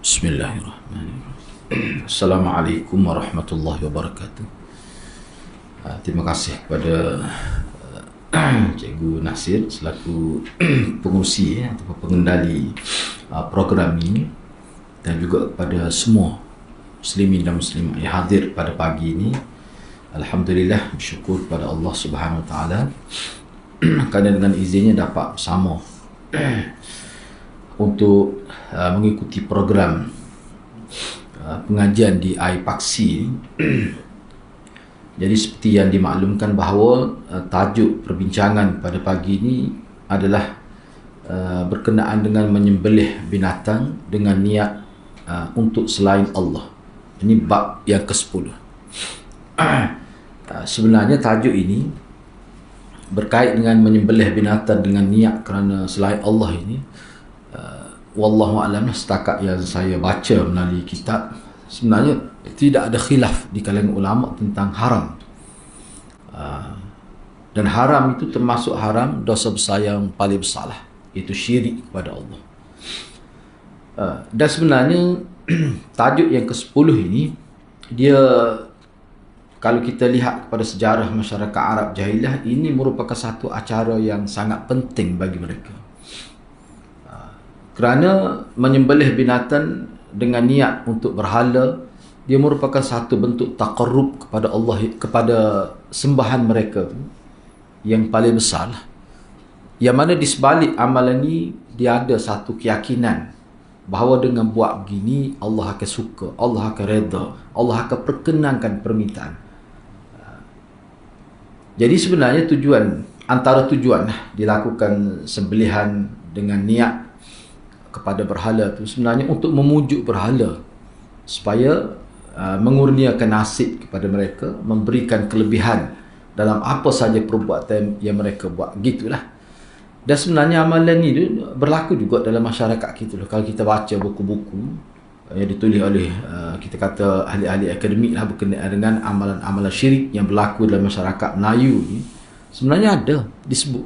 Bismillahirrahmanirrahim. Assalamualaikum warahmatullahi wabarakatuh. Terima kasih kepada Cikgu Nasir selaku pengurusi atau pengendali program ini, dan juga kepada semua muslimin dan muslimat yang hadir pada pagi ini. Alhamdulillah, bersyukur kepada Allah Subhanahu Wa Taala kerana dengan izinnya dapat bersama untuk mengikuti program pengajian di Aipaksi. Jadi seperti yang dimaklumkan bahawa tajuk perbincangan pada pagi ini adalah berkenaan dengan menyembelih binatang dengan niat untuk selain Allah. Ini bab yang ke-10. Sebenarnya tajuk ini berkait dengan menyembelih binatang dengan niat kerana selain Allah ini. Wallahu a'lam, setakat yang saya baca melalui kitab, sebenarnya tidak ada khilaf di kalangan ulama tentang haram. Dan haram itu termasuk haram dosa besar yang paling besar lah, iaitu syirik kepada Allah. Dan sebenarnya tajuk yang ke-10 ini, dia kalau kita lihat kepada sejarah masyarakat Arab Jahiliyah, ini merupakan satu acara yang sangat penting bagi mereka. Kerana menyembelih binatang dengan niat untuk berhala, dia merupakan satu bentuk taqarrub kepada Allah, kepada sembahan mereka yang paling besar lah. Yang mana di sebalik amalan ni, dia ada satu keyakinan bahawa dengan buat begini Allah akan suka, Allah akan reda, Allah akan perkenankan permintaan. Jadi sebenarnya antara tujuan dilakukan sembelihan dengan niat kepada berhala itu sebenarnya untuk memujuk berhala supaya mengurniakan nasib kepada mereka, memberikan kelebihan dalam apa saja perbuatan yang mereka buat, gitulah. Dan sebenarnya amalan ini berlaku juga dalam masyarakat kita. Kalau kita baca buku-buku yang ditulis oleh kita kata ahli-ahli akademik lah berkenaan dengan amalan-amalan syirik yang berlaku dalam masyarakat Melayu ni, sebenarnya ada disebut.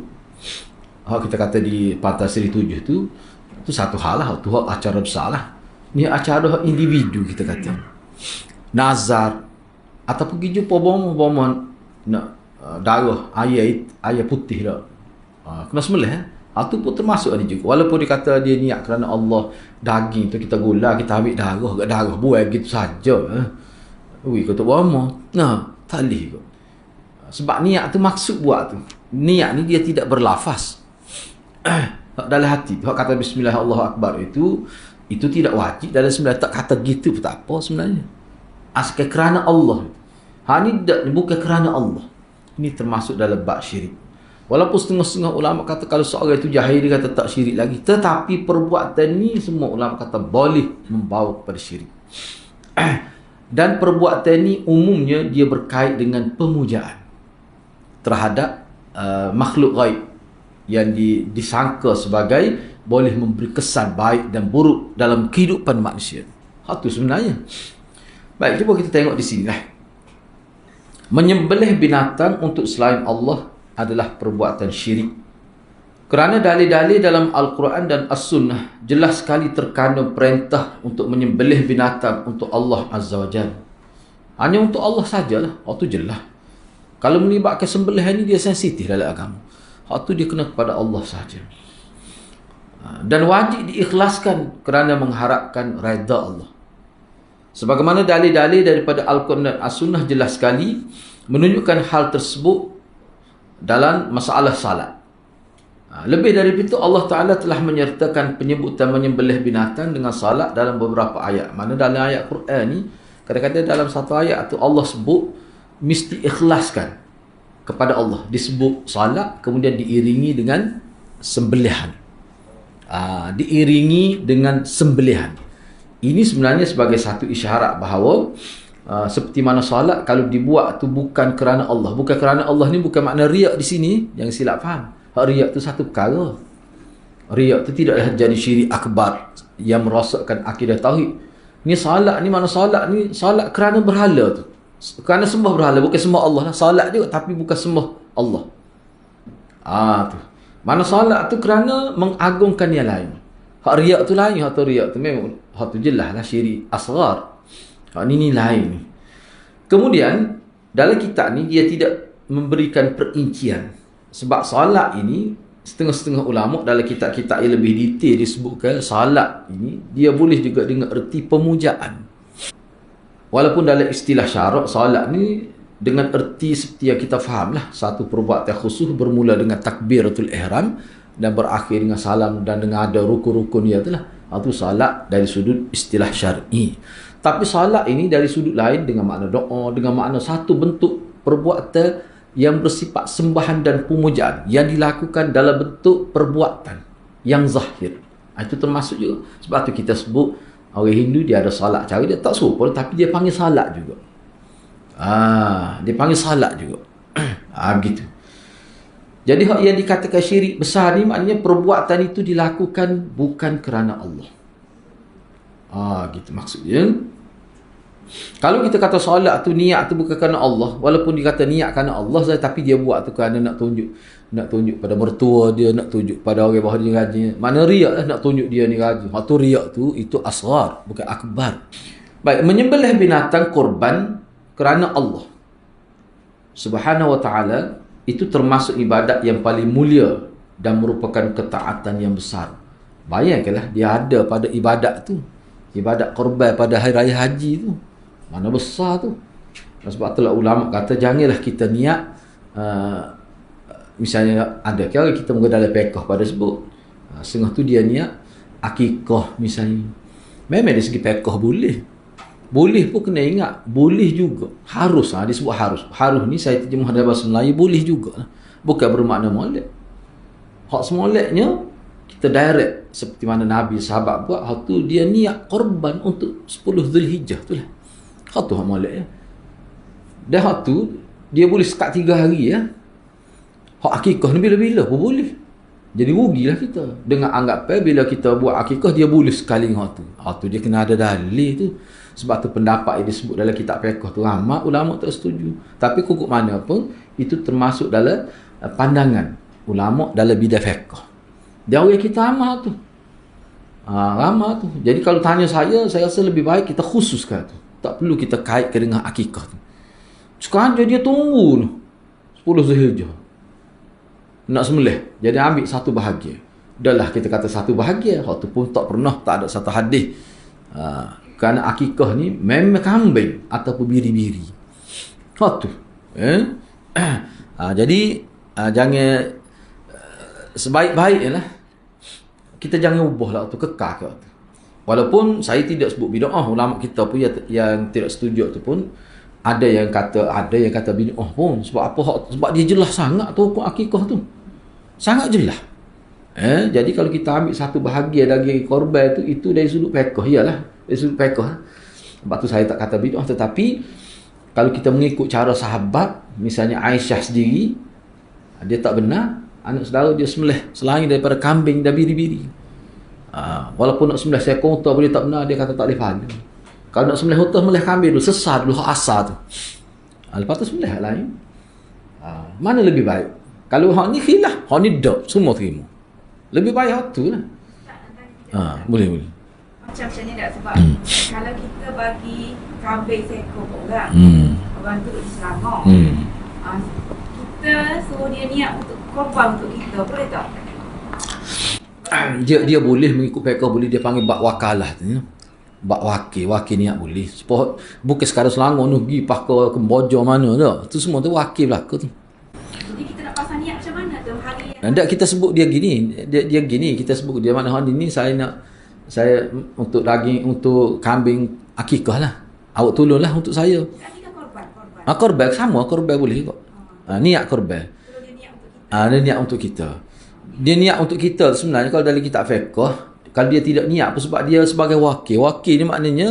Kita kata di Pantai Seri 7 tu, itu satu hal lah, itu acara besar lah. Ni acara individu kita kata. Nazar ataupun pergi jumpa bomo nak darah air putih dah. Kena sembelih itu pun termasuk ni juga. Walaupun dia kata dia niat kerana Allah, daging tu kita gula, kita ambil darah buai gitu saja. Kata bomo. Tak boleh kot. Sebab niat tu maksud buat tu. Niat ni dia tidak berlafaz. Dalam hati tu kata bismillah Allahu akbar, itu tidak wajib dalam sembahyang. Tak kata gitu pun tak apa sebenarnya, asal kerana Allah. Ni bukan kerana Allah. Ini termasuk dalam bab syirik. Walaupun setengah-setengah ulama kata kalau seorang itu jahil, dia kata tak syirik lagi, tetapi perbuatan ni semua ulama kata boleh membawa kepada syirik. Dan perbuatan ni umumnya dia berkait dengan pemujaan terhadap makhluk ghaib yang disangka sebagai boleh memberi kesan baik dan buruk dalam kehidupan manusia. Itu sebenarnya. Baik, cuba kita tengok di sini lah. Menyembelih binatang untuk selain Allah adalah perbuatan syirik. Kerana dalil-dalil dalam Al-Quran dan As-Sunnah jelas sekali terkandung perintah untuk menyembelih binatang untuk Allah Azza wa Jalla. Hanya untuk Allah sajalah. Itu jelas. Kalau melibatkan sembelihan ini, dia sensitif dalam agama. Itu dia kena kepada Allah sahaja. Dan wajib diikhlaskan kerana mengharapkan redha Allah. Sebagaimana dalil-dalil daripada Al-Quran dan As-Sunnah jelas sekali menunjukkan hal tersebut dalam masalah salat. Lebih dari itu, Allah Ta'ala telah menyertakan penyebutan menyembelih binatang dengan salat dalam beberapa ayat. Mana dalam ayat Quran ni, kadang-kadang dalam satu ayat tu Allah sebut mesti ikhlaskan kepada Allah, disebut salat, kemudian diiringi dengan sembelihan. Diiringi dengan sembelihan. Ini sebenarnya sebagai satu isyarat bahawa seperti mana salat kalau dibuat tu bukan kerana Allah. Bukan kerana Allah ni bukan makna riak di sini, jangan silap faham. Riak tu satu perkara. Riak tu tidaklah jadi syirik akbar yang merosakkan akidah tauhid. Ni salat ni, mana salat ni, salat kerana berhala tu. Kerana sembah berhala, bukan sembah Allah lah. Salat juga tapi bukan sembah Allah. Tu. Mana salat tu kerana mengagungkan yang lain. Hak riak tu lain, hak tu riak tu memang hak tu jelas lah syirik asghar. Hak ni lain. Kemudian dalam kitab ni dia tidak memberikan perincian. Sebab salat ini setengah-setengah ulama dalam kitab-kitab yang lebih detail disebutkan salat ini dia boleh juga dengan erti pemujaan. Walaupun dalam istilah syarak salat ni dengan erti seperti yang kita faham lah, satu perbuatan khusus bermula dengan takbiratul ihram dan berakhir dengan salam dan dengan ada rukun-rukun dia tu lah. Itu salat dari sudut istilah syar'i. Tapi salat ini dari sudut lain dengan makna doa, dengan makna satu bentuk perbuatan yang bersifat sembahan dan pemujaan yang dilakukan dalam bentuk perbuatan yang zahir. Itu termasuk juga. Sebab tu kita sebut orang Hindu dia ada salat cara dia tak serupa tapi dia panggil salat juga. Dia panggil salat juga. Begitu. Jadi hak yang dikatakan syirik besar ni maknanya perbuatan itu dilakukan bukan kerana Allah. Gitu maksudnya. Kalau kita kata solat tu niat tu bukan kerana Allah, walaupun dia kata niat kerana Allah tapi dia buat tu kerana nak tunjuk pada mertua dia, nak tunjuk pada orang bahawa dia rajin. Mana riak lah nak tunjuk dia ni rajin. Hak tu riak tu itu asghar, bukan akbar. Baik, menyembelih binatang korban kerana Allah Subhanahu wa ta'ala itu termasuk ibadat yang paling mulia dan merupakan ketaatan yang besar. Bayangkanlah dia ada pada ibadat tu. Ibadat korban pada hari raya haji tu. Mana besar tu. Sebab itulah ulama kata janganlah kita niat misalnya ada kira kita menggunakan dalam fiqh pada sebut. Setengah tu dia niat akikah misalnya. Memang dari segi fiqh boleh. Boleh pun kena ingat, boleh juga. Harus, disebut harus. Harus ni saya terjemah dalam bahasa Melayu, boleh juga. Bukan bermakna molek. Hak semoleknya, kita direct. Seperti mana Nabi, sahabat buat, hak tu dia niat korban untuk 10 Zulhijjah tu lah. Hak tu hak moleknya. Dan hak tu, dia boleh sekat 3 hari ya. Hak akikah ni bila-bila pun boleh. Jadi rugilah kita. Dengan anggapan bila kita buat akikah, dia boleh sekali hak tu. Hak tu dia kena ada dalil tu. Sebab tu pendapat yang disebut dalam kitab fiqh tu ramai ulama tak setuju. Tapi kukuk mana pun itu termasuk dalam pandangan ulama dalam bidang fiqh. Dia orang kita ramai tu. Ramai tu. Jadi kalau tanya saya rasa lebih baik kita khususkan tu. Tak perlu kita kaitkan dengan akikah tu. Sekarang dia tunggu 10 Zulhijjah. Nak sembelih. Jadi ambil satu bahagian. Dahlah kita kata satu bahagian. Hak tu pun tak pernah tak ada satu hadis. Kerana akikah ni memang kambing ataupun biri-biri. Hak tu. Jadi jangan sebaik-baiknya lah. Kita jangan ubah lah tu, kekal ke tu. Walaupun saya tidak sebut bid'ah, ulama kita pun yang tidak setuju tu pun ada yang kata bid'ah pun. Sebab apa? Sebab dia jelas sangat tu hukum akikah tu. Sangat jelas. Jadi kalau kita ambil satu bahagian daging korban tu, itu dari sudut fiqh, iyalah dari sudut fiqh. Sebab tu saya tak kata bid'ah, tetapi kalau kita mengikut cara sahabat, misalnya Aisyah sendiri, dia tak benar anak saudara dia sembelih selain daripada kambing dan biri-biri. Walaupun nak sembelih seekor unta boleh tak benar, dia kata tak boleh pahala. Kalau nak sembelih unta, sembelih kambing dulu, sesar dulu hak asal tu. Lepas tu sembelih hak lain. Mana lebih baik? Kalau hak ni khilaf, hak ni tak, semua terima. Lebih baik hak tu lah. Boleh. Macam ni tak sebab kalau kita bagi kambing seekor orang, orang tu di Selangor, kita suruh dia niat untuk korban untuk kita, boleh tak? Dia boleh mengikut fiqh, boleh dia panggil bak wakalah tu. Bak wakil niat boleh. Bukan sekadar Selangor tu pergi ke Kemboja mana tu. Tu semua tu wakil belaka tu. Jadi kita nak pasang niat macam mana tu hari yang Tak, kita sebut dia gini. Dia gini, kita sebut dia mana hari ni saya untuk daging, untuk kambing akikah lah. Awak tolonglah untuk saya. kita korban. Korban sama, korban boleh kok. Niat korban. Kalau dia niat untuk kita. Dia niat untuk kita. Dia niat untuk kita sebenarnya kalau dalam kitab fiqh, kalau dia tidak niat apa sebab dia sebagai wakil. Wakil ni maknanya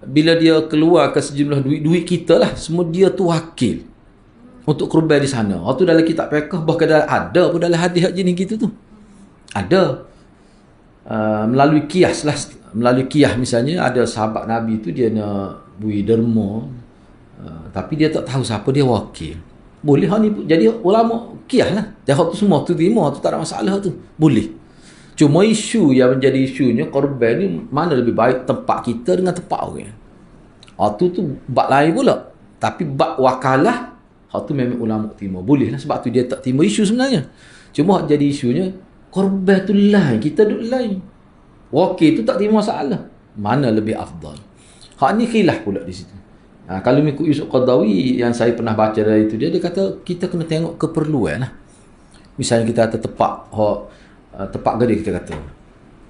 bila dia keluarkan sejumlah duit kita lah, semua dia tu wakil untuk korban di sana. Waktu dalam kitab fiqh bahkan ada pun dalam hadis jenis gitu tu. Ada. Melalui kias lah. Melalui kias misalnya ada sahabat Nabi tu dia nak bui derma, tapi dia tak tahu siapa dia wakil. Boleh hal ni. Jadi ulama kias lah. Dia tu semua tu terima, tu tak ada masalah tu. Boleh. Cuma isu yang menjadi isunya korban ni mana lebih baik tempat kita dengan tempat orang. Tu bab lain pula. Tapi bab wakalah, tu memang ulama terima. Boleh lah, sebab tu dia tak terima isu sebenarnya. Cuma jadi isunya korban tu lain, kita duduk lain. Wakil tu tak terima masalah. Mana lebih afdal? Hak ni khilaf pula di situ. Kalau mengikut Yusuf Qaradawi yang saya pernah baca dari itu, dia kata kita kena tengok keperluan lah. Misalnya kita ada tepat gede kita kata.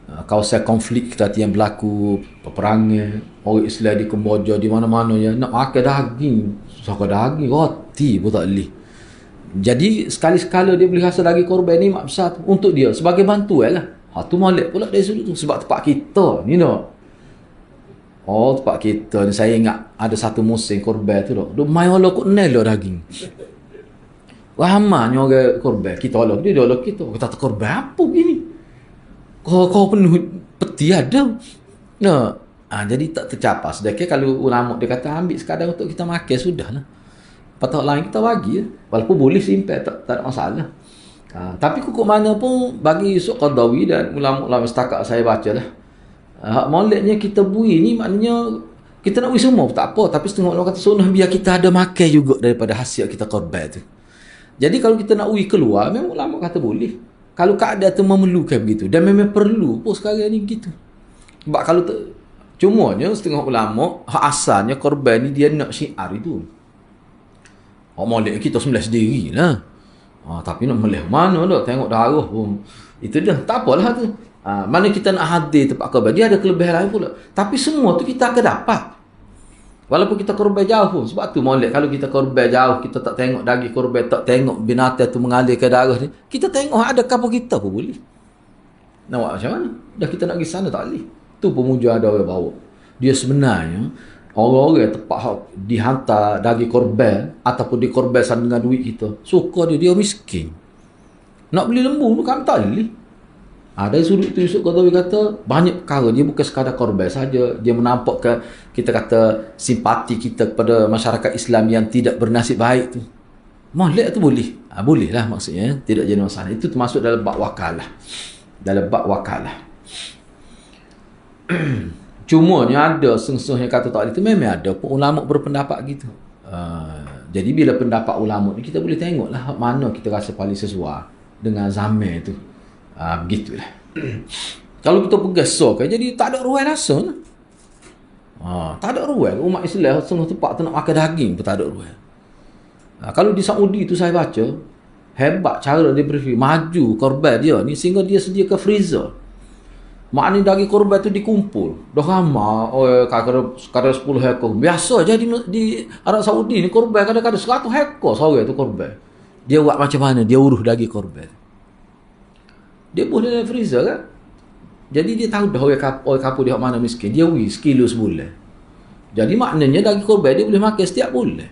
Kawasan konflik kita yang berlaku, peperangan, orang Islam di Kemboja, di mana-mana ya, nak makan daging, susah daging, roti pun tak boleh. Jadi sekali-sekala dia boleh rasa daging korban ni mak besar tu, untuk dia sebagai bantuan lah. Tu molek pula dari sudut tu, sebab tempat kita ni nak. Tempat kita ni, saya ingat ada satu musim korban tu dah. Duk main Allah kok nel lah daging. Ramanya orang korban, kita Allah, dia Allah kita. Kita tak korban apa begini? Kau penuh peti ada. Jadi tak tercapai. Sedangkan kalau ulama dia kata ambil sekadar untuk kita makan, sudah lah. Patut lain kita bagi ya. Walaupun boleh simpan, tak ada masalah. Tapi kukuk mana pun bagi Yusuf Qaradawi dan ulama-ulama setakat saya baca lah. Hak moleknya kita bui ni maknanya kita nak bui semua tak apa, tapi setengah orang kata sunnah biar kita ada makan juga daripada hasil kita korban tu. Jadi kalau kita nak bui keluar, memang ulama kata boleh. Kalau keadaan tu memerlukan begitu, dan memang perlu pun sekarang ni begitu. Sebab kalau cumanya setengah ulama hak asalnya korban ni dia nak syiar itu. Molek kita sembelih sendiri lah. Tapi nak melih mana dah, tengok darah pun. Itu dah, tak apalah tu. Mana kita nak hadir tempat korban, dia ada kelebihan lain pula. Tapi semua tu kita akan dapat. Walaupun kita korban jauh pun. Sebab tu molek kalau kita korban jauh, kita tak tengok daging korban, tak tengok binatang tu mengalirkan darah ni, kita tengok ada kapal kita pun boleh. Nak buat macam mana? Dah kita nak pergi sana tak boleh. Tu pemuja ada orang bawa. Dia sebenarnya orang-orang tempat dihantar daging korban ataupun dikorbankan dengan duit kita, suka dia miskin. Nak beli lembu tu kan tak boleh. Dari sudut tu Yusuf Qaradawi kata banyak perkara, dia bukan sekadar korban saja, dia menampakkan kita kata simpati kita kepada masyarakat Islam yang tidak bernasib baik tu. Molek tu boleh. Boleh lah maksudnya, tidak jadi masalah. Itu termasuk dalam bab wakalah. Dalam bab wakalah. Cumanya ada sengsuh yang kata tak boleh, itu memang ada pun ulama berpendapat gitu. Jadi bila pendapat ulama ni, kita boleh tengoklah mana kita rasa paling sesuai dengan zaman tu. Begitulah. Kalau kita pegasok kan, jadi tak ada ruang rasa lah. Tak ada ruang. Umat Islam setengah tempat tu nak makan daging pun tak ada ruang. Kalau di Saudi tu saya baca, hebat cara dia berfikir, maju korban dia ni sehingga dia sediakan freezer. Maknanya daging korban tu dikumpul. Dah ramai, kadang 10 ekor. Biasa je di Arab Saudi ni korban kadang-kadang 100 ekor seorang tu korban. Dia buat macam mana? Dia urus daging korban. Dia boleh dalam freezer kan? Jadi dia tahu dah orang kapur dia mana miskin. Dia beri sekilo sebulan. Jadi maknanya daging korban dia boleh makan setiap bulan.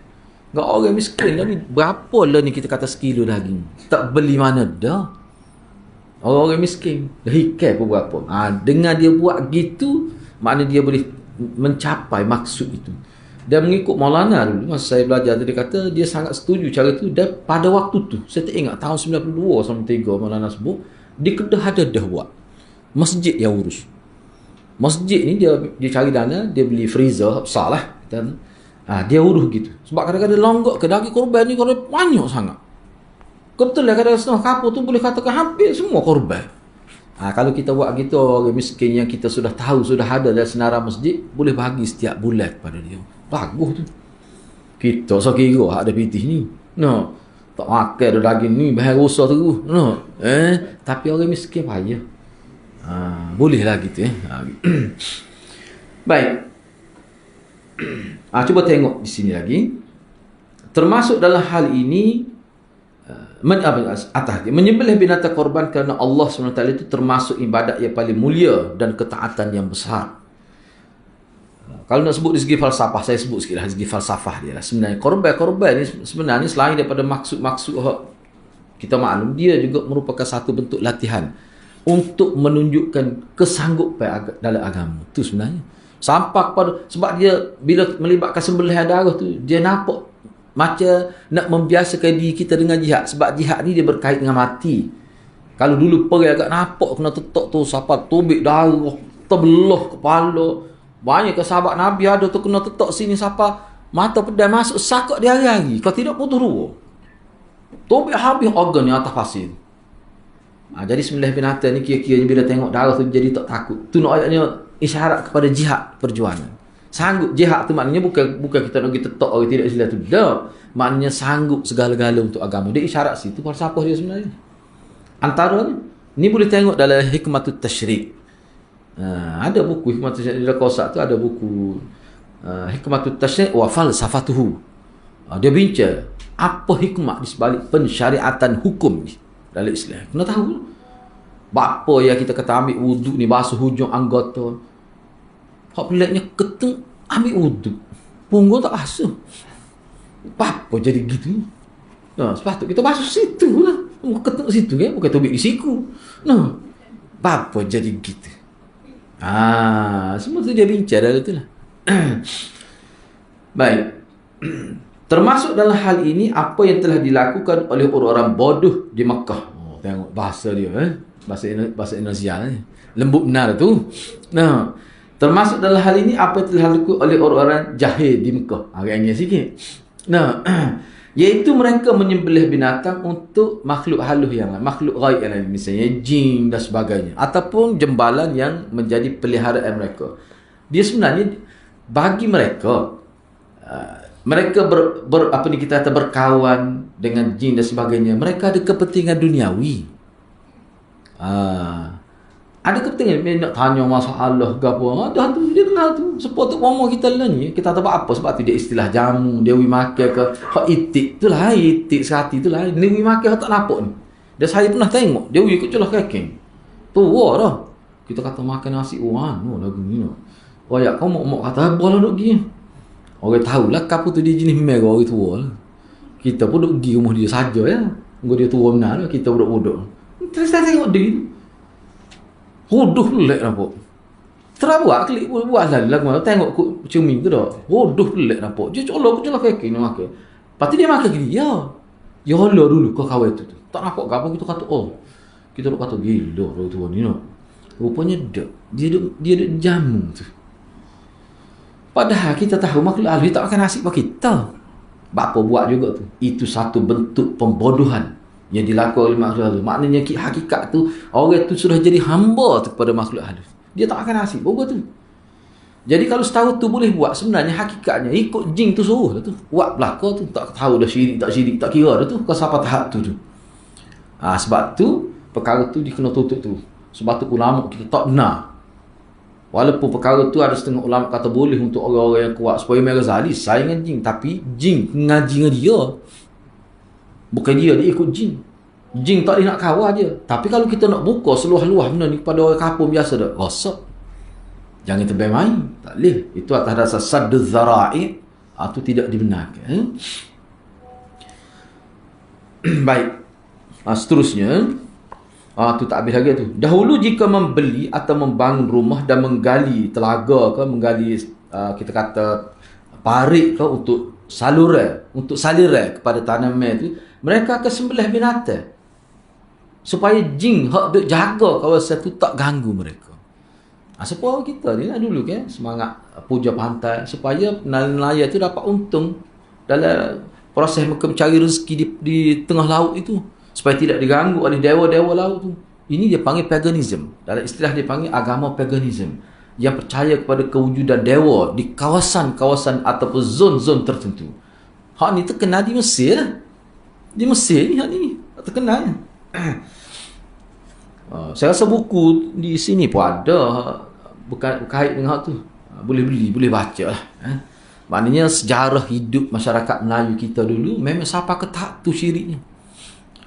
Enggak orang miskin dah ni. Berapa lah ni kita kata sekilo daging? Tak beli mana dah. Orang miskin. Dah hikai pun berapa. Dengan dia buat gitu, maknanya dia boleh mencapai maksud itu. Dan mengikut Maulana dulu, masa saya belajar dia kata dia sangat setuju cara itu. Dan pada waktu tu, saya tak ingat tahun 92-93 Maulana sebut, di Kedah ada dah buat masjid yang urus. Masjid ni dia cari dana, dia beli freezer besar lah dan dia urus gitu. Sebab kadang-kadang longgok ke daging korban ni korban banyak sangat. Betul lah kadang setengah kapur tu boleh katakan hampir semua korban. Kalau kita buat gitu, orang miskin yang kita sudah tahu sudah ada dalam senarai masjid, boleh bagi setiap bulan kepada dia. Bagus tu. Kita sekira ada pitih ni. No. Tak makan daging ni, bahan rosak terus. No. Tapi orang miskin payah. Boleh lah gitu. Baik. Cuba tengok di sini lagi. Termasuk dalam hal ini, menyembelih binatang korban kerana Allah SWT itu termasuk ibadat yang paling mulia dan ketaatan yang besar. Kalau nak sebut dari segi falsafah, saya sebut sikit lah segi falsafah dia lah. Sebenarnya korban ni sebenarnya selain daripada maksud-maksud kita maklum, dia juga merupakan satu bentuk latihan untuk menunjukkan kesanggupan dalam agama. Itu sebenarnya. Sampai kepada, sebab dia bila melibatkan sembelihan darah tu, dia nampak macam nak membiasakan diri kita dengan jihad. Sebab jihad ni dia berkait dengan mati. Kalau dulu pergi agak nampak kena tetok tu, siapa tubik darah, terbelah kepala. Banyak ke sahabat Nabi ada tu kena tetok sini, siapa mata pedai masuk sakak dia hari-hari. Kalau tidak putus ruah. Tubik habis organ yang atas pasir. Jadi sembelih binatang ni kira-kira bila tengok darah tu jadi tak takut. Tu nak ayatnya isyarat kepada jihad perjuangan. Sanggup jihad tu maknanya bukan kita nak pergi tetok orang tidak Islam tu. Tak. Maknanya sanggup segala-gala untuk agama. Dia isyarat situ falsafah dia sebenarnya. Antaranya ni boleh tengok dalam Hikmatut Tasyrik. Ada buku Hikmatut Tasyrik di Kosak tu, ada buku Hikmatut Tasyrik wa Falsafatuhu. Dia bincang apa hikmah di sebalik pensyariatan hukum ni dalam Islam. Kena tahu. Bapa yang kita kata ambil wuduk ni basuh hujung anggota. Hak peliknya ketung ambil wuduk. Punggung tak basuh. Apa jadi gitu? Sepatut kita basuh situ lah. Ketung situ kan, bukan tubik di siku. Apa jadi gitu? Semua tu dia bincang dalam tu lah. Baik. Termasuk dalam hal ini apa yang telah dilakukan oleh orang-orang bodoh di Mekah. Tengok bahasa dia, bahasa Indonesia ni. Lembut benar tu. Termasuk dalam hal ini apa yang telah dilakukan oleh orang-orang jahil di Mekah. Agak-agak sikit. Iaitu mereka menyembelih binatang untuk makhluk halus yang lain, makhluk ghaib yang lain, misalnya jin dan sebagainya, ataupun jembalan yang menjadi peliharaan mereka. Dia sebenarnya bagi mereka mereka kita kata berkawan dengan jin dan sebagainya, mereka ada kepentingan duniawi. Ada kepentingan dia nak tanya masalah ke apa. Ada tu dia kenal tu. Sebab tu umur kita lah ni, kita tahu apa sebab tu dia istilah jamu, dia wi makan ke hak itik tu lah, itik sehati tu lah. Ni wi makan tak nampak ni. Dan saya pernah tengok dia wi ikut celah kaki. Tua dah. Kita kata makan nasi lagu ni. Ya kau mau kata bola duk gi. Orang tahulah kapu tu dia jenis merah orang tua lah. Kita pun duk pergi rumah dia saja ya. Engko dia tua benar lah, kita budak-budak. Terus saya tengok dia. Hodoh pelik nampak. Terbuat klik buat lagu tengok cermin tu dah. Hodoh pelik nampak. Dia colok kaki ni makan. Pasti dia makan gini ya. Ya Allah dulu kau kawan tu. Tak nampak apa kita kata kita duk kata gila orang tua ni no. Rupanya dia jamu tu. Padahal kita tahu makhluk halus tak akan nasib bagi kita. Bapa buat juga tu. Itu satu bentuk pembodohan yang dilakukan oleh makhluk halus. Maknanya hakikat tu orang tu sudah jadi hamba tu kepada makhluk halus. Dia tak akan nasib tu. Jadi kalau setahu tu boleh buat, sebenarnya hakikatnya ikut jin tu suruh tu. Buat belaka tu tak tahu dah syirik tak kira dah tu. Kau siapa tahap tu. Sebab tu perkara tu dia kena tutup tu. Sebab tu ulama kita tak benar. Walaupun perkara tu ada setengah ulama kata boleh untuk orang-orang yang kuat supaya Imam Ghazali sayang dengan jin, tapi jin ngaji dengan dia. Bukan dia ikut jin. Jin tak boleh nak kawal je. Tapi kalau kita nak buka seluah-luah benda ni kepada orang kampung biasa dah, rosak. Jangan tebal main. Tak boleh. Itu atas dasar sadduz zara'i. Itu tidak dibenarkan. Baik. Seterusnya. Tu tak habis lagi tu. Dahulu jika membeli atau membangun rumah dan menggali telaga ke, menggali kita kata parit ke untuk saluran kepada tanaman tu, mereka akan sembelih binatang supaya jin hak duk jaga kawasan tu tak ganggu mereka. Supaya kita ni lah dulu kan semangat puja pantai supaya nelayan tu dapat untung dalam proses mereka mencari rezeki di tengah laut itu, supaya tidak diganggu oleh dewa-dewa laut tu. Ini dia panggil paganism. Dalam istilah dia panggil agama paganism, yang percaya kepada kewujudan dewa di kawasan-kawasan ataupun zon-zon tertentu. Hak ni terkenal di Mesir lah. Di Mesir ni hak ni terkenal. Saya rasa buku di sini pun ada berkait dengan hak tu. Boleh beli, boleh baca lah. Maknanya sejarah hidup masyarakat Melayu kita dulu memang siapa ke tak tu syiriknya.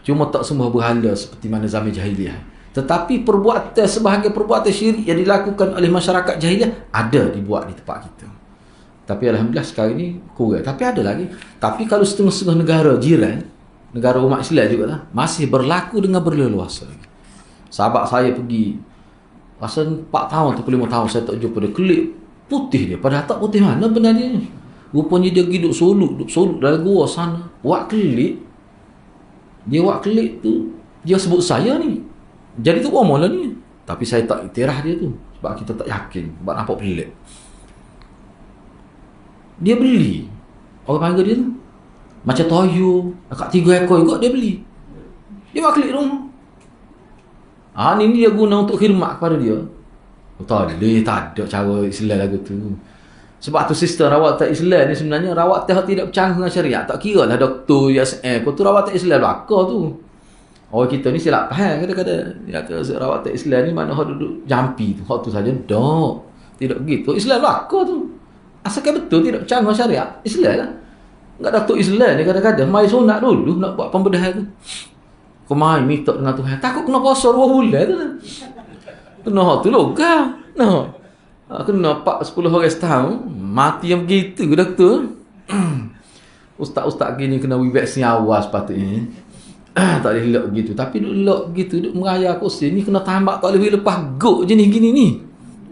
Cuma tak semua berhala seperti mana zaman jahiliah. Tetapi sebahagian perbuatan syirik yang dilakukan oleh masyarakat jahiliah ada dibuat di tempat kita. Tapi alhamdulillah sekarang ni kurang. Tapi ada lagi. Tapi kalau setengah-setengah negara jiran, negara umat Islam juga lah, masih berlaku dengan berleluasa lagi. Sahabat saya pergi, rasa 4 tahun atau 5 tahun saya tak jumpa dia, kelip putih dia. Padahal tak putih mana benda dia. Rupanya dia pergi duduk soluk dalam gua sana. Buat kelip. Dia buat kelip tu, dia sebut saya ni. Jadi tu bomoh lah ni. Tapi saya tak iktiraf dia tu. Sebab kita tak yakin. Sebab nampak pelik. Dia beli. Orang panggil dia tu. Macam toyo. Dekat 3 ekor juga dia beli. Dia maklik rumah. Ni dia guna untuk khidmat kepada dia. Tak ada cara Islam lagu tu. Sebab tu sistem rawatan Islam ni sebenarnya rawatan tidak bercanggah dengan syariat. Tak kira lah doktor, USM. Kau tu rawatan Islam belaka tu. Orang kita ni silap faham kadang-kadang. Dia kata rawatan Islam ni mana orang duduk jampi tu. Hak tu saja. Tak. Tidak begitu. Islam belaka tu. Asalkan betul tidak bercanggah dengan syariat. Islam lah. Enggak doktor Islam ni kadang-kadang. Mai sunat dulu nak buat pembedahan tu. Kau mai minta dengan Tuhan. Takut kena puasa 2 bulan tu lah. Kena hak tu logam. Kena 10 orang setahun. Mati yang begitu doktor. Ustaz-ustaz gini kena vaksin awal sepatutnya. Tak boleh lelak begitu. Tapi duk lelak begitu, duk meraya kursi ni kena tambak tak boleh lepas gok jenis gini ni.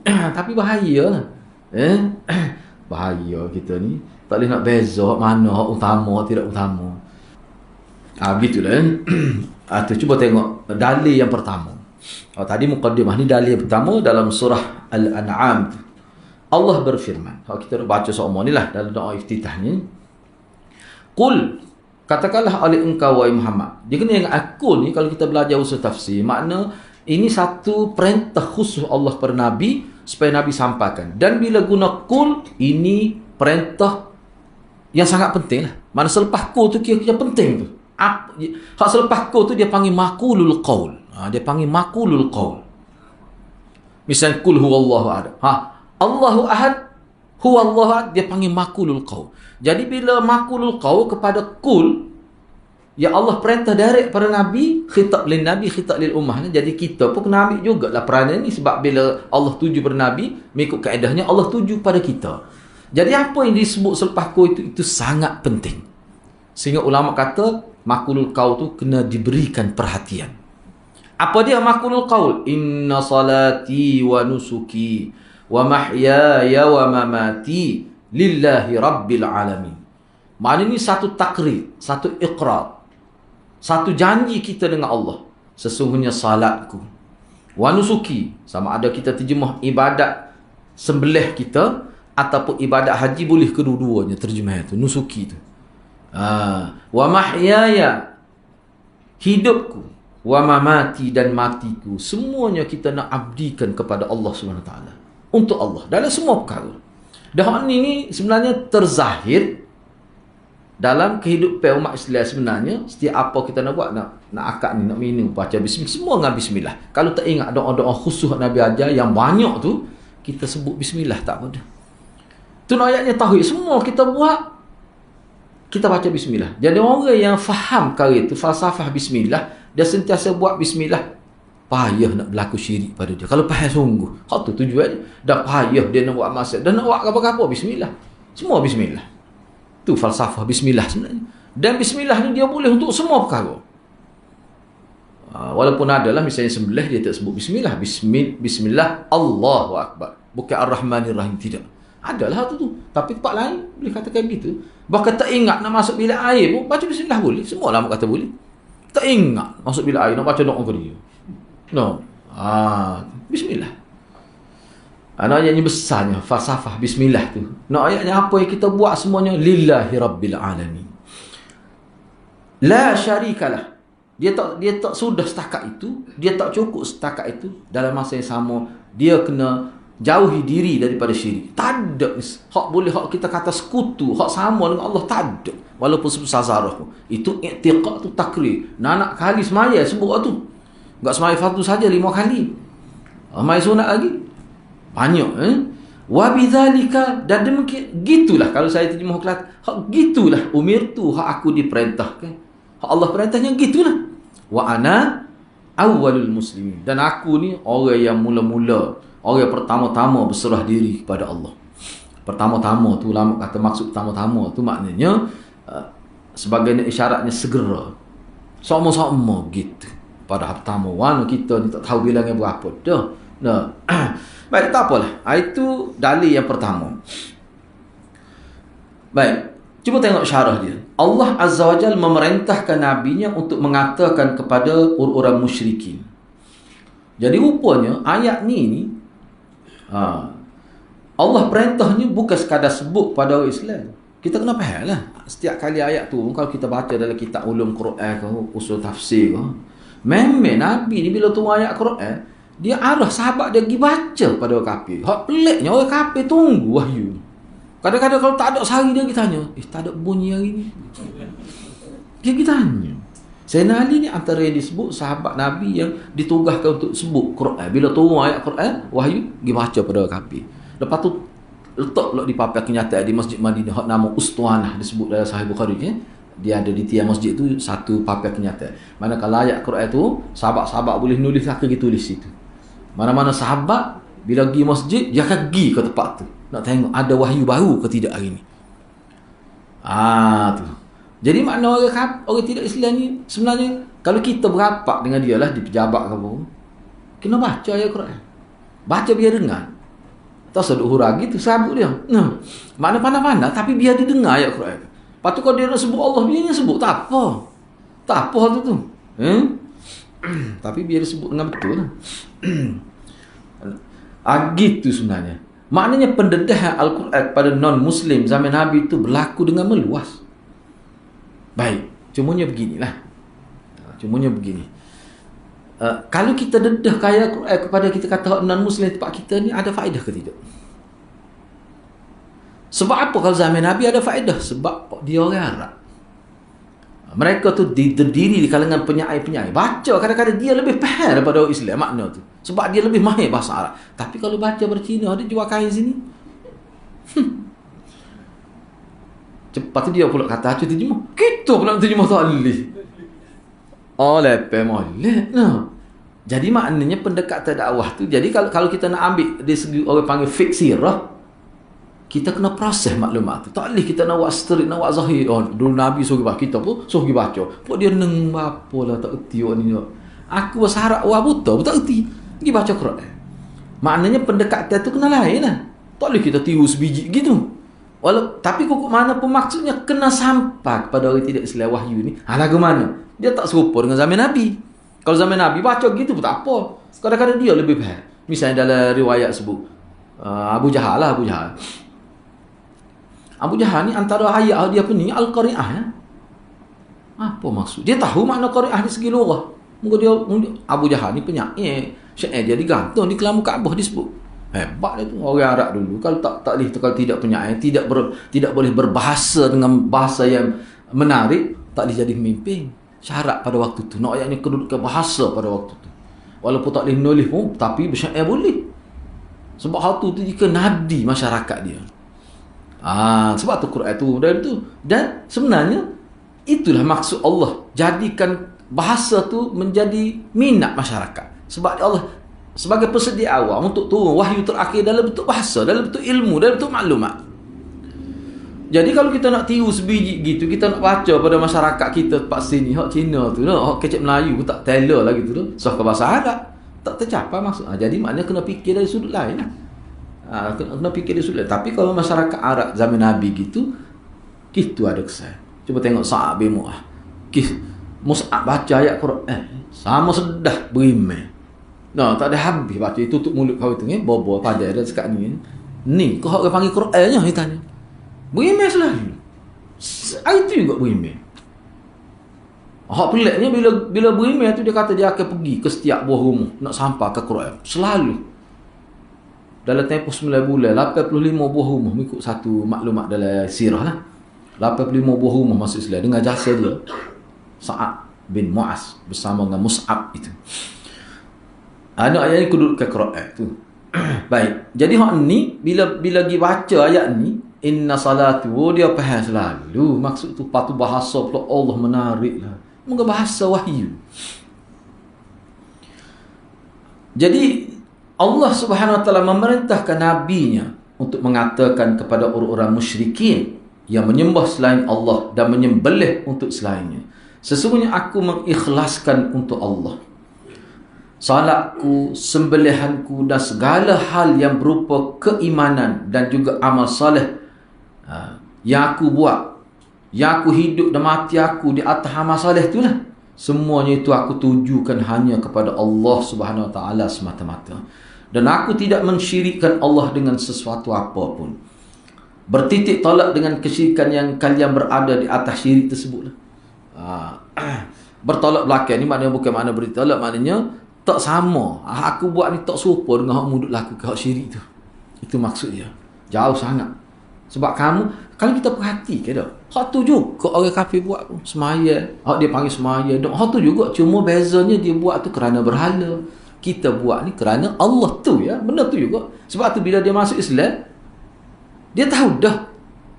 Tapi bahaya lah. Bahaya kita ni. Tak boleh nak beza mana hak utama, hak tidak utama. Begitulah. Tu cuba tengok dalil yang pertama. Tadi muqaddimah ni dalil yang pertama dalam surah Al-An'am. Allah berfirman. Kita nak baca semua ni lah dalam doa iftitah ni. Qul, katakanlah oleh engkau wahai Muhammad. Dia kena ingat aku ni kalau kita belajar usul tafsir, makna ini satu perintah khusus Allah kepada Nabi supaya Nabi sampaikan. Dan bila guna qul, ini perintah yang sangat penting lah. Mana selepas qul tu kira-kira penting tu. Hak selepas qul tu dia panggil maqulul qaul. Dia panggil maqulul qaul. Misal qul huwallahu ahad. Allahu ahad, huwallahu ahad, dia panggil maqulul qaul. Jadi bila maqulul qaul kepada qul, ya Allah perintah direct pada Nabi, khitab lin Nabi, khitab lil ummah. Jadi kita pun kena ambil jugalah peranan ni sebab bila Allah tuju pada Nabi, mengikut kaedahnya Allah tuju pada kita. Jadi apa yang disebut selepas qul itu sangat penting. Sehingga ulama kata maqulul qaul tu kena diberikan perhatian. Apa dia maqulul qaul? Inna salati wa nusuki wa mahyaya wa mamati lillahi rabbil alamin. Maknanya ini satu takrir, satu iqrar, satu janji kita dengan Allah. Sesungguhnya salatku, wa nusuki, sama ada kita terjemah ibadat sembelih kita ataupun ibadat haji, boleh kedua-duanya terjemah itu, nusuki itu. Wa mahyaya, hidupku, wa mamati, dan matiku, semuanya kita nak abdikan kepada Allah SWT. Untuk Allah dalam semua perkara. Dan ini sebenarnya terzahir dalam kehidupan umat Islam sebenarnya. Setiap apa kita nak buat, nak akad ni, nak minum, baca bismillah, semua dengan bismillah. Kalau tak ingat doa-doa khusus Nabi ajar yang banyak tu, kita sebut bismillah tak apa dah. Tu ayatnya tauhid, semua kita buat, kita baca bismillah. Jadi orang yang faham perkara itu, falsafah bismillah, dia sentiasa buat bismillah, payah nak berlaku syirik pada dia. Kalau payah sungguh, hak tu tujuan dah payah dia nak buat maksiat, dan nak buat apa-apa bismillah. Semua bismillah. Tu falsafah bismillah sebenarnya. Dan bismillah ni dia boleh untuk semua perkara. Walaupun adalah misalnya sembelih dia tak sebut bismillah. Bismillah Allahu Akbar. Bukan Ar-Rahmanir-Rahim, tidak. Adalah tu. Tapi tempat lain boleh katakan gitu. Bahkan tak ingat nak masuk bilik air pun baca bismillah boleh. Semua ulama kata boleh. Tak ingat masuk bilik air nak baca doa ke dia. No. Bismillah. Ayatnya besarnya falsafah bismillah tu. Ayatnya apa yang kita buat semuanya lillahi rabbil alamin. La syarikalah. Dia tak sudah setakat itu, dia tak cukup setakat itu. Dalam masa yang sama dia kena jauhi diri daripada syirik. Tak ada hak boleh hak kita kata sekutu, hak sama dengan Allah, tak ada. Walaupun sebesar zarah pun. Itu i'tiqad tu takrir. Nak kali semaya sebut tu. Enggak semaya fardu saja 5 kali. Mai sunat lagi. Banyak wa bidzalika, dan demikian gitulah kalau saya terjemah kelas, hak gitulah umirtu, hak aku diperintahkan. Hak Allah perintahnya gitulah. Wa ana awwalul muslimin, dan aku ni orang yang mula-mula, orang yang pertama-tama berserah diri kepada Allah. Pertama-tama tu ulama kata maksud pertama-tama tu maknanya sebagai isyaratnya segera. Sama-sama gitu. Pada pertama warna kita ni tak tahu bilangnya berapa dah. Baik, tak apalah. Itu dalil yang pertama. Baik, cuba tengok syarah dia. Allah Azza wa Jalla memerintahkan nabinya untuk mengatakan kepada orang-orang musyrikin, Jadi rupanya ayat ni Allah perintahnya bukan sekadar sebut pada orang Islam. Kita kena faham lah. Setiap kali ayat tu, kalau kita baca dalam kitab ulum Quran ke, usul tafsir ke, memang Nabi ni bila turun ayat Quran, dia arah sahabat dia pergi baca pada orang kafir. Hak peliknya orang kafir tunggu wahyu. Kadang-kadang kalau tak ada sehari dia kita tanya, tak ada bunyi hari ni. Dia kita tanya. Sayyidina Ali ni antara yang disebut sahabat Nabi yang ditugaskan untuk sebut Quran. Bila turun ayat Quran, wahyu pergi baca pada orang kafir. Lepas tu letak pula di papan kenyataan di Masjid Madinah, hak nama Ustuanah disebut dalam Sahih Bukhari ni. Dia ada di tiang masjid tu satu papan kenyataan. Manakala ayat Quran tu sahabat-sahabat boleh nulis lah, pergi tulis situ. Mana-mana sahabat bila pergi masjid dia akan pergi ke tempat tu nak tengok ada wahyu baru ke tidak hari ni. Tu. Jadi makna orang tidak Islam ni sebenarnya kalau kita berapak dengan dia lah di pejabat ke apa, kena baca ayat Quran. Baca biar dengar. Tak seduk hurah gitu sabut dia. Mana pandang-pandang tapi biar dia dengar ayat Quran. Lepas tu kalau dia nak sebut Allah, biar dia sebut tak apa. Tak apa tu. Tapi biar dia sebut dengan betul lah. Gitu sebenarnya. Maknanya pendedahan Al-Quran pada non-Muslim zaman Nabi itu berlaku dengan meluas. Baik, cumanya beginilah. Cumanya begini. Kalau kita dedah ayat Quran kepada kita kata non-Muslim tempat kita ni, ada faedah ke tidak? Sebab apa kalau zaman Nabi ada faedah? Sebab dia orang Arab. Mereka tu terdiri di kalangan penyair-penyair. Baca kadang-kadang dia lebih faham daripada orang Islam makna tu. Sebab dia lebih mahir bahasa Arab. Tapi kalau baca bercina, ada jual kain sini. Cepat tu dia pula kata acu terjemah. Kita pula terjemah tak boleh. Lepas molek. Jadi maknanya pendekatan dakwah tu. Jadi kalau kita nak ambil dari segi orang panggil fiqh sirah, kita kena proses maklumat tu. Tak boleh kita nak buat street, nak buat zahir. Dulu Nabi suruh baca, kita pun suruh baca. Pok dia neng apa lah tak erti ni. Aku bersarak wah buta, tak erti. Pergi baca Quran. Maknanya pendekatan tu kena lain lah. Tak boleh kita tiru sebiji gitu. Tapi kok mana pun maksudnya kena sampai kepada orang tidak Islam wahyu ni. Lagu mana? Dia tak serupa dengan zaman Nabi. Kalau zaman Nabi baca gitu pun tak apa. Kadang-kadang dia lebih faham. Misalnya dalam riwayat sebut Abu Jahal lah, Abu Jahal. Abu Jahal ni antara ayat dia pening Al-Qari'ah ya. Apa maksud? Dia tahu makna Qari'ah di segi lughah. Abu Jahal ni penyair. Syair dia digantung di kelambu Kaabah disebut. Hebat dia tu orang Arab dulu. Kalau tak boleh, kalau tidak penyair, tidak boleh berbahasa dengan bahasa yang menarik, tak boleh jadi pemimpin. Syarat pada waktu tu. Nak ayatnya kedudukan bahasa pada waktu tu. Walaupun tak boleh nulis pun, tapi bersyair boleh. Sebab hal tu jika nadi masyarakat dia. Sebab tu Quran tu. Dan sebenarnya itulah maksud Allah. Jadikan bahasa tu menjadi minat masyarakat. Sebab Allah sebagai pensedia awal untuk turun wahyu terakhir dalam bentuk bahasa, dalam bentuk ilmu, dalam bentuk maklumat. Jadi kalau kita nak tiru sebiji gitu, kita nak baca pada masyarakat kita tempat sini, hak Cina tu, hak kecek Melayu pun tak tela lah gitu tu. Soh ke bahasa Arab, tak tercapai maksud. Jadi maknanya kena fikir dari sudut lain lah. Kena fikir dari sudut lain. Tapi kalau masyarakat Arab zaman Nabi gitu, gitu ada kesan. Cuba tengok Sa'ab bin Mu'ah. Mus'ab baca ayat Quran, sama sedah berimeh. Tak ada habis baca, tutup mulut kau itu ni, bobo pajar dan sekat ni. Ni kau orang panggil Qurannya dia tanya. Berimeh selalu. Itu juga berimeh. Hak peliknya bila berimeh tu dia kata dia akan pergi ke setiap buah rumah nak sampai ke Quran. Selalu. Dalam tempoh 9 bulan, 85 buah rumah mengikut satu maklumat dalam sirah lah. 85 buah rumah masuk Islam dengan jasa dia. Sa'ad bin Mu'az bersama dengan Mus'ab itu. Ayat ni kedudukan Quran tu. Baik. Jadi hak ni bila pergi baca ayat ni, inna salatu, dia faham selalu. Maksud tu patu bahasa pula Allah menarik lah. Moga bahasa wahyu. Jadi Allah Subhanahu wa taala memerintahkan nabinya untuk mengatakan kepada orang-orang musyrikin yang menyembah selain Allah dan menyembelih untuk selainnya, sesungguhnya aku mengikhlaskan untuk Allah salatku, sembelihanku dan segala hal yang berupa keimanan dan juga amal soleh yang aku buat, yang aku hidup dan mati aku di atas amal soleh itulah. Semuanya itu aku tujukan hanya kepada Allah Subhanahu Wa Taala semata-mata. Dan aku tidak mensyirikkan Allah dengan sesuatu apapun. Bertitik tolak dengan kesyirikan yang kalian berada di atas syirik tersebut. Bertolak belakang ni maknanya bukan makna bertolak, maknanya tak sama. Aku buat ni tak serupa dengan hak muduk laku ke hak syirik tu. Itu maksud dia. Jauh sangat. Sebab kamu, kalau kita perhati ke tak, hak tu juga orang kafir buat pun. Semaya, hak dia panggil semaya. Hak tu juga, cuma bezanya dia buat tu kerana berhala. Kita buat ni kerana Allah tu ya. Benda tu juga. Sebab tu bila dia masuk Islam, dia tahu dah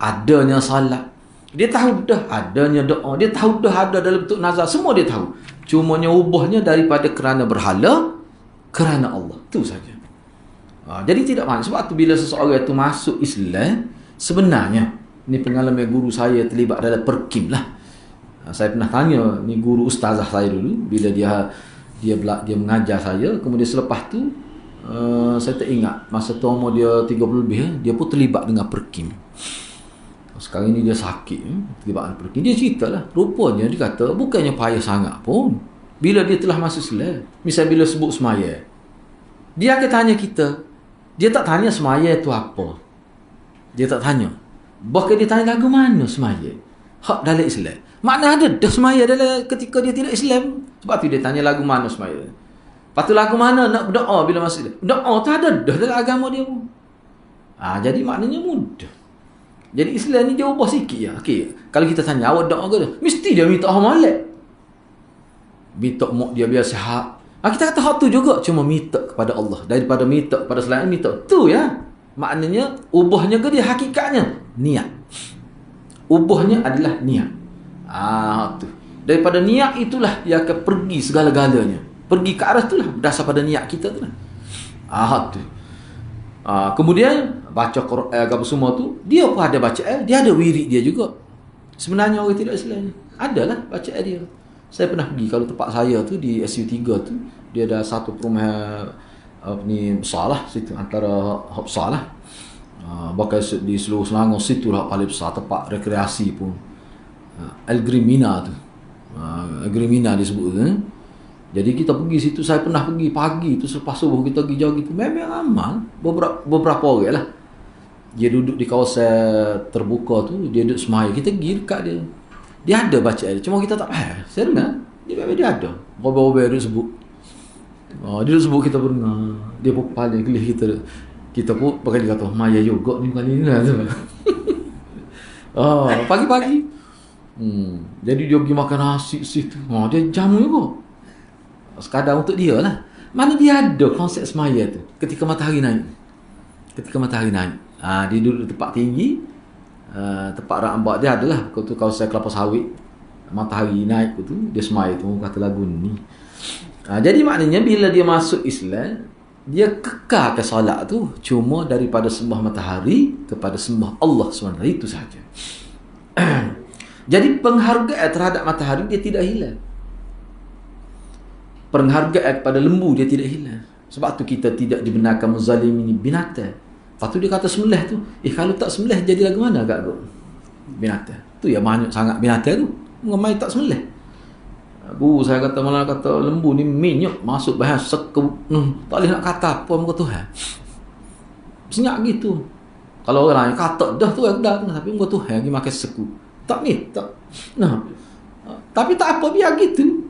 adanya salat. Dia tahu dah adanya doa. Dia tahu dah ada dalam bentuk nazar. Semua dia tahu. Cumanya ubahnya daripada kerana berhala, kerana Allah. Itu saja. Jadi tidak maksud. Sebab tu bila seseorang itu masuk Islam, sebenarnya, ni pengalaman guru saya terlibat dalam perkim lah. Saya pernah tanya, ni guru ustazah saya dulu, bila dia mengajar saya, kemudian selepas tu, saya tak ingat, masa tu umur dia 30 lebih, dia pun terlibat dengan perkim. Sekarang ni dia sakit, terlibat dengan perkim. Dia cerita lah, rupanya dia kata, bukannya payah sangat pun. Bila dia telah masuk Islam, misal bila sebut semaya, dia akan tanya kita, dia tak tanya semaya itu apa. Dia tak tanya. Bahkan dia tanya lagu mana semaya. Hak dalam Islam. Makna ada dah semaya dalam ketika dia tidak Islam. Sebab tu dia tanya lagu mana semaya. Lepas tu lagu mana nak berdoa bila masuk Islam. Doa tu ada dah dalam agama dia pun. Jadi maknanya mudah. Jadi Islam ni dia ubah sikit ya. Okay. Kalau kita tanya awak doa ke dah? Mesti dia minta malak. Minta mak dia biar sihat. Kita kata hak tu juga. Cuma minta kepada Allah. Daripada minta kepada selain minta. Tu ya. Maknanya, ubahnya ke dia hakikatnya? Niat. Ubahnya adalah niat. Tu. Daripada niat itulah dia akan pergi segala-galanya. Pergi ke arah itulah. Berdasar pada niat kita tu lah. Tu. Kemudian, baca Quran, apa semua tu, dia pun ada bacaan, dia ada wirid dia juga. Sebenarnya orang tidak Islam ni. Adalah bacaan dia. Saya pernah pergi, kalau tempat saya tu, di SU3 tu, dia ada satu perumahan besar lah situ, antara besar lah. Bahkan di seluruh Selangor situ lah paling besar, tempat rekreasi pun. Algrimina tu. Algrimina disebut tu. Jadi kita pergi situ, saya pernah pergi pagi tu selepas subuh kita pergi jauh gitu. Memang aman. Beberapa orang lah. Dia duduk di kawasan terbuka tu, dia duduk semaya. Kita pergi dekat dia. Dia ada bacaan dia. Cuma kita tak faham. Saya dengar. Dia ada. Berapa-berapa dia sebut. Dia sebut kita dengar. Dia pun paling kelih kita. Kita pun pakai dia kata, maya juga ni kali ni lah. Pagi-pagi. Jadi dia pergi makan nasi situ. Dia jamu juga. Sekadar untuk dia lah. Mana dia ada konsep semaya tu. Ketika matahari naik. Dia duduk di tempat tinggi. Tempat rambat dia adalah kawasan kelapa sawit. Matahari naik tu. Dia semaya tu. Kata lagu ni. Jadi maknanya bila dia masuk Islam, dia kekalkan solat tu cuma daripada sembah matahari kepada sembah Allah SWT. Itu sahaja. Jadi penghargaan terhadap matahari dia tidak hilang. Penghargaan kepada lembu dia tidak hilang. Sebab tu kita tidak dibenarkan menzalimi binatang. Lepas tu dia kata sembelih tu, kalau tak sembelih jadi lagu mana agak binatang. Tu ya banyak sangat binatang tu. Mengamai tak sembelih. Guru saya kata malah kata lembu ni minyak masuk bahan tak boleh nak kata apa muka Tuhan. Senyap gitu. Kalau orang lain kata dah tu dah tapi muka Tuhan lagi makan seku. Tak ni tak. Tapi tak apa biar gitu.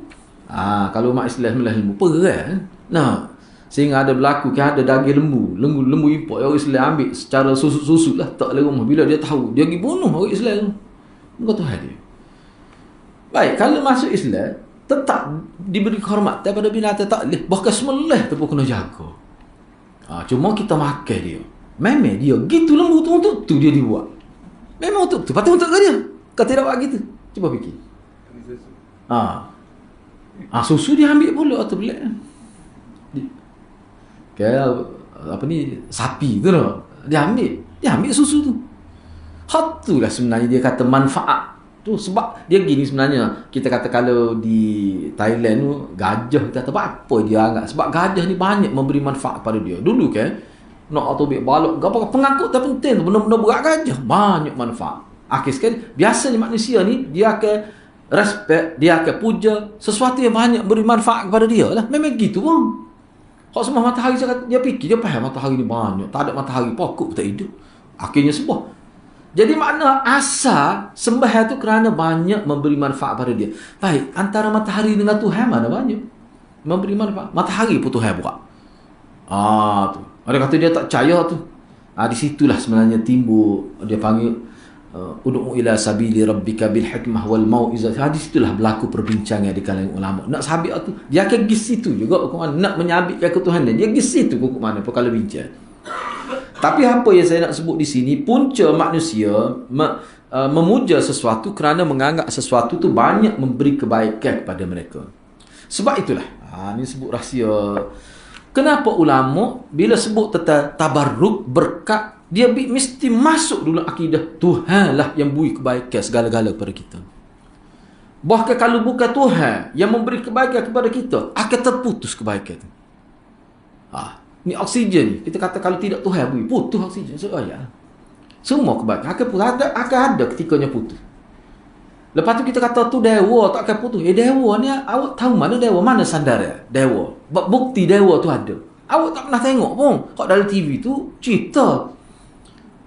Kalau umat Islam melah lembu perang. Sehingga ada berlaku ada daging lembu import orang Islam ambil secara susut-susut lah tak boleh rumah. Bila dia tahu dia pergi bunuh orang Islam. Muka Tuhan dia. Baik, kalau masuk Islam tetap diberi kehormatan pada binatang tak boleh. Bahkan sembelih tu pun kena jaga. Cuma kita makan dia. Memang dia gitu lembu tu untuk tu dia dibuat. Memang untuk tu. Patut untuk ke dia. Kau tidak buat gitu. Cuba fikir. Susu dia ambil pula atau belak. Sapi tu lah. Dia ambil susu tu. Hak tu lah sebenarnya dia kata manfaat. Tu sebab dia gini sebenarnya. Kita kata kalau di Thailand tu gajah kita kata apa dia anggap. Sebab gajah ni banyak memberi manfaat pada dia. Dulu kan nak atau ambil balok apa pengangkut tak penting tu benda-benda berat gajah banyak manfaat. Akhir sekali biasanya manusia ni dia akan respect, dia akan puja sesuatu yang banyak beri manfaat kepada dia lah. Memang gitu bang. Hak sembah matahari, dia fikir, dia faham matahari ni banyak, tak ada matahari pokok tak hidup, akhirnya sembah. Jadi makna asal sembah itu kerana banyak memberi manfaat pada dia. Baik, antara matahari dengan Tuhan mana banyak memberi manfaat? Matahari pun Tuhan buat. Tu. Ada kata dia tak percaya tu. Di situlah sebenarnya timbul, dia panggil ud'u ila sabili rabbika bil hikmah wal mau'izah. Di situlah berlaku perbincangan di kalangan ulama. Nak sabit tu, dia akan pergi situ juga hukuman. Nak menyabitkan ke Tuhan dia pergi situ hukuman apa kalau bincang. Tapi apa yang saya nak sebut di sini, punca manusia memuja sesuatu kerana menganggap sesuatu tu banyak memberi kebaikan kepada mereka. Sebab itulah, ni sebut rahsia. Kenapa ulama bila sebut tentang tabarruk, berkat, dia mesti masuk dulu akidah Tuhan lah yang beri kebaikan segala-gala kepada kita. Bahkan kalau bukan Tuhan yang memberi kebaikan kepada kita, akan terputus kebaikan itu. Ni oksigen ni, kita kata kalau tidak Tuhan beri, putus oksigen. Semua kebaikan akan ada ketikanya putus. Lepas tu kita kata tu dewa tak akan putus. Dewa ni awak tahu mana dewa, mana sandar dia? Dewa. Bukti dewa tu ada. Awak tak pernah tengok pun. Hak dalam TV tu cerita.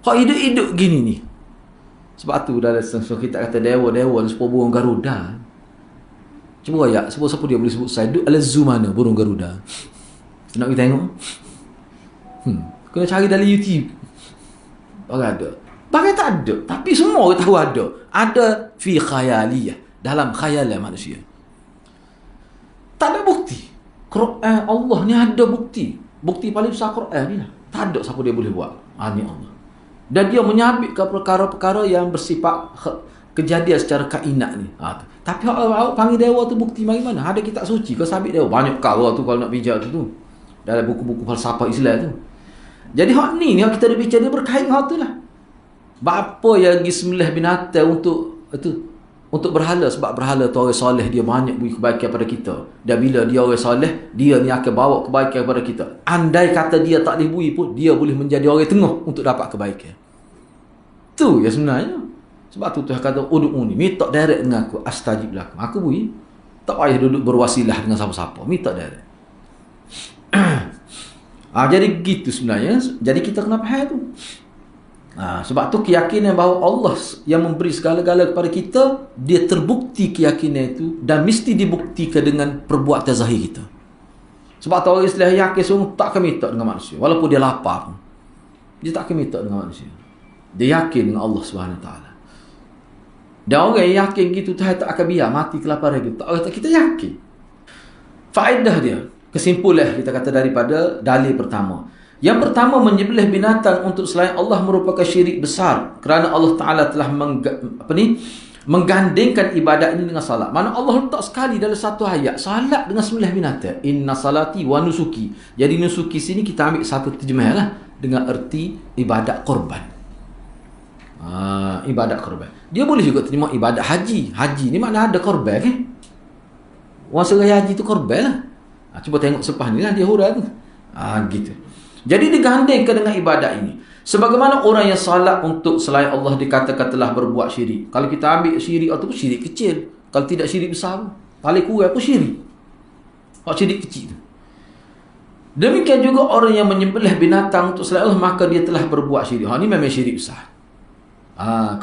Hak hidup-hidup gini ni. Sebab tu dalam kita kata dewa ni sebab burung Garuda. Cuba ayat, sebab siapa dia boleh sebut saya duduk dalam zoo mana burung Garuda. Nak kita tengok? Kena cari dalam YouTube. Orang ada. Bagai tak ada. Tapi semua orang tahu ada. Ada fi khayaliyah. Dalam khayalan manusia. Tak ada bukti. Quran Allah ni ada bukti. Bukti paling besar Quran ni lah. Tak ada siapa dia boleh buat. Ni Allah. Dan dia menyabitkan perkara-perkara yang bersifat kejadian secara kainat ni. Tapi awak panggil dewa tu bukti mari mana? Ada kitab suci kau sabit dewa. Banyak kau tu kalau nak bijak tu. Dalam buku-buku falsafah Islam tu. Jadi hak ni hak kita ada bincang dia berkait dengan hak tu lah. Bapa yang pergi sembelih binatang untuk berhala, sebab berhala tu orang soleh, dia banyak beri kebaikan pada kita. Dan bila dia orang soleh, dia ni akan bawa kebaikan kepada kita. Andai kata dia tak boleh beri pun, dia boleh menjadi orang tengah untuk dapat kebaikan. Tu ya sebenarnya. Sebab tu Tuhan kata ud'uni, minta direct dengan aku, astajib lakum. Aku beri. Tak payah duduk berwasilah dengan siapa-siapa, minta direct. Jadi gitu sebenarnya. Jadi kita kena faham tu. Sebab tu keyakinan bahawa Allah yang memberi segala-gala kepada kita, dia terbukti keyakinan itu dan mesti dibuktikan dengan perbuatan zahir kita. Sebab tu orang Islam yakin semua tak akan minta dengan manusia. Walaupun dia lapar pun, dia tak akan minta dengan manusia. Dia yakin dengan Allah SWT. Dan orang yang yakin gitu, Tuhan tak akan biar mati kelaparan gitu. Kita yakin. Faedah dia, kesimpulan kita kata daripada dalil pertama. Yang pertama, menyembelih binatang untuk selain Allah merupakan syirik besar kerana Allah Ta'ala telah menggandingkan ibadat ini dengan salat. Mana Allah letak sekali dalam satu ayat salat dengan sembelih binatang. Inna salati wa nusuki. Jadi nusuki sini kita ambil satu terjemah lah dengan erti ibadat korban. Ibadat korban. Dia boleh juga terjemah ibadat haji. Haji ni makna ada korban kan? Orang seraya haji tu korban lah. Cuba tengok sepah ni lah dia hurah tu. Gitu. Jadi digandingkan dengan ibadat ini. Sebagaimana orang yang salat untuk selain Allah dikatakan telah berbuat syirik. Kalau kita ambil syirik itu syirik kecil. Kalau tidak syirik besar, paling kurang pun syirik. Syirik kecil. Demikian juga orang yang menyembelih binatang untuk selain Allah, maka dia telah berbuat syirik. Ini memang syirik besar.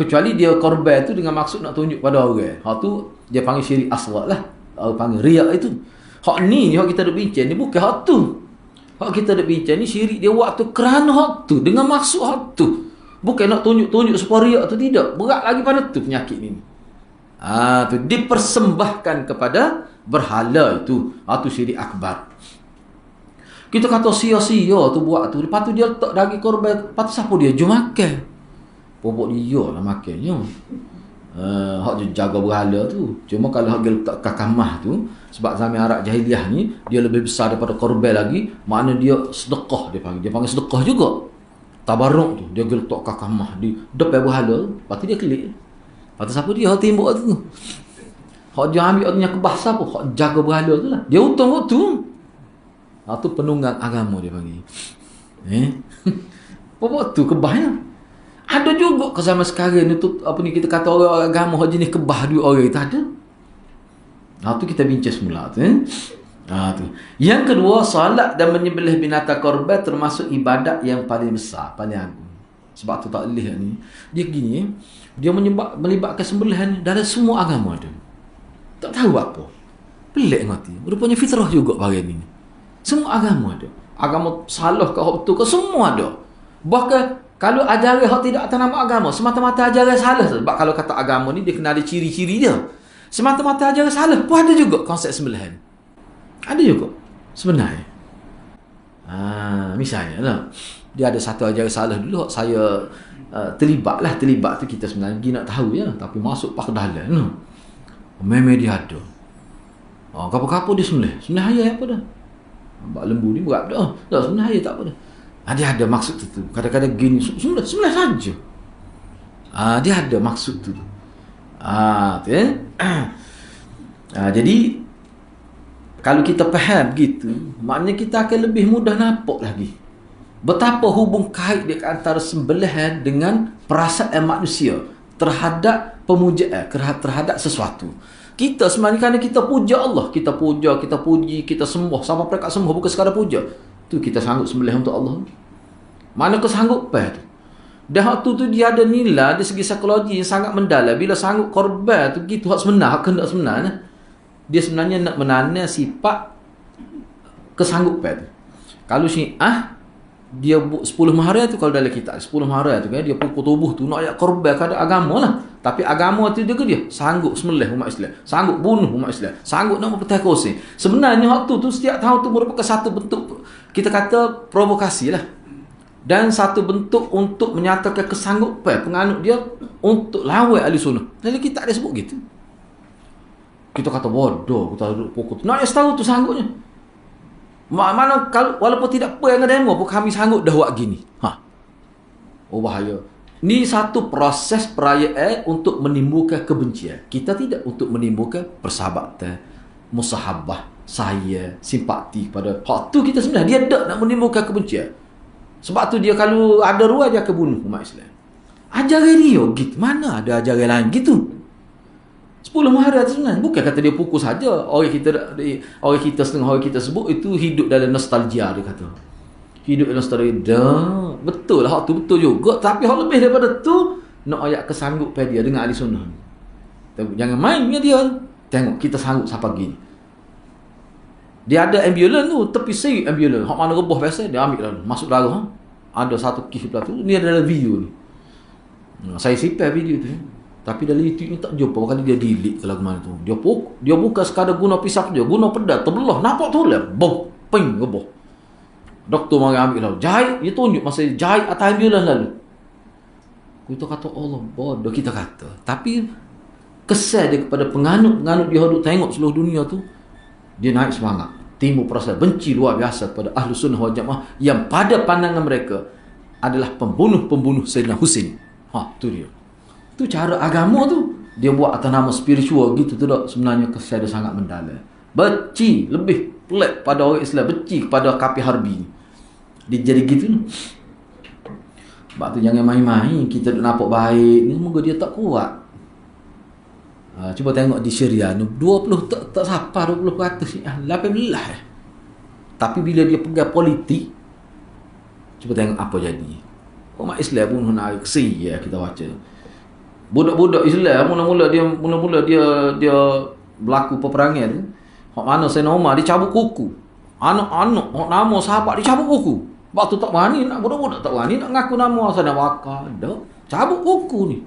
Kecuali dia korban itu dengan maksud nak tunjuk pada orang. Tu dia panggil syirik asghar lah. Panggil riak itu. Hak ni hak kita duk bincang ni bukan hak tu. Hak kita duk bincang ni syirik dia buat tu kerana hak tu, dengan maksud hak tu. Bukan nak tunjuk-tunjuk supaya riak tu, tidak. Berat lagi pada tu penyakit ni. Tu dipersembahkan kepada berhala itu. Tu syirik akbar. Kita kata sia-sia tu buat tu. Lepas tu dia letak daging korban. Lepas tu siapa dia? Jom makan. Pokok dia lah makannya. Hak jaga berhala tu. Cuma kalau hak letak kakamah tu, sebab zaman Arab jahiliah ni dia lebih besar daripada korban lagi, makna dia sedekah dia panggil sedekah juga. Tabarruk tu dia letak kakamah di depan berhala, lepas tu dia klik. Lepas tu siapa dia hak tembok tu? Hak dia ambil artinya kebah siapa? Hak jaga berhala tu lah. Dia hutang waktu. Tu penunggang agama dia panggil. Apa tu kebahnya? Ada juga ke zaman sekarang ni tu, apa ni kita kata orang agama hak jenis kebah dua orang itu ada. Tu kita bincang semula tu. Tu. Yang kedua, solat dan menyembelih binatang korban termasuk ibadat yang paling besar, paling agung. Sebab tu taklih ni dia gini, dia melibatkan sembelihan dalam semua agama ada. Tak tahu apa. Pelik mati. Rupanya fitrah juga bagian ini. Semua agama ada. Agama salah ke hak betul ke semua ada. Bahkan kalau ajaran hak tidak atas nama agama, semata-mata ajaran salah. Sebab kalau kata agama ni dia kena ada ciri-ciri dia. Semata-mata ajaran salah pun ada juga konsep sembelihan. Ada juga sebenarnya. Misalnya lah, dia ada satu ajaran salah dulu saya terlibat tu kita sebenarnya pergi nak tahu ya, tapi masuk pak dalam no. Memang dia ada. Kapal-kapal dia sembelih ayat apa dah? Bak lembu ni berat dah. Tak sembelih ayat tak apa dah. Dia ada maksud tu. Kadang-kadang gini sembelih saja. Dia ada maksud tu. Jadi kalau kita faham begitu, maknanya kita akan lebih mudah nampak lagi betapa hubung kait di antara sembelihan dengan perasaan manusia terhadap pemujaan, terhadap sesuatu. Kita sebenarnya kerana kita puja Allah, kita puji, kita sembah. Sama mereka sembah bukan sekadar puja. Tu kita sanggup sembelih untuk Allah. Mana kesanggupan tu? Dan hak tu dia ada nilai dari segi psikologi yang sangat mendalam. Bila sanggup korban tu gitu hak sebenar, hak kehendak sebenarnya. Dia sebenarnya nak menanam sifat kesanggupan tu. Kalau Syiah dia 10 mahara tu, kalau dalam kitab 10 mahara tu kan dia pukul tubuh tu nak ayat korban kepada agama lah. Tapi agama tu dia sanggup sembelih umat Islam, sanggup bunuh umat Islam, sanggup nak mempertahankan kursi. Sebenarnya hak tu setiap tahun tu merupakan satu bentuk, kita kata provokasi lah. Dan satu bentuk untuk menyatakan kesanggupan penganut dia untuk lawan ahli sunnah. Dalam kitab dia sebut gitu. Kita kata bodoh, kita duduk pukul tu. Nak yang setahu tu sanggupnya. Mana kalau walaupun tidak apa yang ada demo pun kami sanggup dah buat gini. Bahaya. Ni satu proses perayaan untuk menimbulkan kebencian. Kita tidak untuk menimbulkan persahabatan, musahabah, sayang, simpati pada hak tu kita sebenarnya dia tak nak menimbulkan kebencian. Sebab tu dia kalau ada ruang dia akan bunuh umat Islam. Ajaran dia gitu. Mana ada ajaran lain gitu. 10 mahara tu sebenarnya bukan kata dia pukul saja. Orang kita setengah orang kita sebut itu hidup dalam nostalgia, dia kata. Hidup dalam nostalgia. Betul lah, hak tu betul juga. Tapi hak lebih daripada tu nak ayat kesanggupan dia dengan ahli sunnah. Jangan main dengan dia. Tengok kita sanggup sampai gini. Dia ada ambulans tu, tepi segi ambulans. Hak mana rebah biasa dia ambil lalu, masuk darah. Ada satu kes pula tu. Ni ada dalam video ni. Saya simpan video tu. Tapi dalam YouTube ni tak jumpa. Kali dia delete ke lagu mana tu. Dia bukan sekadar guna pisau je. Guna pedal. Terbelah. Nampak tu lah. Bom. Ping. Rebah. Doktor mari ambil lalu. Jahit. Dia tunjuk masa jahit atas ambulans lalu. Kita kata Allah bodoh kita kata. Tapi kesan dia kepada penganut-penganut dia duk tengok seluruh dunia tu. Dia naik semangat. Timbul perasaan benci luar biasa kepada Ahlu Sunnah wal Jamaah. Yang pada pandangan mereka adalah pembunuh-pembunuh Sayyidina Husain. Tu dia. Tu cara agama tu dia buat atas nama spiritual gitu tu tak, sebenarnya kesan dia sangat mendalam. Benci lebih pelik pada orang Islam, benci kepada kafir harbi ni. Dia jadi gitu. Sebab tu jangan main-main kita nak nampak baik ni, semoga dia tak kuat. Cuba tengok di Syria ni 20 tak sampai 20%, 18. Tapi bila dia pegang politik, cuba tengok apa jadi. Umat Islam pun nak kesi ya kita baca. Budak-budak Islam mula-mula dia berlaku peperangan tu. Hak mana Sayyidina Umar dicabut kuku. Anak-anak hak nama sahabat dicabut kuku. Waktu tak berani nak budak-budak tak berani nak ngaku nama Sayyidina Bakar. Dah cabut kuku ni.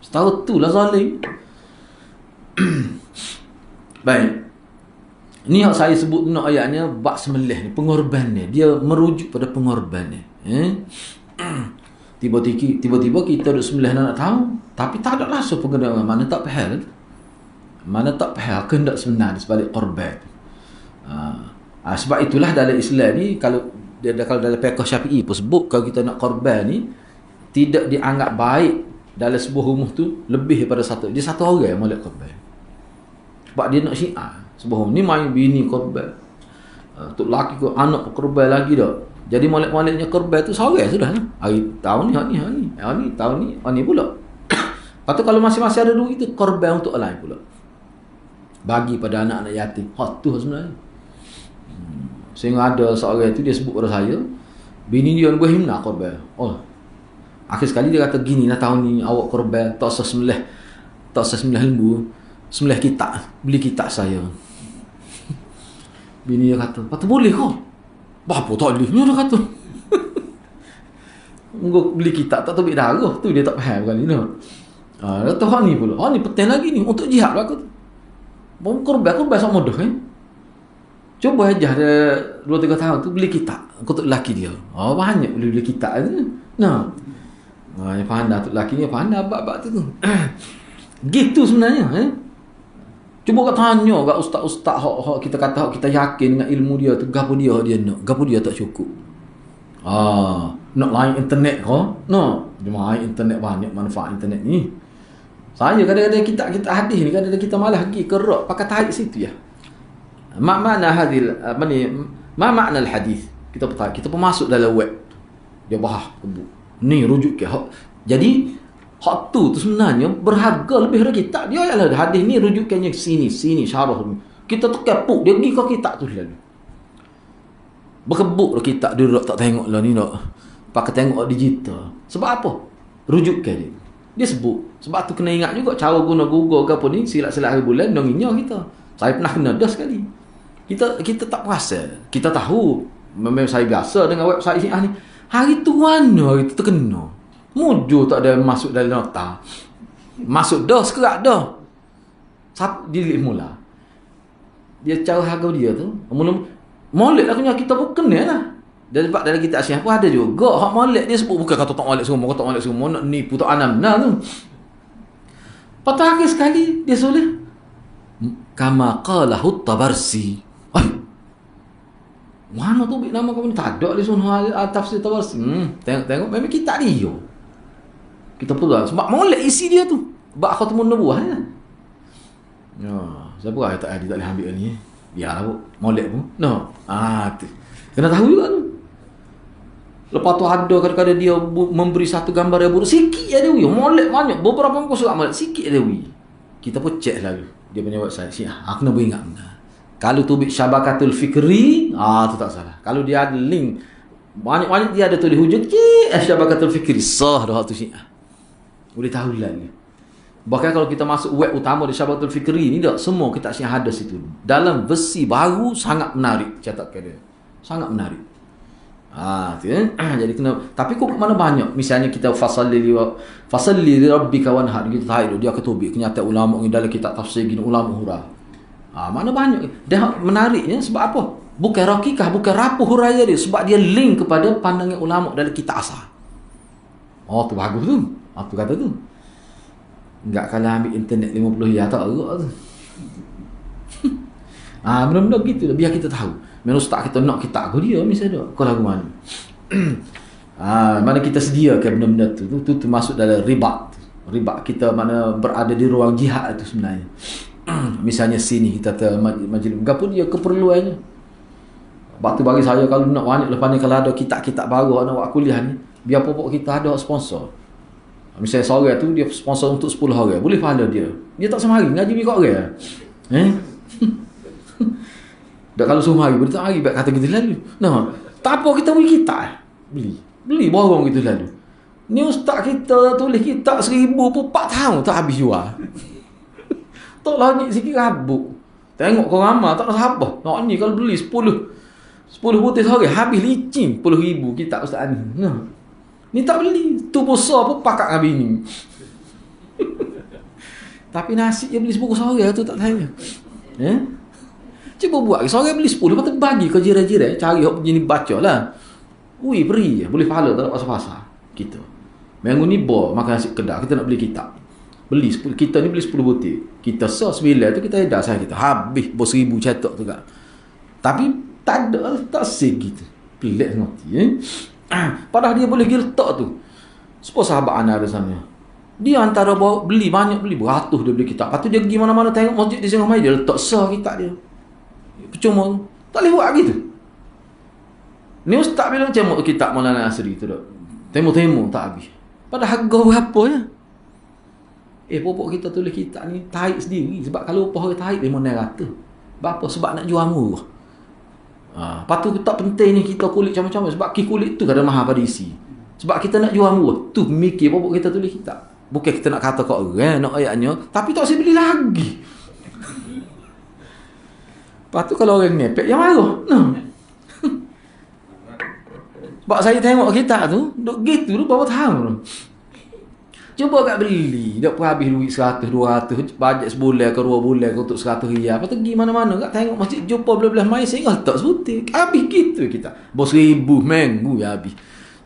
Setahu tu lah zalim. Baik. Ni yang saya sebut nak ayatnya bab sembelih ni, pengorban ni. Dia merujuk pada pengorban ni. Tiba-tiba kita duduk sembelih nak tahu, tapi tak ada rasa pengendalian. Mana tak faham. Mana tak faham kehendak sebenar di sebalik korban. Sebab itulah dalam Islam ni kalau dalam fiqh Syafi'i pun sebut kalau kita nak korban ni tidak dianggap baik dalam sebuah rumah tu lebih daripada satu. Dia satu orang yang molek korban. Sebab dia nak syiar. Sebuah ni main bini korban. Tok laki ke anak korban lagi dah. Jadi molek-moleknya korban tu seorang sudah lah. Tahun ni, tahun ni pula. Lepas tu kalau masing-masing ada duit itu korban untuk lain pula. bagi pada anak-anak yatim. Hak tu sebenarnya. Sehingga ada seorang itu dia sebut pada saya, bini dia buat himna korban. Oh, akhir sekali dia kata gini lah, tahun ni awak korban tak usah sembelih lembu, sembelih kitak, beli kitak saya. Bini dia kata, "Patut boleh kau?" "Apa tak boleh?" Dia kata. Engkau beli kitab tak terbit darah tu dia tak faham kali ni. Kata hak ni pula. Hak ni penting lagi ni untuk jihad lah aku. Korban sama dah kan. Cuba aja ada 2-3 tahun tu beli kitab untuk lelaki dia. Banyak boleh beli kitab tu. Nah. Yang pandai tu lelaki ni pandai bab-bab tu. Gitu sebenarnya Cuba kau tanya kat ustaz-ustaz hak kita kata hak kita yakin dengan ilmu dia tu, gapo dia nak, gapo dia tak cukup. Nak lain internet kau? No. Cuma internet banyak manfaat internet ni. Saya kadang-kadang kita hadis ni kadang-kadang kita malah pergi kerak pakai tarik situ ya. Makna hadil apa ni? Makna al-hadis. Kita pun masuk dalam web. Dia bahas ni rujuk ke hak. Jadi hak tu sebenarnya berharga lebih dari kitab. Dia ialah hadis ni rujukannya sini syarah. Kita tekapuk dia pergi ke kitab tu lalu. Berkebuk dah kitab dia tak tengok lah ni nak pakai tengok digital. Sebab apa? Rujukan dia. Dia sebut. Sebab tu kena ingat juga cara guna Google ke apa ni silap-silap hari bulan dong inya kita. Saya pernah kena dah sekali. Kita tak puasa. Kita tahu memang saya biasa dengan website Syiah ni. Hari tu mana hari tu terkena. Muju tak ada masuk dalam nota. Masuk dah sekerak dah. Dilihat mula. Dia cara harga dia tu. Mula molek lah kita pun kenal lah. Daripada dalam kitab Syiah pun ada juga. Hak molek dia sebut bukan kata tak molek semua. Kata tak molek semua. Nak nipu tak anam. Nah tu. Patah akhir sekali dia soleh. Kama qalahu Tabarsi. Mana tu nama kau ni? Tak ada di sana tafsir Tabarsi. Tengok memang kitab dia. Kita pun lah. Sebab molek isi dia tu. Bak khatamun nubuwah ya. Siapa kata tak boleh ambil ni? Biarlah bu. Molek pun. No. Tu. Kena tahu juga tu. Lepas tu ada kadang-kadang dia memberi satu gambar yang buruk. Sikit je dia. Molek banyak. Beberapa muka surat molek. Sikit je dia. Kita pun cek lalu. Dia punya website Syiah. Aku nak beringat. Kalau tu Syabakatul Fikri, tu tak salah. Kalau dia ada link, banyak-banyak dia ada tulis hujud. Syabakatul Fikri. Sah dah tu Syiah. Boleh tahu lagi. Bahkan kalau kita masuk web utama di Syabakatul Fikri ni, semua kitab Syiah ada situ. Dalam versi baru, sangat menarik. Catatkan dia. Sangat menarik. Jadi kena. Tapi kok mana banyak misalnya kita fasalli li rabbika wanhar kita tahu dia ketubik kenyataan ulama ni dalam kitab tafsir gini ulama hurah. Mana banyak dah menariknya sebab apa? Bukan rakikah, bukan rapuh huraya dia sebab dia link kepada pandangan ulama dalam kitab asal. Tu bagus tu. Apa kata tu? Enggak kalah ambil internet 50 ya tak agak tu. Benda-benda gitu lah biar kita tahu. Memang ustaz kita nak kita aku dia misalnya kau lagu mana. Mana kita sediakan benda-benda tu masuk dalam ribat kita mana berada di ruang jihad itu sebenarnya. Misalnya sini kita majlis apa dia keperluannya. Waktu bagi saya kalau nak banyak lepas ni kalau ada kitab-kitab baru nak buat kuliah ni biar pokok kita ada sponsor. Misalnya seorang tu dia sponsor untuk 10 orang boleh pahala dia tak semari ngaji ni kat orang. Dah kalau semua hari boleh tak hari baik kata kita lalu. Tak apa kita beli kitab. Beli borong gitu lalu. Ni ustaz kita tulis kitab 1000 pun 4 tahun tak habis jual. Tak lagi sikit rabuk. Tengok kau ramai tak rasa apa. Nak ni kalau beli 10 butir sehari habis licin 10,000 kitab ustaz ni. Ni tak beli. Tu besar pun pakak dengan bini. Tapi nasi dia beli 10 sehari tu tak tahu. Cuba buat. Seorang beli 10 lepas tu bagi ke jiran-jiran. Cari hok begini baca lah. Beri je. Boleh pahala tak nak pasal-pasal. Kita. Minggu ni makan nasi kedai. Kita nak beli kitab. Beli 10. Kita ni beli 10 butir. Kita 9 tu kita edah saya kita. Habis bos 1000 cetak tu kan. Tapi tak ada. Tak segitu. Pelik mati. Padahal dia boleh pergi letak tu. Sepuluh sahabat anak ada sana. Dia antara beli banyak beli. Beratus dia beli kitab. Lepas tu dia pergi mana-mana tengok masjid di Singgah Mai. Dia letak kitab dia. Percuma tak boleh buat gitu. Ni ustaz bilang cemok kitab Maulana Asri tu dak. Temu tak habis. Pada harga berapa ya? pokok kita tulis kitab ni tarik sendiri. Sebab kalau upah orang tarik 500. Berapa? Sebab nak jual murah. Lepas tu tak penting ni kita kulit macam-macam. Sebab kulit tu kadang mahal pada isi. Sebab kita nak jual murah. Tu mikir pokok kita tulis kitab. Bukan kita nak kata kat orang, nak ayatnya. Tapi tak saya beli lagi. Lepas tu kalau orang ngepek, yang marah. Sebab saya tengok kitab tu, duk gitu tu berapa tahun tu. Cuba kat beli, dah pun habis duit 100, 200, bajet sebulan ke 2 bulan ke untuk 100 riyal. Lepas tu pergi mana-mana kat tengok masjid jumpa belah-belah main, saya ingat tak sebutir. Habis gitu kita. Bos 1000 minggu ya habis.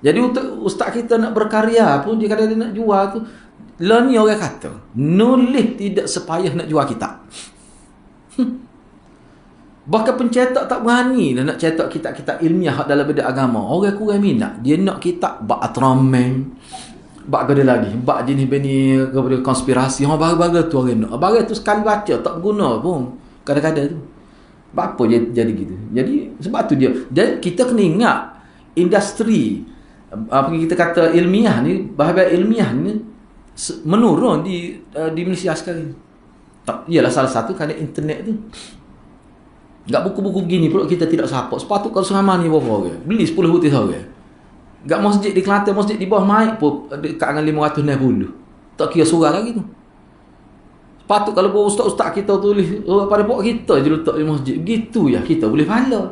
Jadi untuk ustaz kita nak berkarya pun, dia kadang dia nak jual tu, lah ni orang kata, nulis tidak sepayah nak jual kitab. Bahkan pencetak tak berani dah nak cetak kitab-kitab ilmiah dalam bidang agama. Orang kurang minat. Dia nak kitab bak atramen, bak ada lagi, bak jenis beni kepada konspirasi. Baru-baru tu orang nak. Baru tu sekali baca tak berguna pun. Kadang-kadang tu. Apa jadi gitu. Jadi sebab tu dia. Dan kita kena ingat industri apa kita kata ilmiah ni, bahagian ilmiah ni menurun di Malaysia sekarang. Tak, ialah salah satu kerana internet tu. Gak buku-buku begini pula kita tidak support. Sepatut kalau selama ni berapa orang? Beli 10 butir orang. Gak masjid di Kelantan, masjid di bawah Maik pun dekat dengan 560. Tak kira surah lagi tu. Sepatut kalau ustaz-ustaz kita tulis pada pokok kita je letak di masjid. Begitu ya kita boleh pahala.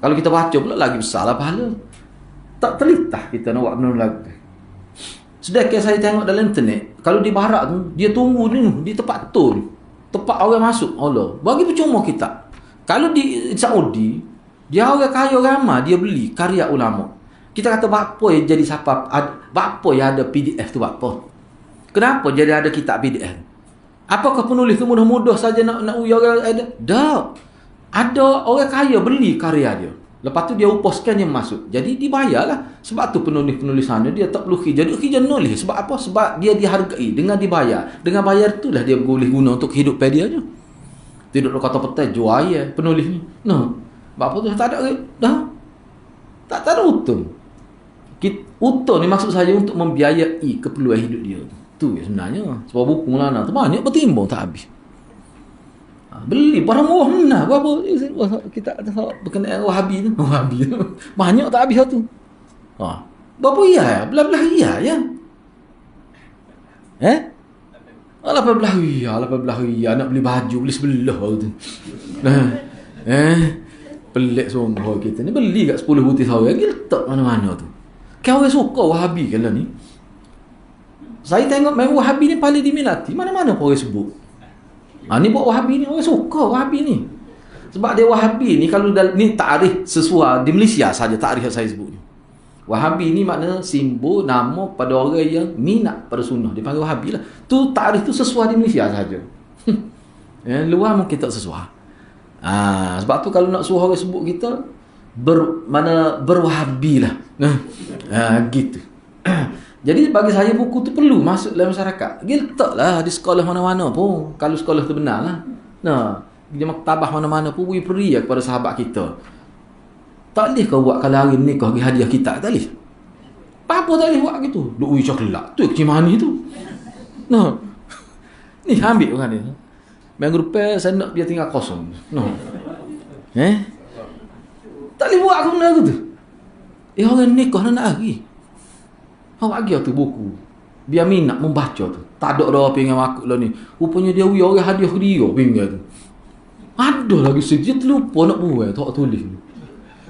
Kalau kita baca pula lagi besar lah pahala. Tak terlitah kita nak buat benda lagu. Sedangkan saya tengok dalam internet, kalau di barat tu, dia tunggu ni di tempat tol. Tempat orang masuk, Allah. Bagi percuma kita. Kalau di Saudi, dia orang kaya ramai, dia beli karya ulama. Kita kata, apa yang jadi siapa? Apa yang ada PDF tu, apa? Kenapa jadi ada kitab PDF? Apakah penulis tu mudah-mudah saja nak uya orang ada? Tak. Ada orang kaya beli karya dia. Lepas tu dia upaskan yang masuk. Jadi dibayarlah. Sebab tu penulis-penulisannya dia tak perlu kerja. Dia kerja nulis. Sebab apa? Sebab dia dihargai dengan dibayar. Dengan bayar itulah dia boleh guna untuk hidup dia je. Tidak kata petai jual ya penulis ni. Nah, sebab apa tu tak ada dah. Tak ada untung. Untung ni maksud saya untuk membiayai keperluan hidup dia. Tu ya sebenarnya. Sebab buku Maulana tu banyak bertimbang tak habis. Beli barang murah mana berapa kita berkenaan Wahabi tu. Wahabi tu banyak tak habis tu. Berapa iya ya? Belah-belah iya ya. 18 iya nak beli baju beli sebelah tu. Pelik sungguh kita ni beli kat 10 butir sawit letak mana-mana tu. Kau orang suka Wahabi kan lah ni. Saya tengok memang Wahabi ni paling diminati. Mana-mana pun orang sebut. Ni buat Wahabi ni, orang suka Wahabi ni. Sebab dia Wahabi ni, kalau ni tarikh sesuai di Malaysia saja tarikh yang saya sebut ni. Wahabi ni makna simbol nama pada orang yang minat pada sunnah. Dia panggil Wahabi lah. Tu tarikh tu sesuai di Malaysia saja. Luar mungkin tak sesuai. Sebab tu kalau nak suruh orang sebut kita berwahabi lah. Gitu. Jadi bagi saya buku tu perlu masuk dalam masyarakat. Dia letaklah di sekolah mana-mana pun. Kalau sekolah tu benar lah. Di maktabah mana-mana pun beri kepada sahabat kita. Tak boleh kau buat kalau hari ni kau bagi hadiah kita. Tak boleh. Apa tak boleh buat gitu. Duk coklat. Tu kecil mani tu. Ni ambil orang ni. Minggu depan saya nak dia tinggal kosong. Tak boleh buat aku benda tu. Orang nikah nak lagi. Awak bagi tu buku. Biar minat membaca tu. Tak ada dah pinggir aku lah ni. Rupanya dia orang hadiah ke dia pinggir tu. Ada lagi dia terlupa nak buat. Tak tulis.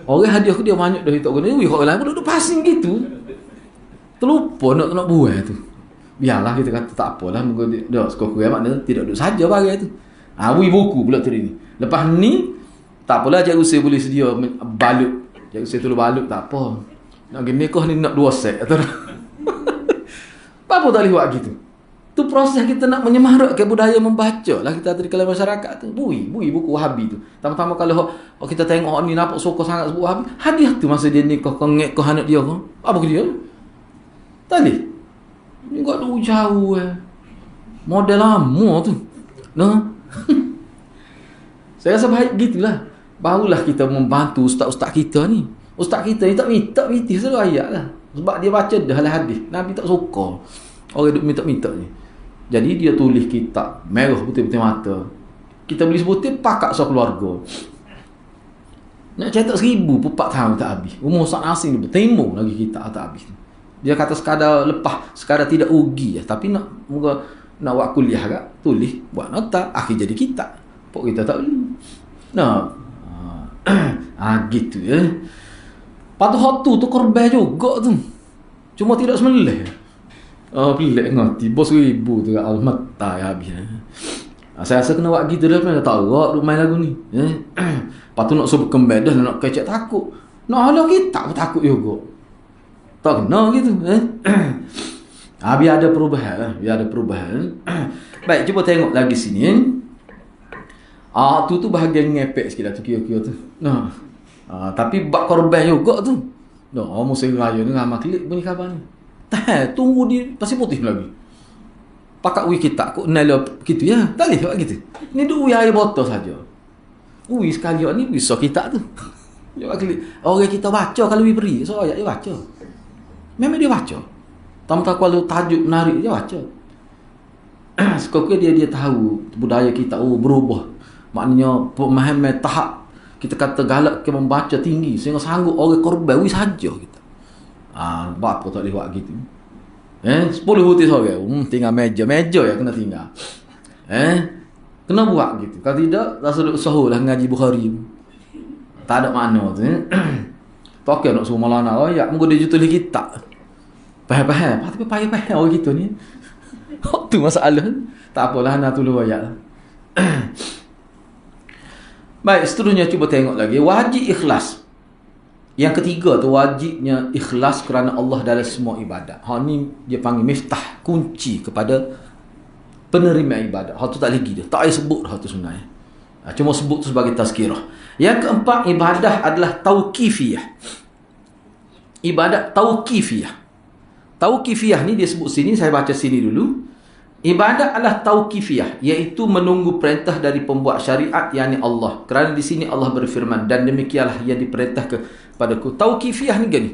Orang hadiah ke dia banyak dah tak kena. Orang lain pun duduk pasing gitu. Terlupa nak buat tu. Biarlah kita kata tak apalah. Moga dia sekurang-kurang maknanya tidak duduk saja bagai tu. Buku pula tu ni. Lepas ni tak apalah cikgu saya boleh sedia balut. Cikgu saya tolong balut tak apa. Nak pergi nikah ni nak 2 set atau apa tak boleh buat gitu. Tu proses kita nak menyemarakkan budaya membaca lah kita di kalangan masyarakat tu. Bui buku Wahabi tu. Pertama kalau kita tengok ni nampak suka sangat sebut Wahabi, hadiah tu masa dia nikah kau ngek kau anak dia kau. Apa ke dia? Tak boleh. Ni kau jauh model lama tu. Saya rasa baik gitulah. Barulah kita membantu ustaz-ustaz kita ni. Ustaz kita ni tak minta selalu ayat lah. Sebab dia baca dah hadis. Nabi tak suka. Orang duk minta-minta je. Jadi dia tulis kitab merah putih-putih mata. Kita beli sebutir pakak sekeluarga. Nak cetak 1000 pun 4 tahun tak habis. Umur sak asing ni bertemu lagi kitab tak habis. Dia kata sekadar lepas, sekadar tidak rugi je. Tapi nak buat kuliah kat, tulis, buat nota, akhir jadi kitab. Pok kita tak boleh. Nah, gitu ya. Patu hotu tu korban juga tu. Cuma tidak semelih. Pelik ngerti. Bos 1000 tu kat Al-Matta ya habis. Saya rasa kena buat gitu dah. Dah tahu duk main lagu ni. Lepas tu nak sebut kembali dah, nak kecek takut. Nak halau kita pun takut juga. Tak kena gitu. Biar ada perubahan. Baik, cuba tengok lagi sini. Tu bahagian ngepek sikit lah tu, kira-kira tu. Tapi bak korban juga tu. Musim raya ni ramah klik bunyi khabar ni. Tunggu di pasir putih lagi. Pakat ui kita kok nela gitu ya. Tak boleh buat gitu. Ni duk ui air botol saja. Ui sekali ni bisa kita tu. Dia klik. Orang kita baca kalau ui beri, so ayat dia baca. Memang dia baca. Tamu-tamu kalau tajuk menarik dia baca. Sekoknya dia tahu budaya kita berubah. Maknanya pemahaman tahap kita kata galak ke membaca tinggi sehingga sanggup orang korban ui saja kita. Bapa tak boleh buat gitu. 10 putih seorang. Tinggal meja ya kena tinggal. Kena buat gitu. Kalau tidak, rasa duduk sahur lah ngaji Bukhari. Tak ada makna tu. Tak nak suruh Maulana. Ya, mungkin dia tulis kitab. Faham. Tapi payah-payah orang gitu ni. Tu masalah. Tak apalah, nak tulis ayat lah. Baik, seterusnya cuba tengok lagi. Wajib ikhlas. Yang ketiga tu wajibnya ikhlas kerana Allah dalam semua ibadat. Ni dia panggil miftah, kunci kepada penerima ibadat. Tu tak lagi dia. Tak payah sebut tu sebenarnya. Cuma sebut tu sebagai tazkirah. Yang keempat, ibadah adalah tauqifiyah. Ibadat tauqifiyah. Tauqifiyah ni dia sebut sini, saya baca sini dulu. Ibadat adalah tauqifiyah, iaitu menunggu perintah dari pembuat syariat, yakni Allah. Kerana di sini Allah berfirman, dan demikianlah yang diperintah kepadaku. Tauqifiyah ni gini.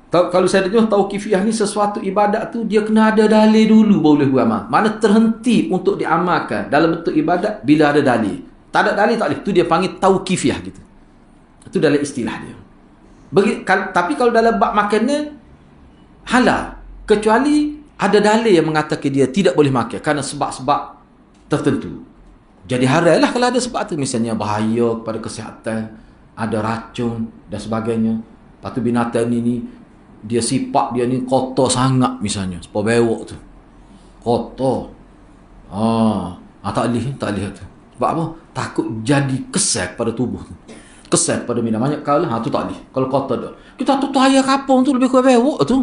Kalau saya tengok tauqifiyah ni sesuatu ibadat tu dia kena ada dalil dulu baru boleh beramal. Mana terhenti untuk diamalkan dalam bentuk ibadat bila ada dalil. Tak ada dalil tak boleh. Tu dia panggil tauqifiyah gitu. Itu dalam istilah dia. Tapi kalau dalam bab makanan halal, kecuali ada dalil yang mengatakan dia tidak boleh makan kerana sebab-sebab tertentu. Jadi haram lah kalau ada sebab tu. Misalnya bahaya kepada kesihatan, ada racun dan sebagainya. Lepas tu binatang ni dia sifat dia ni kotor sangat misalnya. Sebab bewok tu kotor. Tak boleh tu. Sebab apa? Takut jadi kesal pada tubuh tu. Kesal pada minum banyak kali tu tak boleh. Kalau kotor dah. Kita tu air kapung tu lebih kurang bewok tu.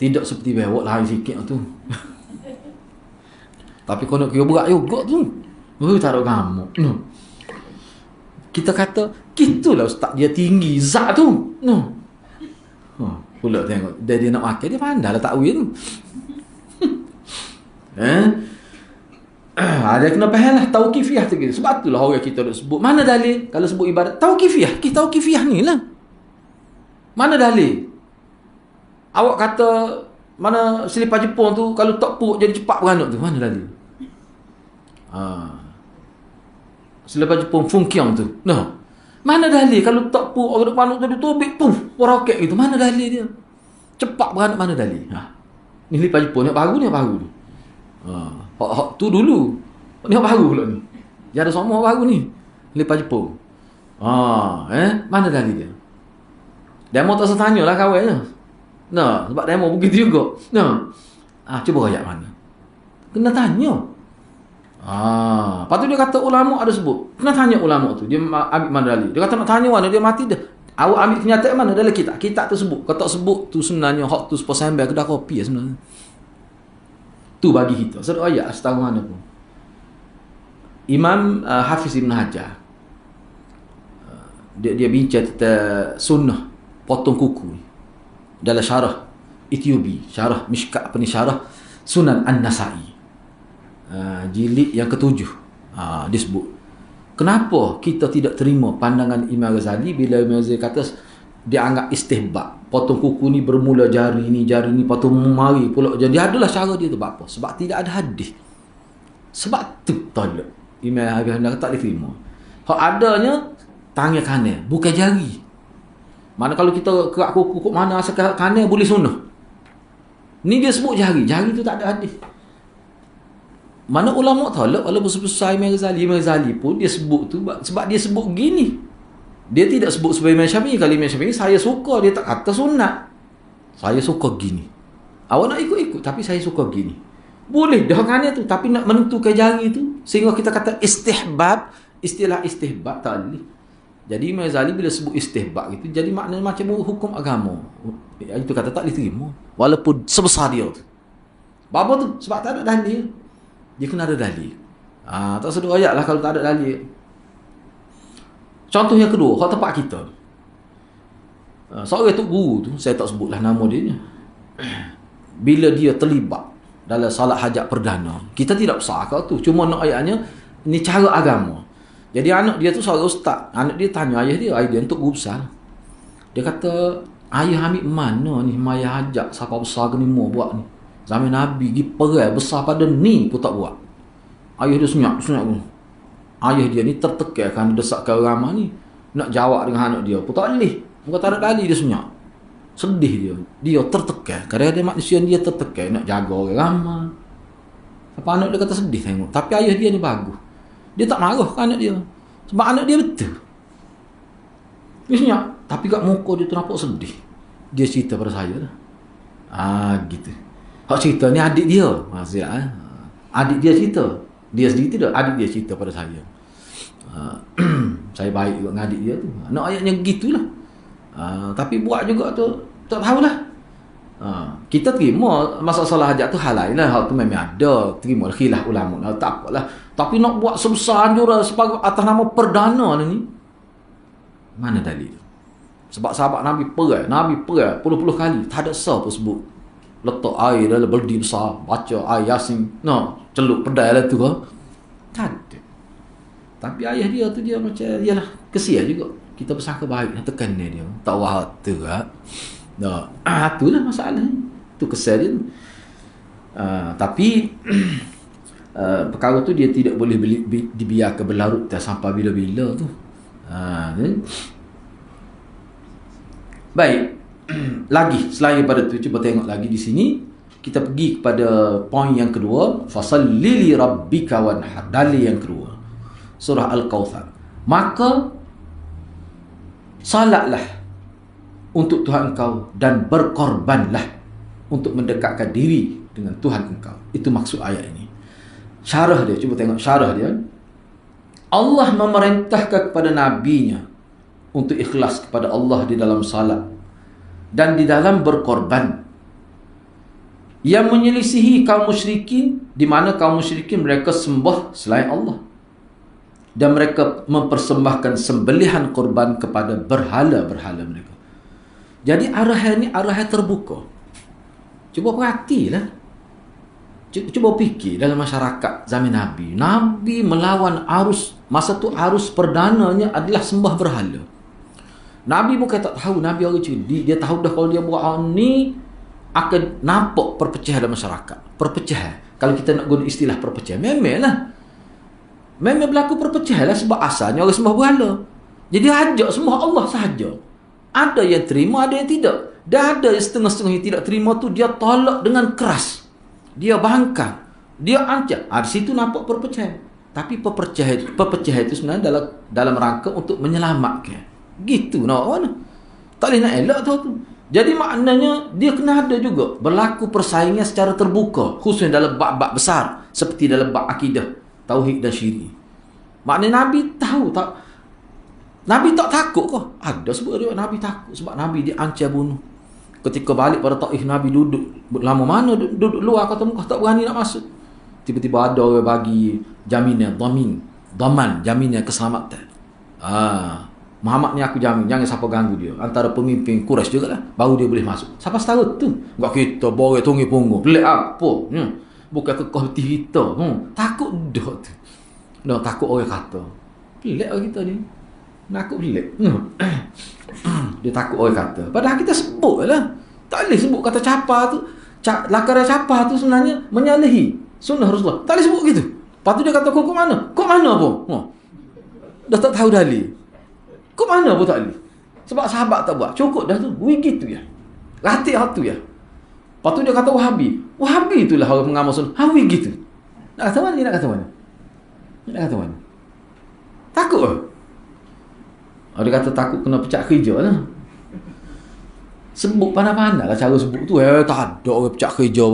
Tidak seperti bewok lah sikit tu. Tapi kau nak kira berat juga tu. Taruh gamuk. Kita kata, gitulah ustaz dia tinggi zat tu. Pula tengok. Dia nak makan, dia pandai lah takwil tu. Dia kena faham lah tauqifiyah tu gitu. Sebab itulah orang kita nak sebut. Mana dalil? Kalau sebut ibadat, tauqifiyah. Kita tauqifiyah ni lah. Mana dalil? Awak kata mana selipar Jepun tu kalau tak puk jadi cepat beranak tu, mana dalil? Selipar Jepun Funkyong tu. Mana dalil kalau tak puk orang panuk tadi tobik puf roket gitu, mana dalil dia? Cepat beranak, mana dalil? Ni selipar Jepun yang baru ni tu dulu. Ni yang baru pula ni. Dia ada semua baru ni. Selipar Jepun. Mana dalil dia? Demo tak setanya lah kawannya. Sebab demo begitu juga. Cuba ayat mana? Kena tanya. Lepas tu dia kata ulama ada sebut. Kena tanya ulama tu. Dia ambil mana dalil. Dia kata nak tanya mana, dia mati dah. Awak ambil kenyataan mana dalam kitab. Kitab tu sebut. Kalau tak sebut tu sebenarnya hak tu sepuluh sambil kedai kopi ya sebenarnya. Tu bagi kita. Satu ayat setahu mana pun. Imam Hafiz Ibn Hajar. Dia bincang tentang sunnah potong kuku dalam syarah Ethiopi, syarah Mishkat syarah Sunan An-Nasai, jilid yang ke-7. Disebut kenapa kita tidak terima pandangan Imam Ghazali bila Imam Ghazali kata dia anggap istihbab. potong kuku ni bermula jari ni, potong mari pula. Jadi adalah cara dia tu. Apa? Sebab tidak ada hadis. Sebab tu tolak Imam Abi Hanifah tak diterima. Hak adanya tangan kanan, bukan jari. Mana kalau kita kerak kuku kok mana asal kanan boleh sunnah. Ni dia sebut jari. Jari tu tak ada hadis. Mana ulama tolak walaupun sebesar Imam Ghazali pun dia sebut tu sebab dia sebut gini. Dia tidak sebut sebagai Imam Syafi'i. Kalau Imam Syafi'i saya suka, dia tak kata sunat. Saya suka gini. Awak nak ikut-ikut tapi saya suka gini. Boleh dah kanan tu, tapi nak menentukan jari tu sehingga kita kata istihbab, istilah istihbab tak boleh. Jadi Imam Ghazali bila sebut istihbab itu jadi maknanya macam hukum agama. Itu kata tak diterima walaupun sebesar dia tu. Apa tu? Sebab tak ada dalil. Dia kena ada dalil. Tak sedut ayat lah kalau tak ada dalil. Contoh yang kedua, hak tempat kita. Seorang tok guru tu, saya tak sebutlah nama dia. Bila dia terlibat dalam salat hajat perdana, kita tidak besar kau tu. Cuma nak ayatnya, ni cara agama. Jadi anak dia tu seorang ustaz. Anak dia tanya ayah dia untuk guru besar. Dia kata, ayah ambil mana ni maya hajat siapa besar ke ni mau buat ni. Zaman Nabi pergi perang besar pada ni pun tak buat. Ayah dia senyap pun. Ayah dia ni tertekan kerana desakkan ramah ni. Nak jawab dengan anak dia pun tak boleh. Bukan tak ada kali dia senyap. Sedih dia. Dia tertekan. Kadang-kadang manusia dia tertekan nak jaga orang ramah. Apa anak dia kata sedih tengok. Tapi ayah dia ni bagus. Dia tak marah ke anak dia. Sebab anak dia betul. Dia senyap. Tapi kat muka dia tu nampak sedih. Dia cerita pada saya lah. Gitu. Hak cerita ni adik dia. Maksudnya, adik dia cerita. Dia sendiri tidak. Adik dia cerita pada saya. Saya baik juga dengan adik dia tu. Nak ayatnya gitulah. Tapi buat juga tu tak tahulah. Kita terima masalah hajat tu halal lah. Hal tu memang ada. Terima khilaf ulama lah. Tak apalah. Tapi nak buat sebesar anjura sebagai atas nama perdana ni. Mana dalil? Sebab sahabat Nabi perang puluh-puluh kali. Tak ada sah pun sebut. Letak air dalam beldi besar. Baca ayat Yasin. Celup pedai lah tu ke. Tak ada. Tapi ayah dia tu dia macam, yalah, kesian juga. Kita bersangka baik, tekan dia. Tak wah tu kan. Itulah masalah. Tu kesal dia. Tapi perkara tu dia tidak boleh dibiarkan berlarut sampai bila-bila tu. Baik. Lagi selain daripada tu, cuba tengok lagi di sini. Kita pergi kepada poin yang kedua, fasalli li rabbika wanhar. Dalil yang kedua, surah Al-Kautsar. Maka salatlah untuk Tuhan engkau dan berkorbanlah untuk mendekatkan diri dengan Tuhan engkau. Itu maksud ayat ini. Syarah dia, cuba tengok syarah dia. Allah memerintahkan kepada nabinya untuk ikhlas kepada Allah di dalam salat dan di dalam berkorban, yang menyelisihi kaum musyrikin, di mana kaum musyrikin mereka sembah selain Allah dan mereka mempersembahkan sembelihan korban kepada berhala-berhala mereka. Jadi arahan ni arahan terbuka. Cuba perhatilah. Cuba fikir dalam masyarakat zaman Nabi. Nabi melawan arus, masa tu arus perdananya adalah sembah berhala. Nabi bukan tak tahu, Nabi orang cerdik. Dia tahu dah kalau dia buat ni akan nampak perpecahan dalam masyarakat. Perpecahan. Kalau kita nak guna istilah perpecahan, memanglah. Memang berlaku perpecahan lah sebab asalnya orang sembah berhala. Jadi ajak sembah Allah sahaja. Ada yang terima, ada yang tidak. Dan ada yang setengah-setengah yang tidak terima tu dia tolak dengan keras. Dia bangkang. Dia ancam. Di situ nampak perpecahan. Tapi perpecahan itu sebenarnya dalam rangka untuk menyelamatkan. Gitu nak mana? Tak boleh nak elak tu. Jadi maknanya dia kena ada juga berlaku persaingan secara terbuka, khususnya dalam bab-bab besar seperti dalam bab akidah, tauhid dan syirik. Maknanya Nabi tahu tak? Nabi tak takut ke? Ada sebab dia Nabi takut sebab Nabi diancam bunuh. Ketika balik pada Taif, Nabi duduk lama mana duduk luar kata Mekah, tak berani nak masuk. Tiba-tiba ada orang bagi jaminan, daman, jaminan keselamatan. Muhammad ni aku jamin, jangan siapa ganggu dia. Antara pemimpin Quraisy juga lah, baru dia boleh masuk. Siapa tahu tu? Enggak kita borek tungi punggung. Pelik apa? Bukan kekeh hati kita. Takut dah tu. Takut orang kata. Pelik orang kita ni. Nakut pelik. Dia takut orang kata. Padahal kita sebut lah. Tak boleh sebut kata capa tu. Lakar capa tu sebenarnya menyalahi sunnah Rasulullah. Tak boleh sebut gitu. Lepas tu dia kata kok mana? Kok mana pun? Dah tak tahu dalil. Kok mana pun tak boleh. Sebab sahabat tak buat. Cukup dah tu. Gitu ya. Latih tu ya. Lepas tu dia kata Wahabi. Wahabi itulah orang pengamal sunnah. Hawi gitu. Nak kata mana? Nak kata mana? Nak kata mana? Takut ke? Dia kata takut kena pecah kerja lah. Sebut pandai-pandai lah cara sebut tu. Tak ada orang pecah kerja.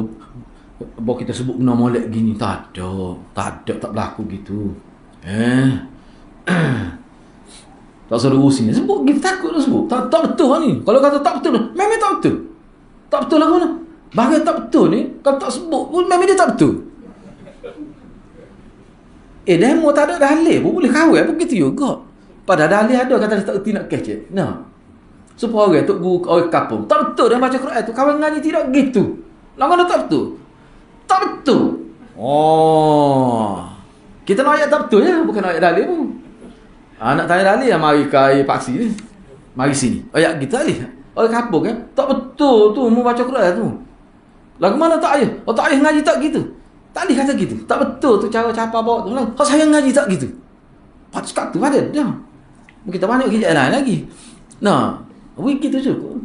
Bawa kita sebut benda molek gini. Tak ada. Tak berlaku gitu. Tak suruh usin. Sebut gitu takut lah sebut. Tak betul lah ni. Kalau kata tak betul, memang tak betul. Tak betul lah mana? Bahagian tak betul ni, kalau tak sebut pun memang dia tak betul. Demo tak ada dalil pun boleh kawal pun gitu juga. Padahal dalil ada kata dia tak erti nak kecek. Nah. Supaya orang tok guru orang kampung. Tak betul dia baca Quran tu. Kawan ngaji tidak gitu. Lah mana tak betul? Tak betul. Kita nak ayat tak betul ya, bukan ayat dalil pun. Nak tanya dalil ya mari kai paksi ni. Mari sini. Ayat kita ni. Orang kampung kan? Tak betul tu mu baca Quran tu. Lagu mana tak ayat? Tak ayat ngaji tak gitu. Tak boleh kata gitu. Tak betul tu cara capa bawa tu. Kalau saya ngaji tak gitu. Patut kat tu ada dah. Kita banyak kerja lain lagi. Nah, begitu cukup.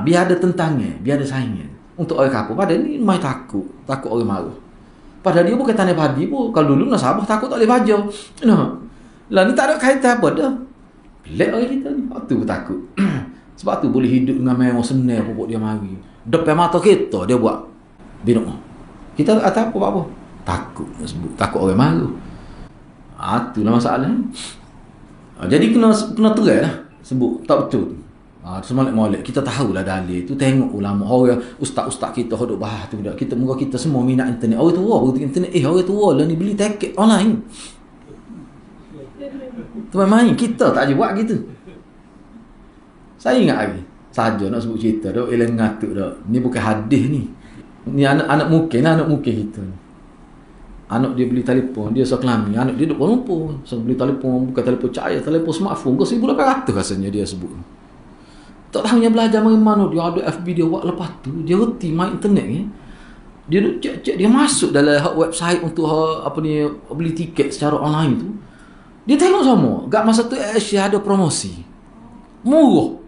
Biar ada tentangnya, biar ada saingnya. Untuk orang kampung pada ni mai takut orang marah. Padahal dia bukan tanah padi pun. Kalau dulu Nasabah takut tak boleh baca. Nah. Lah ni tak ada kaitan apa dah. Pelik orang kita ni. Waktu pun takut. Sebab tu boleh hidup dengan mewah senang pokok dia mari. Depan mata kita dia buat binuk. Kita tak apa. Takut sebut. Takut orang marah. Itulah masalah. Jadi kena terai lah. Sebut. Tak betul. Semolek-molek. Kita tahulah dalil tu. Tengok ulama. Orang ustaz-ustaz kita duduk bahas tu. Kita muka kita semua minat internet. Orang tua berhenti internet. Orang tua lah ni beli tiket online. Tu main. Kita tak je buat gitu. Saya ingat lagi. Saja nak sebut cerita. Duk elang ngatuk dah. Ni bukan hadis ni. Ni anak mungkin lah. Anak mungkin kita ni. Anak dia beli telefon. Dia sekelami. Anak dia duduk penumpun. So beli telefon. Bukan telefon cahaya. Telefon smartphone. Kau 1,800 rasanya dia sebut. Tak tahu yang belajar mana dia ada FB dia buat lepas tu. Dia reti main internet ni. Dia duduk cek-cek. Dia masuk dalam website untuk beli tiket secara online tu. Dia tengok semua. Gak masa tu Asia ada promosi. Murah.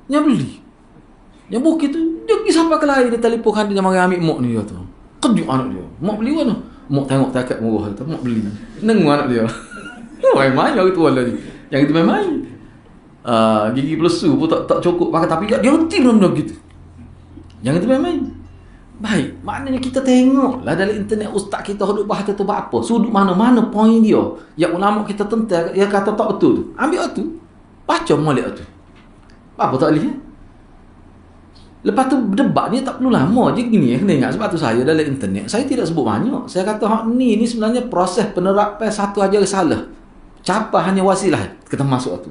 Dia beli. Yang bukit tu, dia pergi sampai ke lain. Dia telefonkan dia mari ambil mok ni dia tu. Kejut anak dia. Mok beli mana? Mok tengok tiket murah tu. Mok beli. Nengu anak dia. Main-main orang tua lah ni. Yang itu main-main. Gigi pelesu pun tak cukup pakai. Tapi dia reti benda-benda gitu. Yang itu main-main. Baik, maknanya kita tengok lah dalam internet ustaz kita duduk bahas tu apa. Sudut mana-mana poin dia. Yang ulama kita tentang, dia kata tak betul tu. Ambil tu. Baca molek tu. Apa tak boleh? Lepas tu berdebat ni tak perlu lama je gini. Kena ingat sebab tu saya dalam internet. Saya tidak sebut banyak. Saya kata ni sebenarnya proses penerapan satu ajaran salah. Capa hanya wasilah. Kita masuk tu.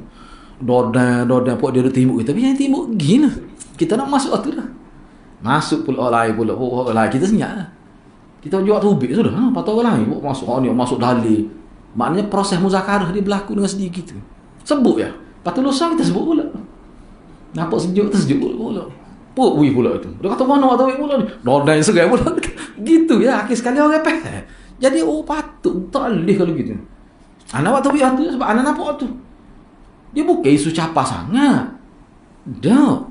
Dodan pok dia timbuk kita. Tapi yang timbuk gini. Kita nak masuk tu dah. Masuk pula orang lain pula. Orang lain kita senyap lah. Kita jual tubik sudah. Patut orang lain masuk dalil. Maknanya proses muzakarah dia berlaku dengan sedikit tu. Sebut ya. Lepas tu lusa kita sebut pula. Nampak sejuk pula. Wih pula tu. Dia kata mana waktu pula ni. Dodan segai pula. Gitu ya. Akhir sekali orang repeh. Jadi patut. Tak boleh kalau gitu. Anak waktu tu sebab anak nampak waktu. Dia bukan isu capa sangat. Dah.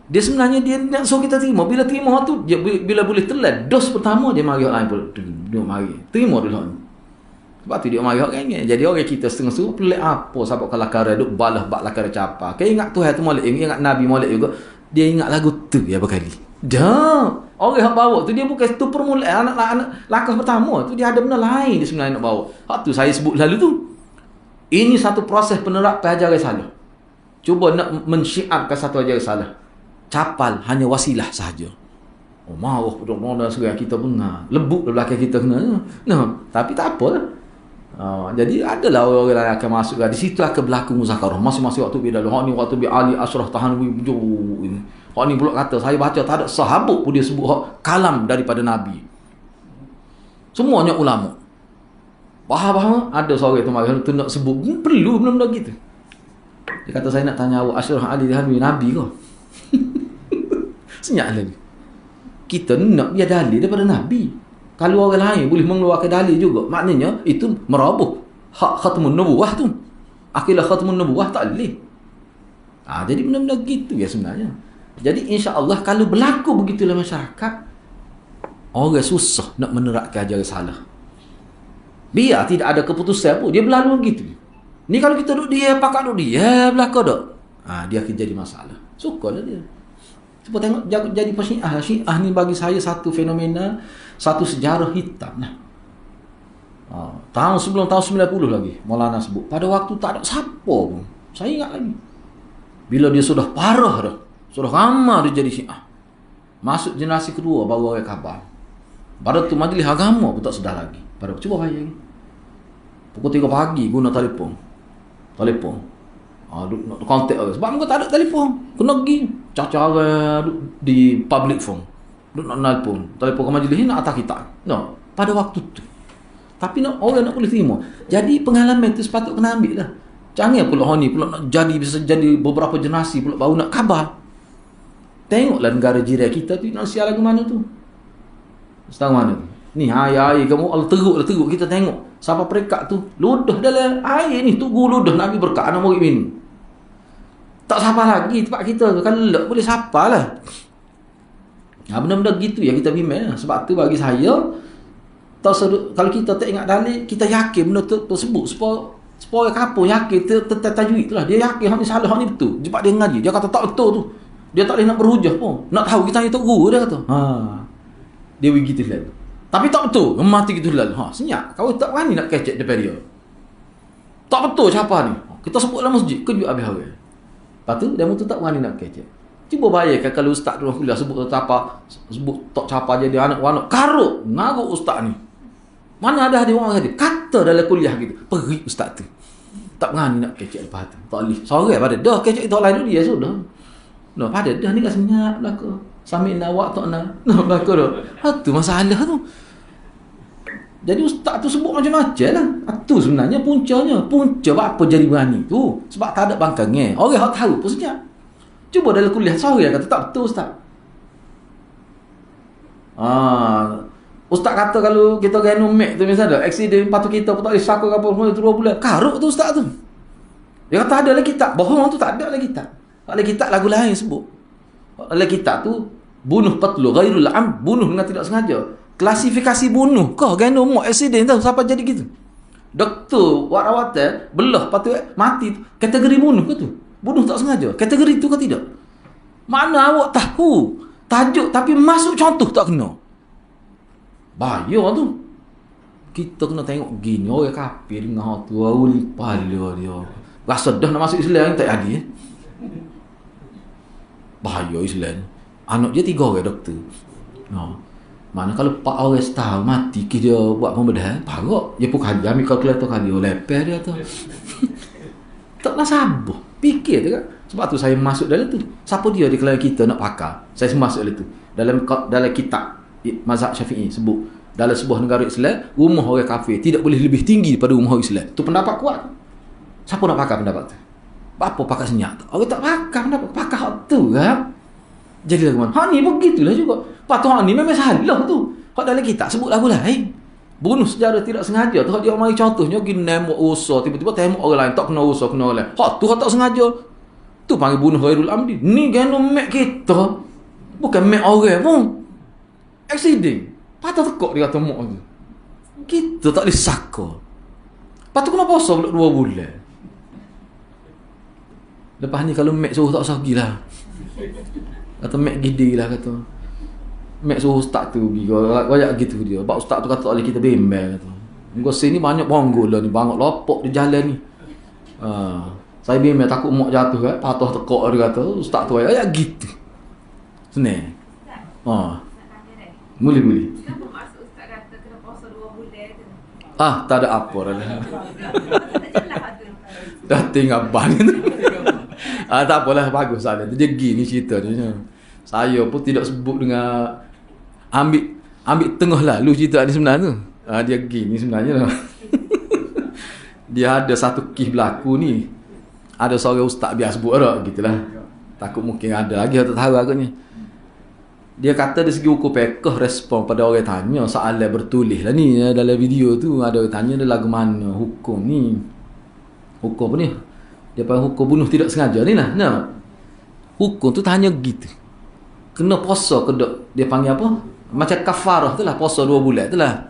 Dia sebenarnya dia nak suruh kita terima. Bila terima tu, dia bila boleh telan dos pertama dia mari orang lain pula. Dia mari. Terima dulu. Sebab tu dia mari orang ni. Jadi orang kita setengah suruh pelik apa sebab kalau kara duk balah bak lakar capa. Kau ingat Tuhan tu molek, ingat Nabi molek juga. Dia ingat lagu tu ya berkali. Dah. Orang yang bawa tu dia bukan tu permulaan anak langkah pertama tu dia ada benda lain dia sebenarnya nak bawa. Hak tu saya sebut lalu tu. Ini satu proses penerapan ajaran salah. Cuba nak mensyiarkan satu ajaran salah. Capal hanya wasilah sahaja. Marah pada segala kita benar. Lebuk di belakang kita kena. Tapi tak apa. Jadi adalah orang-orang yang akan masuk di situ akan berlaku muzakarah. Masing-masing waktu bila hak ni waktu bi Ali Ashraf Tahanwi ini. Hak ni pula kata saya baca tak ada sahabat pun dia sebut hak kalam daripada Nabi. Semuanya ulama. Faham ada seorang tu mari tu nak sebut perlu benda-benda gitu. Dia kata, saya nak tanya awak, Ashraf Ali Hanwi Nabi ke? Senyap lagi. Kita nak biar dalil daripada Nabi. Kalau orang lain boleh mengeluarkan dalil juga, maknanya itu merabuh hak khatmun nubuwah tu. Akilah khatmun nubuwah tak boleh. Jadi benda-benda gitu ya sebenarnya. Jadi insya-Allah kalau berlaku begitulah masyarakat, orang susah nak menerapkan ajaran salah. Biar tidak ada keputusan pun, dia berlalu begitu. Ni kalau kita duduk dia, pakak duduk dia, belakang dak. Dia akan jadi masalah. Sukalah dia. Cuba tengok jadi Syiah. Syiah ni bagi saya satu fenomena, satu sejarah hitam lah. Sebelum tahun 90 lagi Maulana sebut, pada waktu tak ada siapa pun. Saya ingat lagi. Bila dia sudah parah dah, sudah ramai dia jadi Syiah. Masuk generasi kedua baru orang khabar. Pada tu majlis agama pun tak sedar lagi. Cuba bayang. Pukul 3 pagi guna telefon. Nak kontak orang. Sebab mereka tak ada telefon. Kena pergi cara di public phone. Nak telefon ke majlis ni nak atas kita. No, pada waktu tu. Tapi orang nak boleh terima. Jadi pengalaman tu sepatut kena ambil lah. Jangan pula ni pula nak jadi, bisa jadi beberapa generasi pula baru nak khabar. Tengoklah negara jiran kita tu nak sial lagu mana tu. Setang mana tu. Ni air kamu Allah teruk kita tengok. Siapa perekat tu ludah dalam air ni, tunggu ludah Nabi berkat anak murid minum. Tak siapa lagi tempat kita tu. Kalau lelak boleh siapa lah. Benda-benda gitu ya kita bimbang. Sebab tu bagi saya, kalau kita tak ingat dalil, kita yakin benda tu tersebut. Supaya kapur yakin tajwid tu lah. Dia yakin hak ni salah, hak ni betul. Cepat dia ngaji, dia kata tak betul tu. Dia tak boleh nak berhujah pun. Nak tahu kita ni tak guru dia kata. Dia begitu lah. Tapi tak betul, mati gitu lah. Senyap. Kau tak berani nak kecek depan dia. Tak betul siapa ni. Kita sebut dalam masjid, kejut habis orang. Lepas tu dia tu tak berani nak kecek. Cuba bayangkan kalau ustaz tu kuliah sebut tak capa jadi anak-anak karut ngarut ustaz ni. Mana ada orang kata kata dalam kuliah gitu. Perik ustaz tu. Tak berani nak kecek lepas tu. Tak boleh. Sorang pada dah kecek itu lain dia sudah. No, pada dah ni kat senyap belaka. Sambil nak awak tak nak. No, belaka dah. Tu masalah tu. Jadi ustaz tu sebut macam-macam lah. Tu sebenarnya puncanya. Punca apa jadi berani tu. Sebab tak ada bangkangnya. Orang hak tahu pun senyap. Cuba dalam kuliah sorang kata tak betul ustaz. Ustaz kata kalau kita kena mek tu misalnya aksiden patu kita pun tak boleh sakut apa semua 2 bulan. Karut tu ustaz tu. Dia kata ada lagi kitab. Bohong tu tak ada lagi kitab. Ada kitab lagu lain sebut. Ada kitab tu bunuh qatlu ghairul am, bunuh dengan tidak sengaja. Klasifikasi bunuh kau kena mek aksiden tu siapa jadi gitu. Doktor warawat belah patu mati kategori bunuh ke tu? Bunuh tak sengaja. Kategori tu ke tidak? Mana awak tahu tajuk tapi masuk contoh tak kena. Bahaya tu. Kita kena tengok gini orang kafir dengan hak tu uli pala dia. Rasa dah nak masuk Islam tak jadi. Bahaya Islam. Anak dia 3 orang doktor. Mana kalau 4 orang setahun mati dia buat pembedahan, parok. Dia pun kali ambil kalkulator kali leper dia tu. Taklah sabar. Fikir tu kan. Sebab tu saya masuk dalam tu. Siapa dia di kalangan kita nak pakar? Saya masuk dalam tu. Dalam kitab mazhab Syafi'i sebut dalam sebuah negara Islam, rumah orang kafir tidak boleh lebih tinggi daripada rumah orang Islam. Tu pendapat kuat. Siapa nak pakar pendapat tu? Apa pakar senyap tu? Orang tak pakar pendapat. Pakar hak tu kan. Jadi lagu mana? Hak ni begitulah juga. Patut hak ni memang salah tu. Hak dalam kitab sebut lagu lain. Bunuh secara tidak sengaja tu. Hak dia mari contohnya pergi nembak usaha, tiba-tiba tembak orang lain, tak kena usaha, kena orang lain. Hak tu hak tak sengaja. Tu panggil bunuh ghairul amdi. Ni kena mek kita. Bukan mek orang pun. Aksiden. Patut tekuk dia kata mak tu. Kita tak boleh saka. Patut kena puasa pula 2 bulan. Lepas ni kalau mek suruh tak usah pergilah. Kata mek gidi lah kata. Mek suruh ustaz tu pergi. Banyak gitu dia. Sebab ustaz tu kata tak boleh kita bimbang kata. Muka sini banyak bonggol lah ni. Banyak lopok di jalan ni. Saya bimbang takut mak jatuh kan. Patut tekuk dia kata. Ustaz tu banyak gitu. Senang. Boleh. Kenapa maksud ustaz kata kena puasa 2 bulan tu? Tak ada apa dah. Tak jelas tu. Dah tinggal ban. Tak apalah, bagus saja. Dia gini cerita dia. Saya pun tidak sebut dengan ambil tengah lalu cerita ni sebenarnya tu. Dia gini sebenarnya. Dia ada satu kisah berlaku ni. ada seorang ustaz biasa sebut dah gitulah. Takut mungkin ada lagi tak tahu agaknya. Dia kata dari segi hukum fiqh respon pada orang tanya soalan bertulis lah ni dalam video tu ada orang tanya dia lagu mana hukum ni. Hukum apa ni? Dia panggil hukum bunuh tidak sengaja ni lah. Nah. Hukum tu tanya gitu. Kena puasa ke tak? Dia panggil apa? Macam kafarah tu lah, puasa 2 bulan tu lah.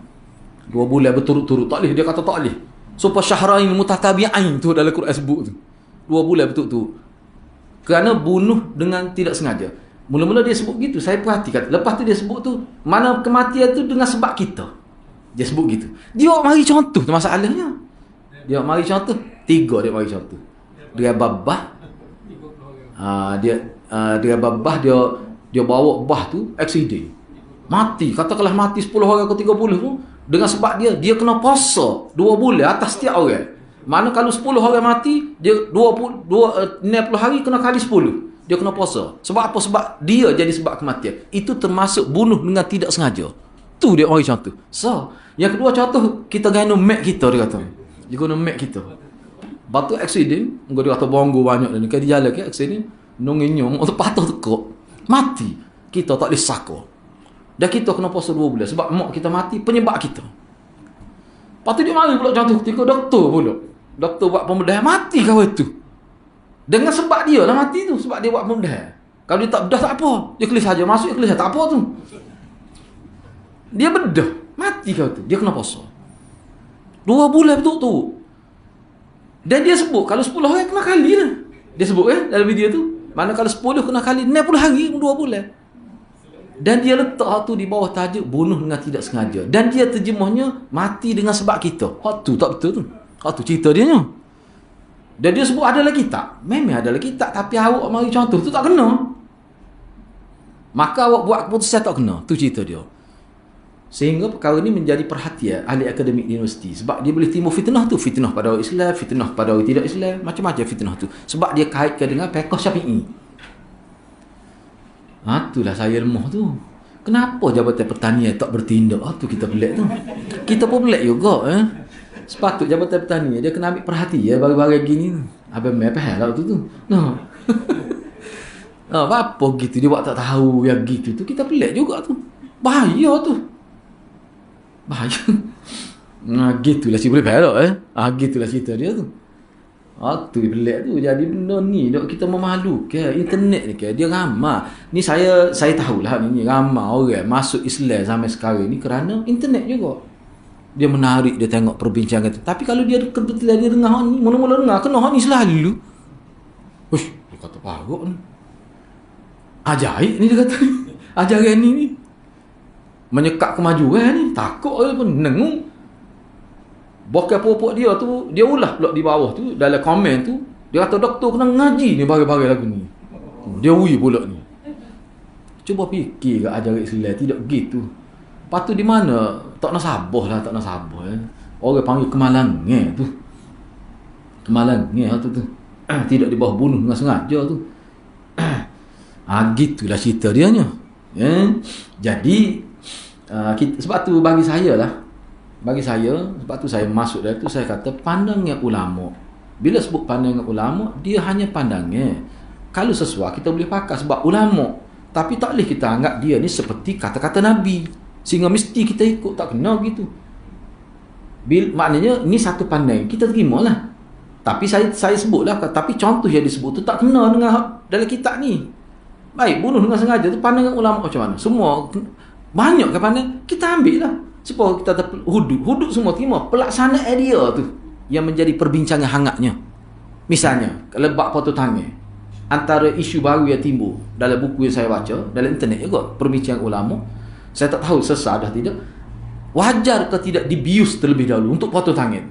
2 bulan berturut-turut tak boleh, dia kata tak boleh. Supaya syahrain mutatabi'ain tu dalam Quran sebut tu. 2 bulan berturut-turut. Kerana bunuh dengan tidak sengaja. Mula-mula dia sebut gitu, saya perhatikan. Lepas tu dia sebut tu, mana kematian tu dengan sebab kita. Dia sebut gitu. Dia mari contoh tu masalahnya. Dia mari contoh. 3 dia mari contoh. Dia babah. Dia babah, dia bawa bah tu, accident. Mati. Katakanlah mati 10 orang ke 30 tu. Dengan sebab dia kena puasa 2 bulan atas setiap orang. Mana kalau 10 orang mati, dia 60 hari kena kali 10. Dia kena puasa. Sebab apa? Sebab dia jadi sebab kematian. Itu termasuk bunuh dengan tidak sengaja. Tu dia orang contoh. So, yang kedua contoh, kita guna mat kita, dia kata. Dia guna mat kita. Batu accident, dia kata bonggo banyak ni. Kalau dia jalan ke accident, nonginyong, atau patah tekuk. Mati. Kita tak boleh saka. Dan kita kena puasa 2 bulan. Sebab mak kita mati, penyebab kita. Lepas tu dia mari pula contoh ketika doktor pula. Doktor buat pembedahan, mati kawan tu. Dengan sebab dia lah mati tu. Sebab dia buat pembedahan. Kalau dia tak bedah tak apa. Dia kelis saja. Masuk dia kelis tak apa tu. Dia bedah. Mati kawan tu. Dia kena puasa. 2 bulan betul tu. Dan dia sebut kalau 10 orang kena kali lah. Dia sebut dalam video tu. Mana kalau 10 kena kali 60 hari 2 bulan. Dan dia letak tu di bawah tajuk bunuh dengan tidak sengaja. Dan dia terjemahnya mati dengan sebab kita. Hak tu tak betul tu. Hak tu cerita dia nya. Dan dia sebut ada lagi tak? Memang ada lagi tak. Tapi awak mari contoh tu tak kena. Maka awak buat keputusan tak kena. Tu cerita dia. Sehingga perkara ni menjadi perhatian ahli akademik di universiti. Sebab dia boleh timbul fitnah tu. Fitnah pada orang Islam, fitnah pada orang tidak Islam. Macam-macam fitnah tu. Sebab dia kaitkan dengan fiqh Syafi'i. Itulah saya lemah tu. Kenapa Jabatan Pertanian tak bertindak? Tu kita pelik tu. Kita pun pelik juga. Sepatut Jabatan Pertanian dia kena ambil perhatian barang-barang gini. Abang mai faham lah tu. Nah. Apa gitu dia buat tak tahu yang gitu tu. Kita pelik juga tu. Bahaya tu. Bahaya. Gitulah si boleh faham gitulah cerita dia tu. Tu pelik tu. Jadi benda ni kita memalukan. Internet ni dia ramai. Ni saya tahulah ni ramai orang masuk Islam sampai sekarang ni kerana internet juga. Dia menarik, dia tengok perbincangan tu. Tapi kalau dia kebetulan dia dengar ni, mula-mula dengar kena ni selalu. Uish, dia kata paruk ni. Ajaib ni dia kata. Ajaran ni menyekap kemajuan ni. Takut dia pun nengung. Bahkan pokok dia tu, dia ulah pula di bawah tu, dalam komen tu, dia kata doktor kena ngaji ni barang-barang lagu ni. Dia ui pula ni. Cuba fikir kat ajaran Islam, tidak gitu. Lepas tu di mana? Tak nak sabar lah, tak nak sabar. Orang panggil kemalangan tu. Kemalangan tu. Tidak di bawah bunuh dengan sengaja tu. Gitulah cerita dia nya. Jadi, sebab tu bagi saya lah, sebab tu saya masuk dari tu, saya kata pandangan ulama. Bila sebut pandangan ulama, dia hanya pandangan. Kalau sesuai, kita boleh pakai sebab ulama. Tapi tak boleh kita anggap dia ni seperti kata-kata Nabi. Sehingga mesti kita ikut, tak kena gitu. Maknanya, ni satu pandang. Kita terimalah. Tapi saya sebutlah, tapi contoh yang disebut tu tak kena dengan dalam kitab ni. Baik, bunuh dengan sengaja tu pandangan ulama macam mana? Semua, banyak ke pandang? Kita ambil lah. Supaya kita hudud semua terima pelaksanaan dia tu yang menjadi perbincangan hangatnya. Misalnya kalau bab potong tangan, antara isu baru yang timbul dalam buku yang saya baca dalam internet juga, perbincangan ulama, saya tak tahu sesat dah tidak, wajar ke tidak dibius terlebih dahulu untuk potong tangan.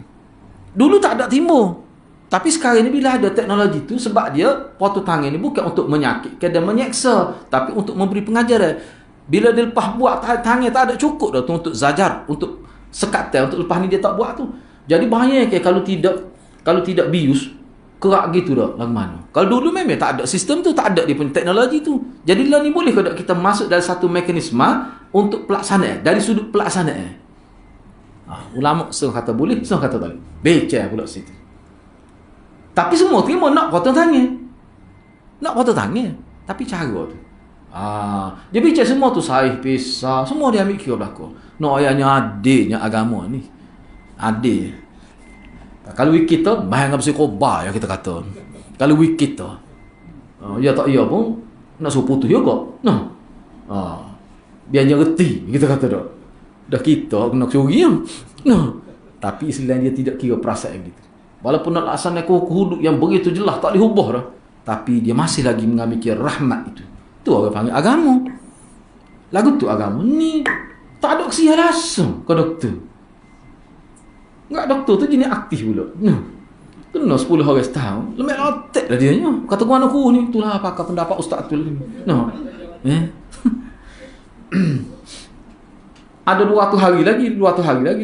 Dulu tak ada timbul, tapi sekarang ni bila ada teknologi tu, sebab dia potong tangan ni bukan untuk menyakitkan dan menyeksa, tapi untuk memberi pengajaran. Bila dia lepas buat tangan tak ada cukup dah tu untuk zajar, untuk sekatan, untuk lepas ni dia tak buat tu. Jadi bahaya ke kalau tidak bius, kerak gitu dah lagu mana. Kalau dulu memang tak ada sistem tu, tak ada dia punya teknologi tu. Jadi lah ni boleh ke kita masuk dalam satu mekanisme untuk pelaksanaan, dari sudut pelaksanaan. Ulama setengah kata boleh, setengah kata tak boleh. Becah pula situ. Tapi semua terima nak potong tangan. Nak potong tangan. Tapi cara tu. Dia bicara semua tu sahih, pisah. Semua dia ambil kira belakang. Nak ayahnya adilnya agama ni. Adil. Kalau wikit tu, bahang apa kobar yang kita kata. Kalau wikit tu, ya tak iya pun, nak suruh putus juga. Nah. Biar dia reti, kita kata tak. Dah kita kena curi. Nah. Tapi Islam dia tidak kira perasaan gitu. Walaupun nak laksanakan hudud yang begitu jelas, tak dihubah dah. Tapi dia masih lagi mengambil kira rahmat itu. Tu orang panggil agama. Lagu tu agama ni tak ada kesian langsung ke doktor. Enggak, doktor tu jenis aktif pula. Kena 10 orang setahun. Lemak otak lah dia. Kata gua aku ni. Itulah pakar pendapat Ustaz tu. Ada 200 hari lagi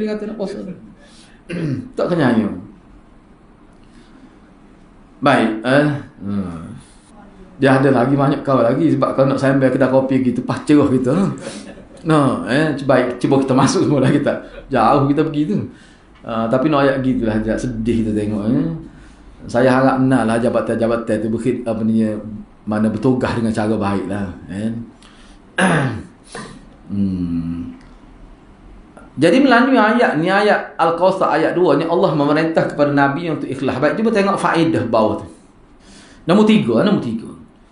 dia kata nak puasa. Tak kenyanya. Baik. Dia ada lagi banyak kau lagi sebab kau nak sambil kedai kopi gitu pacerah gitu. Cuba kita masuk semua dah kita. Jauh kita pergi tu. Tapi nak ayat gitulah, sedih kita tengok. Saya harap benar lah jabatan-jabatan tu mana bertugas dengan cara baiklah. Jadi melalui ayat ni, ayat Al-Kautsar ayat 2 ni, Allah memerintah kepada Nabi untuk ikhlas. Baik, cuba tengok faedah bawah tu. Nombor 3.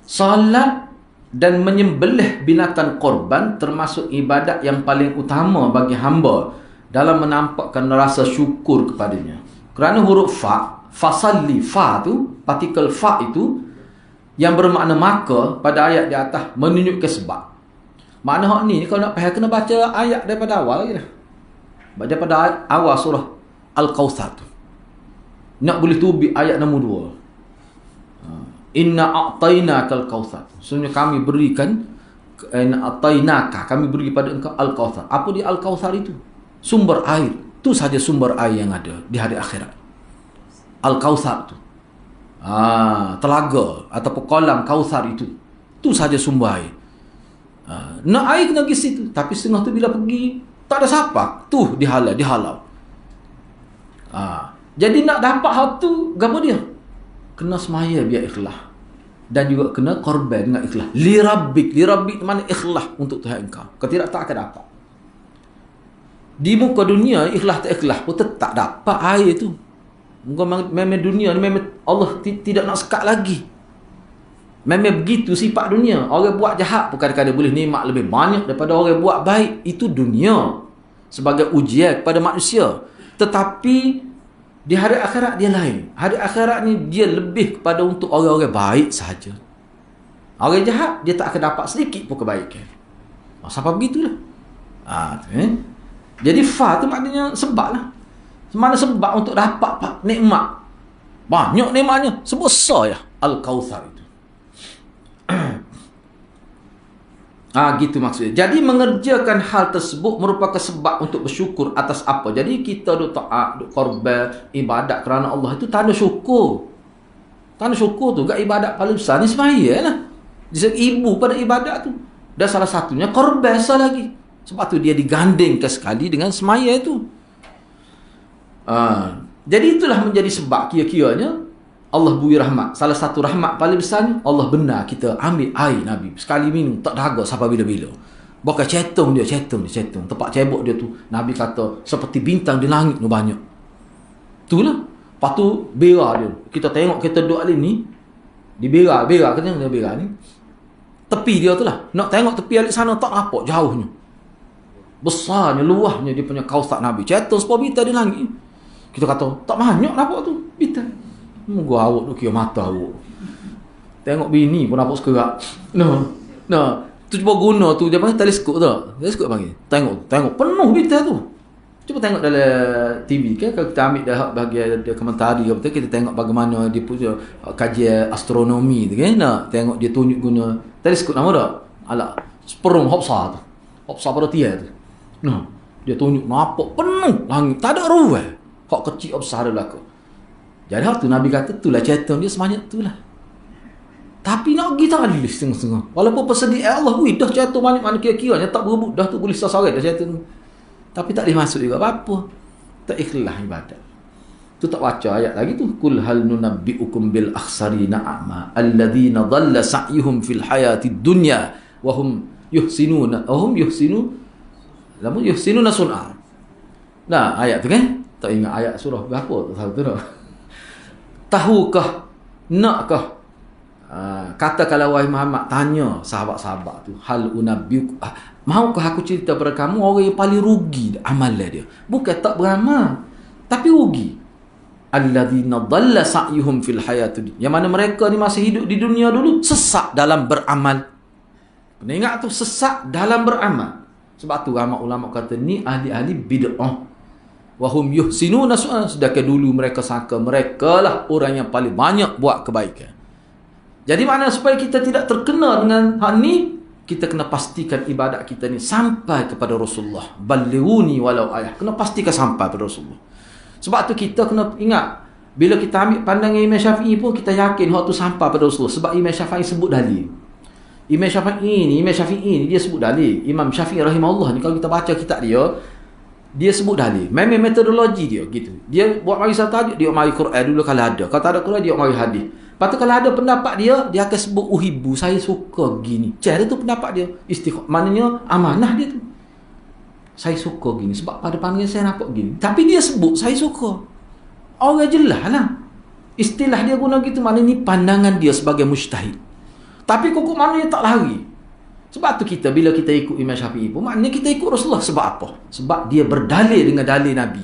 Salat dan menyembelih binatang korban termasuk ibadat yang paling utama bagi hamba dalam menampakkan rasa syukur kepadanya. Kerana huruf fasalli, fa tu, partikel fa itu yang bermakna maka pada ayat di atas menunjukkan sebab. Makna hak ni kalau nak faham kena baca ayat daripada awal lagi dah. Daripada awal surah Al-Kautsar tu. Nak boleh tubi ayat nombor 2. Inna a'tainakal kautsar. Sebenarnya kami berikan kami beri pada engkau Al-Kautsar. Apa dia Al-Kautsar itu? Sumber air. Itu saja sumber air yang ada di hari akhirat. Al-Kautsar itu. Telaga ataupun kolam Kautsar itu. Itu saja sumber air. Nak air kena pergi situ. Tapi setengah tu bila pergi tak ada siapa. Tu dihalau. Jadi nak dapat hal tu, apa dia? Kena semaya biar ikhlas. Dan juga kena korban dengan ikhlas. Li rabbik mana ikhlas untuk Tuhan engkau. Kalau tidak tak akan dapat. Di muka dunia ikhlas tak ikhlas pun tetap dapat air tu. Memang dunia ni memang Allah tidak nak sekat lagi. Memang begitu sifat dunia. Orang buat jahat pun kadang-kadang boleh nikmat lebih banyak daripada orang buat baik. Itu dunia sebagai ujian kepada manusia. Tetapi di hari akhirat dia lain. Hari akhirat ni dia lebih kepada untuk orang-orang baik sahaja. Orang jahat dia tak akan dapat sedikit pun kebaikan. Sampai begitulah. Jadi fa tu maknanya sebab lah. Mana sebab untuk dapat nikmat. Banyak nikmatnya. Sebesar ya Al-Kautsar itu. Gitu maksudnya. Jadi mengerjakan hal tersebut merupakan sebab untuk bersyukur atas apa. Jadi kita duk taat, duk korban, ibadat kerana Allah itu tanda syukur. Tanda syukur tu gak ibadat paling besar ni sembahyang lah. Dia ibu pada ibadat tu. Dan salah satunya korban lagi. Sebab tu dia digandingkan sekali dengan sembahyang itu. Jadi itulah menjadi sebab kira-kiranya Allah beri rahmat. Salah satu rahmat paling besar ni, Allah benar kita ambil air Nabi. Sekali minum, tak dahaga sampai bila-bila. Bukan cetung dia. Tempat cebok dia tu, Nabi kata, seperti bintang di langit ni banyak. Itulah. Lepas tu, bera dia. Kita tengok, kita duduk alik ni, di bera kata dia bera ni. Tepi dia tu lah. Nak tengok tepi alik sana, tak nampak jauhnya. Besarnya, luahnya dia punya Kautsar Nabi. Cetung sepuluh bintang di langit. Kita kata, tak banyak nampak tu, bintang. Moga awak tu kira mata awak. Tengok bini pun nampak sekerak. Tu cuba guna tu, dia panggil teleskop tu. Teleskop panggil. Tengok penuh bintang tu. Cuba tengok dalam TV kan, kalau kita ambil dah bahagian dia komentari ke betul, kita tengok bagaimana dia punya kajian astronomi tu kan. Tengok dia tunjuk guna teleskop nama tak? Alah, seperung Hubble tu. Hubble pada tiar tu. Dia tunjuk nampak penuh langit. Tak ada ruang. Hak kecil besar ada belakang. Jadi hal tu Nabi kata itulah cetung dia sebanyak itulah. Tapi nak pergi tak boleh setengah-setengah. Walaupun persediaan Allah, dah cetung banyak mana kira-kiranya tak berebut dah tu boleh sesarai dah cetung. Tapi tak boleh masuk juga apa-apa. Tak ikhlas ibadat. Tu tak baca ayat lagi tu. Qul hal nunabbi'ukum bil akhsarina a'ma alladhina dhalla sa'yuhum fil hayatid dunya wa hum yuhsinuna sun'a. Nah, ayat tu kan? Tak ingat ayat surah berapa tu tahu tu tak. Tahukah, nakkah, katakanlah wahai Muhammad, tanya sahabat-sahabat tu, hal unabbiuk, maukah aku cerita pada kamu orang yang paling rugi amalan dia, bukan tak beramal tapi rugi. Alladzina dhalla sa'yuhum fil hayatid, yang mana mereka ni masih hidup di dunia dulu sesak dalam beramal. Kena ingat tu, sesak dalam beramal. Sebab tu ulama kata ni ahli-ahli bid'ah. Wahum yuhsinuna su'an, sedangkan dulu mereka sangka mereka lah orang yang paling banyak buat kebaikan. Jadi mana supaya kita tidak terkena dengan hal ni, kita kena pastikan ibadat kita ni sampai kepada Rasulullah. Ballighuni walau ayah. Kena pastikan sampai kepada Rasulullah. Sebab tu kita kena ingat, bila kita ambil pandangan Imam Syafi'i pun kita yakin hak tu sampai pada Rasulullah. Sebab Imam Syafi'i sebut dalil. Imam Syafi'i ni dia sebut dalil. Imam Syafi'i rahimahullah ni, kalau kita baca kitab dia sebut dalil. Memang metodologi dia gitu. Dia buat mari satu hadis, dia mari Quran dulu kalau ada. Kalau tak ada Quran, dia mari hadis. Lepas tu kalau ada pendapat dia akan sebut uhibbu, saya suka gini. Cara tu pendapat dia. Maknanya amanah dia tu. Saya suka gini sebab pada pandangan saya nampak gini. Tapi dia sebut saya suka. Orang jelas lah. Istilah dia guna gitu, maknanya ni pandangan dia sebagai mujtahid. Tapi kok maknanya tak lari. Sebab tu kita bila kita ikut Imam Syafi'i pun, maknanya kita ikut Rasulullah. Sebab apa? Sebab dia berdalil dengan dalil Nabi.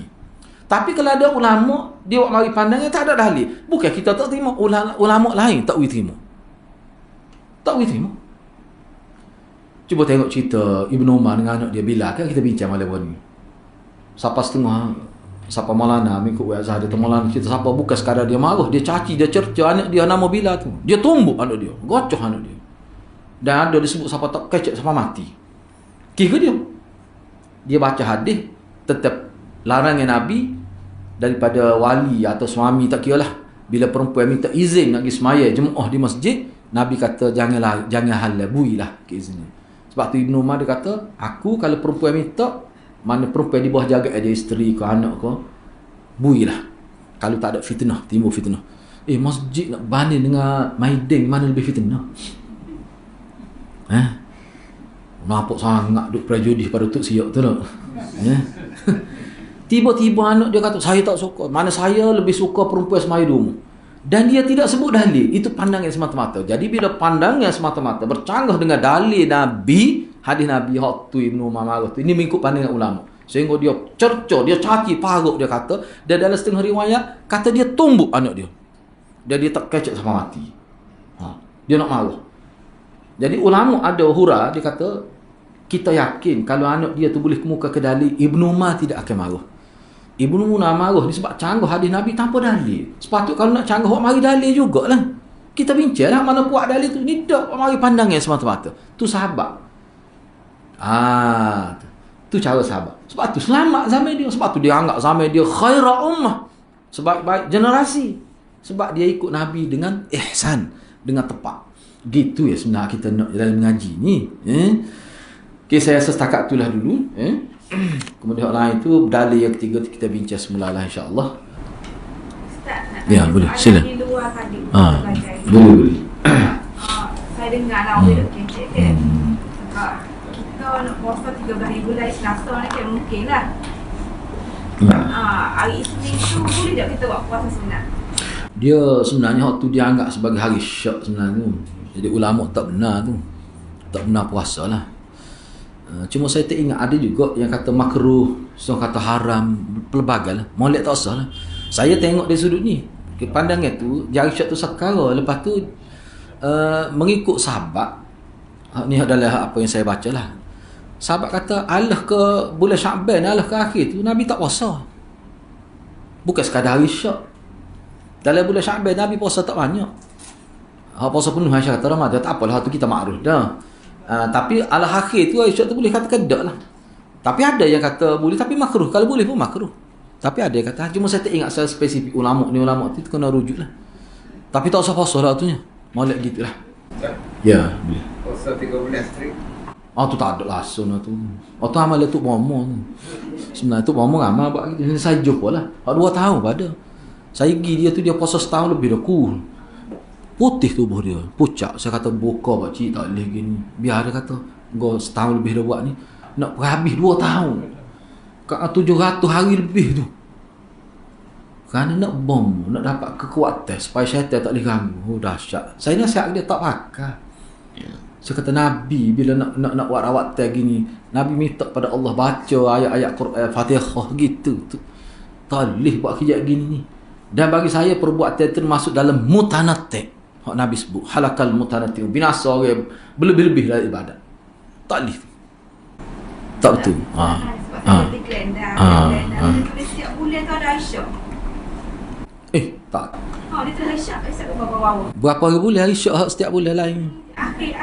Tapi kalau ada ulama dia buat mari pandangan tak ada dalil, bukan kita tak terima, ulama lain tak boleh terima. Tak boleh terima. Cuba tengok cerita Ibnu Umar dengan anak dia Bilal, kan kita bincang malam ni. Siapa Maulana mengikut wazah dia, Maulana cerita siapa bukan sekadar dia marah, dia caci, dia cerca anak dia nama Bilal tu. Dia tumbuk anak dia, gocoh anak dia. Dan ada disebut siapa tak kecek siapa mati. Kira dia baca hadis tetap larangan Nabi daripada wali atau suami, tak kira lah. Bila perempuan minta izin nak pergi semaya jemaah di masjid, Nabi kata jangan halal, builah keizinan. Sebab tu Ibnu Umar dia kata, aku kalau perempuan minta, mana perempuan di bawah jaga dia, isteri ke anak ke, builah. Kalau tak ada fitnah, timbul fitnah. Masjid nak banding dengan maidin, mana lebih fitnah? Nampak sangat duk prejudis pada Tok Siok tu tak? Tiba-tiba anak dia kata, saya tak suka. Mana saya lebih suka perempuan semaya di rumah. Dan dia tidak sebut dalil. Itu pandangan semata-mata. Jadi bila pandangan semata-mata bercanggah dengan dalil Nabi, hadis Nabi, hak tu Ibnu Umar marah tu, ini mengikut pandangan ulama. Sehingga dia cerca, dia caci, paruk dia kata. Dan dalam setengah riwayat, kata dia tumbuk anak dia. Dan dia tak kecek sampai mati. Dia nak marah. Jadi ulama ada hura, dia kata, kita yakin kalau anak dia tu boleh kemuka ke dalil, Ibnu Umar tidak akan marah. Ibnu Umar marah ni sebab canggah hadis Nabi tanpa dalil. Sepatutnya kalau nak canggah, buat mari dalil jugalah. Kita bincang lah mana kuat dalil tu. Ni tak buat mari pandangan semata-mata. Tu sahabat. Tu cara sahabat. Sebab tu selamat zaman dia. Sebab tu dia anggap zaman dia khaira ummah, sebaik-baik generasi. Sebab dia ikut Nabi dengan ihsan, dengan tepat. Gitu ya sebenarnya kita nak dalam mengaji ni. Okay, saya setakat itulah dulu. Kemudian lain tu dalil yang ketiga kita bincang semula lah insya-Allah. Ustaz, ya boleh, sila. Di luar tadi. Boleh. Saya dengar lah orang duk kecek kan. Kita nak puasa 13 bulan Selasa ni kan mungkin lah. Hari Isnin tu boleh tak kita buat puasa sunat? Dia sebenarnya waktu dia anggap sebagai hari syak sebenarnya. Jadi ulama tak benar tu. Tak benar puasa lah. Cuma saya tak ingat ada juga yang kata makruh, seorang kata haram, pelbagai lah. Molek tak usah lah. Saya tengok dari sudut ni, pandangan tu, jari syak tu sekara. Lepas tu mengikut sahabat, ni adalah apa yang saya baca lah. Sahabat kata alah ke bulan Sya'ban, alah ke akhir tu Nabi tak puasa. Bukan sekadar hari syak. Dalam bulan Sya'ban Nabi puasa tak banyak. Puasa penuh Aisyah kata Ramadan, tak apalah tu kita makruf dah. Tapi ala akhir tu Aisyah tu boleh kata kedak lah. Tapi ada yang kata boleh tapi makruh. Kalau boleh pun makruh. Tapi ada yang kata, cuma saya tak ingat secara spesifik ulama tu kena rujuk lah. Tapi tak usah puasa lah tu nya. Molek gitulah. Ya, boleh. Puasa 3 bulan straight. Tu tak ada langsung lah tu. Tu amal tu bomo tu. Sebenarnya tu bomo amal buat gitu. Saya jumpa lah. 2 tahun pada. Saya pergi dia tu, dia puasa setahun lebih dah cool. Putih tubuh dia, pucat. Saya kata buka pakcik tak boleh gini. Biar dia kata, kau setahun lebih dah buat ni, nak habis 2 tahun. Kat 700 hari lebih tu. Kerana nak bom, nak dapat kekuatan supaya syaitan tak boleh ganggu. Oh dahsyat. Saya nasihat dia tak pakai. Saya kata Nabi bila nak buat rawatan gini, Nabi minta pada Allah baca ayat-ayat Quran Fatihah gitu tu. Tak boleh buat kerja gini ni. Dan bagi saya perbuatan itu masuk dalam mutanati'. Hak Nabi sebut halakal mutanati', binasa orang berlebih-lebih dalam ibadat. Tak boleh. Tak betul. Sebab saya Glenda. Setiap bulan tu ada Aisyah. Tak. Dia tu Aisyah berapa? Berapa hari bulan Aisyah setiap bulan lain? Akhir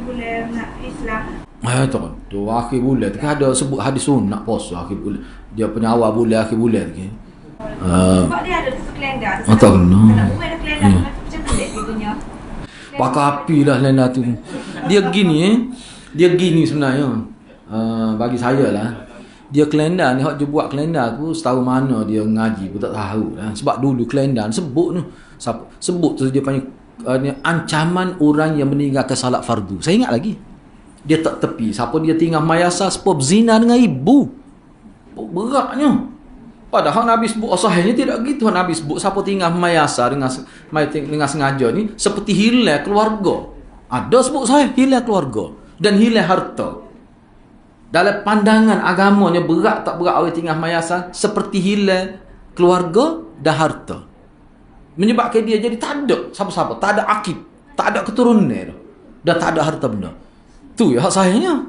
bulan Islam. Tak. Tu akhir bulan tu kan ada sebut hadis sunnah puasa akhir bulan. Dia punya awal bulan akhir bulan tu. Sebab dia ada kalender. Tak kena. Kalau buat ada kalender macam tu dia punya. Pakai api lah Lena tu. Dia gini sebenarnya. Bagi saya lah. Dia kalender ni, dia buat kalender tu setahu mana dia ngaji pun tak tahu lah. Sebab dulu kalender sebut tu. Sebut tu dia panggil ancaman orang yang meninggalkan salat fardu. Saya ingat lagi. Dia tak tepi. Siapa dia tinggal mayasa sebab zina dengan ibu. Beratnya. Padahal Nabi sebut sahihnya tidak gitu. Nabi sebut siapa tinggal mayasa dengan sengaja ni seperti hilang keluarga. Ada sebut sahih hilang keluarga dan hilang harta. Dalam pandangan agamanya berat tak berat orang tinggal mayasa seperti hilang keluarga dan harta. Menyebabkan dia jadi tak ada siapa-siapa, tak ada akib, tak ada keturunan dan tak ada harta benda. Tu ya hak sahihnya.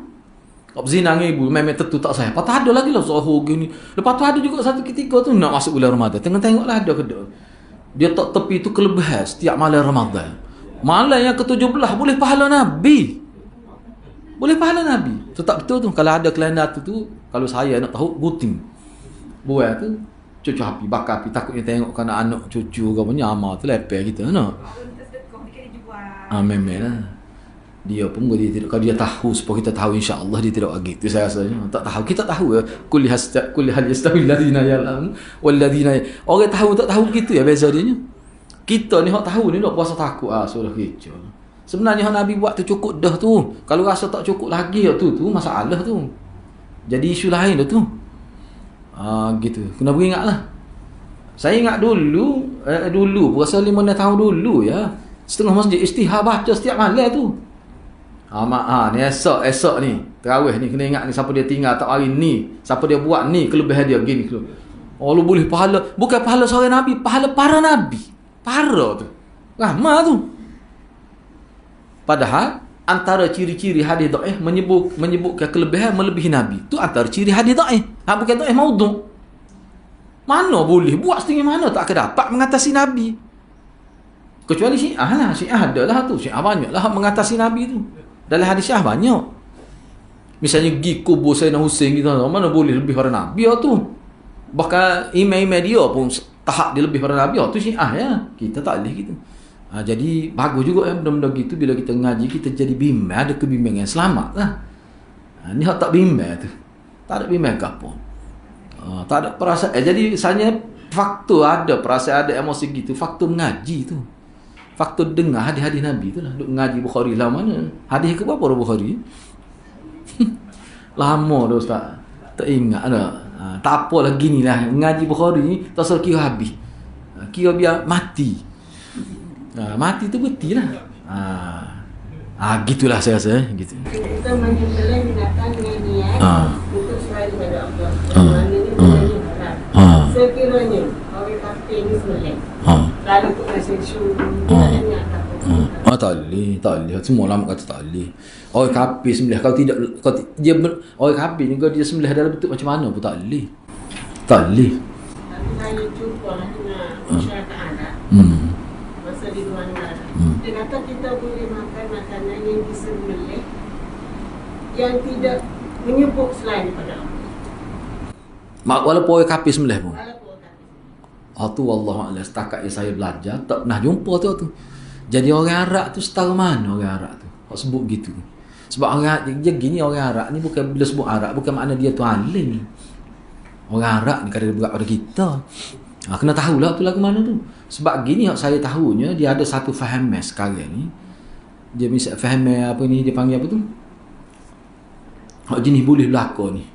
Kau zina dengan ibu memang tentu tak sahih. Lepas tu ada lagi lah Zuhur gini. Lepas tu ada juga satu ketika tu nak masuk bulan Ramadan. Tengok-tengoklah ada ke dia. Dia tak tepi tu kelebihan setiap malam Ramadan. Malam yang ke-17 boleh pahala Nabi. Boleh pahala Nabi. Tu tak betul tu. Kalau ada kalender tu kalau saya nak tahu buting. Buat tu cucu api, bakar api, takutnya tengok kan anak cucu ke punya amal tu lepeh kita nak. Memang lah. Dia pun kalau dia tahu supaya kita tahu insya-Allah dia tidak lagi. Itu saya rasa tak tahu. Kita tahu ya kulli hal yastawi alladhina ya'lamun wal ladina. Orang tahu tak tahu gitu ya beza dia. Kita ni hak tahu ni nak puasa takut sudah kecoh. Sebenarnya hak Nabi buat tu cukup dah tu. Kalau rasa tak cukup lagi tu masalah tu. Jadi isu lain dah tu. Gitu. Kena beringatlah. Saya ingat dulu berasa 5 tahun dulu ya. Setengah masjid istihar baca setiap malam tu. Ni esok ni tarawih ni kena ingat ni siapa dia tinggal tak hari ni, siapa dia buat ni kelebihan dia begini. Lu boleh pahala, bukan pahala seorang nabi, pahala para nabi. Para tu. Ramai tu. Padahal antara ciri-ciri hadis dhaif menyebutkan kelebihan melebihi nabi. Tu antara ciri hadis dhaif. Bukan dhaif maudhu'. Mana boleh buat setinggi mana tak akan dapat mengatasi nabi. Kecuali Syiah lah. Syiah adalah tu. Syiah banyak lah mengatasi nabi tu. Dalam hadis Syiah banyak. Misalnya pergi kubur Sayyidina Husain kita, mana boleh lebih pada Nabi tu. Bahkan imam-imam dia pun tahap dia lebih pada Nabi tu Syiah ya. Kita tak boleh gitu. Jadi bagus juga benda-benda gitu bila kita ngaji kita jadi bimbang, ada kebimbangan selamat lah. Ni hak tak bimbang tu. Tak ada bimbang ke apa. Tak ada perasaan. Jadi misalnya faktor ada perasaan ada emosi gitu, faktor mengaji tu. Faktor dengar hadis-hadis Nabi tu lah. Duk ngaji Bukhari lah mana. Hadis ke berapa Bukhari? Lama dah Ustaz. Tak ingat dah. Tak apalah gini lah. Ngaji Bukhari ni tak usah kira habis. Kira biar mati. Mati tu betul lah. Gitulah saya rasa. Gitu. Kita menyembelih binatang dengan niat untuk selain pada Allah. Maknanya haram. Sekiranya orang kafir ni sembelih. Lalu untuk nasi syurga. Tak boleh. Semua ulama kata tak boleh. Orang kafir sembelih kalau dia orang kafir ni kalau dia sembelih dalam bentuk macam mana pun tak boleh. Tak boleh. Tapi saya jumpa dengan masyarakat Arab. Masa di luar negara. Dia kata kita boleh makan makanan yang disembelih yang tidak menyebut selain daripada Allah. Walaupun orang kafir sembelih pun. Tu wallahualam setakat yang saya belajar tak pernah jumpa tu. Jadi orang Arab tu setara mana orang Arab tu? Kau sebut gitu. Sebab orang dia gini orang Arab ni bukan bila sebut Arab bukan makna dia tu alim. Orang Arab ni kadang berat pada kita. Kena tahulah tu lagu mana tu. Sebab gini saya tahunya dia ada satu faham sekarang ni. Dia misal faham apa ni dia panggil apa tu? Jenis boleh berlaku ni.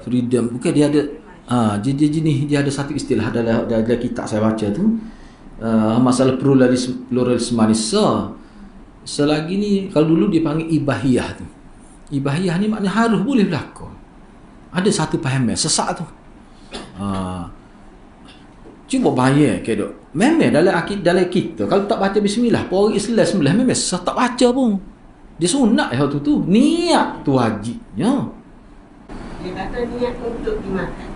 Freedom. Bukan dia ada jenis dia ada satu istilah dalam kitab saya baca tu. Masalah pluralisme manusia. Selagi ni kalau dulu dia panggil ibahiyah tu. Ibahiyah ni maknanya harus boleh berlaku. Ada satu faham sesak tu. Cuba bayar ke dok. Memang dalam kita kalau tak baca bismillah, orang Islam sembelah memang tak baca pun. Dia sunat tu. Niat tu wajibnya. Dia kata niat untuk dimakan.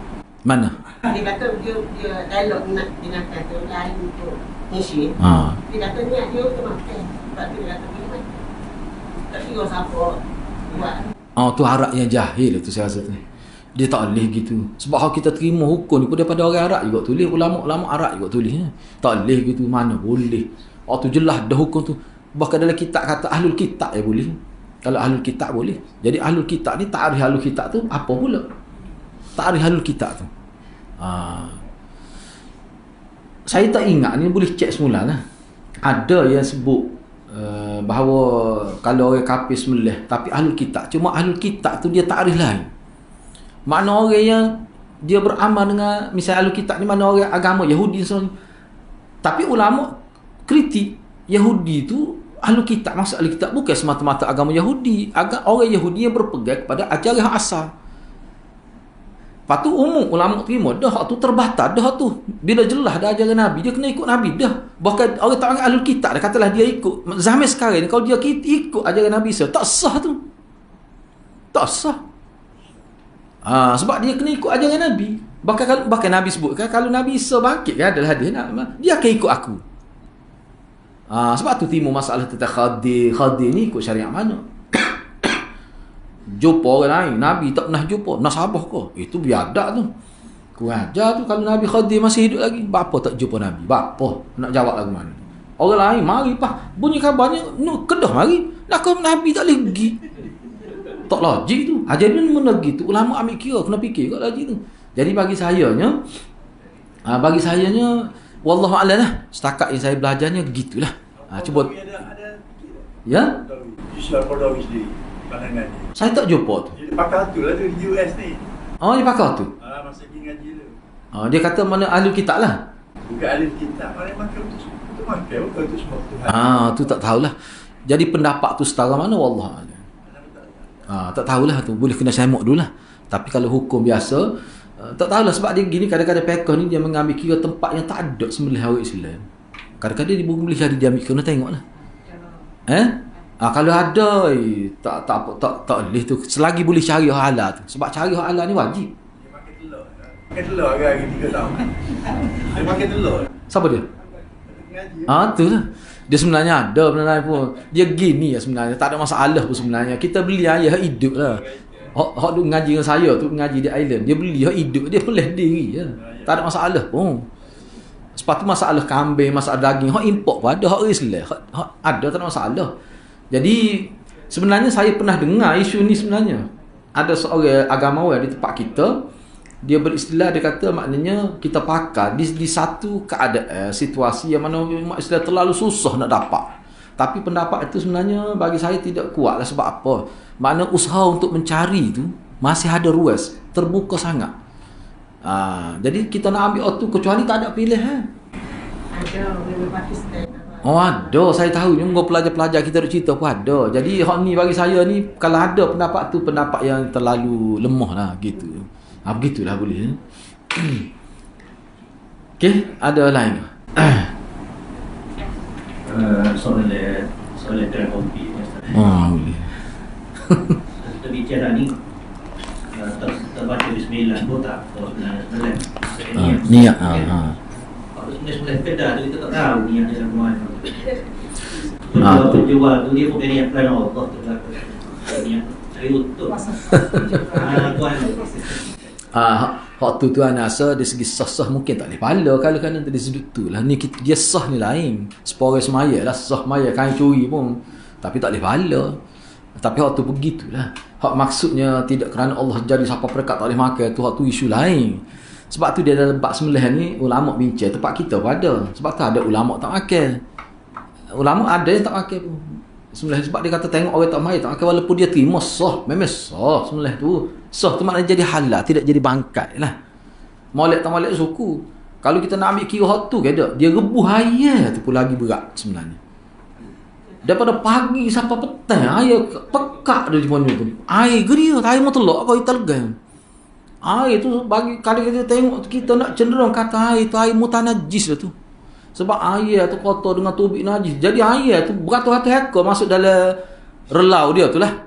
Mana? Dia kata dia dialog nak dimakan tu lain untuk ngisi. Dia kata niat dia untuk makan. Sebab dia kata boleh makan. Tak kira siapa buat. Tu Arab yang jahil tu saya rasa tu. Dia tak boleh gitu. Sebab kalau kita terima hukum ni pun daripada orang Arab juga tulis. Ulama-ulama Arab juga tulis. Tak boleh gitu. Mana boleh. Tu jelas dah hukum tu. Bahkan dalam kitab kata ahlul kitab boleh. Kalau ahlul kitab boleh. Jadi ahlul kitab ni, ta'arif ahlul kitab tu apa pula? Ta'arif ahlul kitab tu. Saya tak ingat ni, boleh cek semula lah. Ada yang sebut bahawa kalau orang kafir sembelih tapi ahlul kitab. Cuma ahlul kitab tu dia ta'arif lain. Makna orang yang dia beramal dengan misalnya ahlul kitab ni mana orang agama Yahudi tapi ulama kritik Yahudi tu ahlul kitab. Maksud ahlul kitab bukan semata-mata agama Yahudi, orang Yahudi yang berpegang kepada ajaran asal. Lepas tu umum ulama terima dah tu terbatas dah tu. Bila jelas dah ajaran Nabi, dia kena ikut Nabi dah. Bahkan orang tak panggil ahlul kitab dah katalah dia ikut. Zaman sekarang ni kalau dia ikut ajaran Nabi tak sah tu. Tak sah. Sebab dia kena ikut ajaran Nabi. Bahkan Nabi sebut kan kalau Nabi Isa bangkit kan adalah dia akan ikut aku. Sebab tu timbul masalah tentang khadir ni ikut syariat mana. Jumpa orang lain, Nabi tak pernah jumpa, nasabah ke? Itu biadab tu. Kurang ajar tu kalau Nabi Khadir masih hidup lagi. Bapa tak jumpa Nabi? Bapa nak jawab lagu mana? Orang lain mari bunyi kabarnya Kedah mari. Nak Nabi tak boleh pergi. Tak logik tu. Jadi mana gitu ulama ambil kira, kena fikir kat logik tu. Jadi bagi sayanya wallahu a'lam lah. Setakat yang saya belajarnya gitulah. Cuba ya? Islam Qadawi sendiri pandangan ni. Saya tak jumpa tu. Dia pakar tu lah tu di US ni. Dia pakar tu. Masa pergi ngaji tu. Dia kata mana ahlul kitab lah. Bukan ahlul kitab, mana makan untuk makan untuk semua Tuhan. Tu tak tahulah. Jadi pendapat tu setara mana wallah a'lam. Tak tahulah tu, boleh kena semak dulu lah. Tapi kalau hukum biasa tak tahulah sebab dia gini kadang-kadang pekah ni dia mengambil kira tempat yang tak ada sembelih orang Islam. Kadang-kadang dia boleh jadi dia ambil kena tengoklah. Kalau ada tak boleh tu selagi boleh cari halal tu. Sebab cari halal ni wajib. Dia makan telur. Makan telur hari 3 tahun. Dia makan telur. Siapa dia? Tu lah. Dia sebenarnya ada benar pun. Dia gini sebenarnya. Tak ada masalah pun sebenarnya. Kita beli ayah hidup lah. Hak duk ngaji dengan saya tu ngaji di island. Dia beli hak hidup. Dia pelih diri je. Tak ada masalah pun. Sebab tu masalah kambing, masalah daging. Hak import pun ada. Hak Islam. Hak ada tak ada masalah. Jadi sebenarnya saya pernah dengar isu ni sebenarnya. Ada seorang agamawan di tempat kita. Dia beristilah, dia kata maknanya kita pakai di satu keadaan situasi yang mana umat Islam terlalu susah nak dapat. Tapi pendapat itu sebenarnya bagi saya tidak kuat lah. Sebab apa? Makna usaha untuk mencari tu masih ada ruas, terbuka sangat. Jadi kita nak ambil tu kecuali tak ada pilihan. Ada orang Pakistan. Ada, saya tahu juga pelajar-pelajar kita duk cerita pun ada. Jadi hak ni bagi saya ni kalau ada pendapat tu pendapat yang terlalu lemah lah gitu. Begitulah boleh. Okey, ada lain. Soal kopi. Boleh. Kita bicara ni terbaca bismillah tak niat. Kalau sebenarnya beda tu kita tak tahu niatnya dalam mana. Jual tu dia bukan niat plan Allah tu lah. Niat cari untung. Hak tu anak rasa dari segi sah mungkin tak boleh pahala kalau kan dari sudut tu lah. Ni dia sah ni lain. Separa semaya lah sah maya kain curi pun. Tapi tak boleh pahala. Tapi hak tu begitulah. Hak maksudnya tidak kerana Allah jadi siapa perekat tak boleh makan tu hak tu isu lain. Sebab tu dia dalam bab sembelihan ni ulama bincang, tempat kita pun ada. Sebab tu ada ulama tak makan. Ulama ada yang tak makan pun. Sembelihan sebab dia kata tengok orang tak makan, tak makan walaupun dia terima sah, memang sah sembelihan tu. Sah tu maknanya jadi halal, tidak jadi bangkai lah. Molek tak molek suku. Kalau kita nak ambil kira hot tu ke dia rebuh ayam tu pun lagi berat sebenarnya. Daripada pagi sampai petang ayam pekak dia di mana tu. Air geria, air mutlak kau itelgan. Air tu bagi kalau kita tengok kita nak cenderung kata air tu air mutanajis dah tu. Sebab air tu kotor dengan tubik najis. Jadi air tu beratus-ratus ekor masuk dalam relau dia tu lah.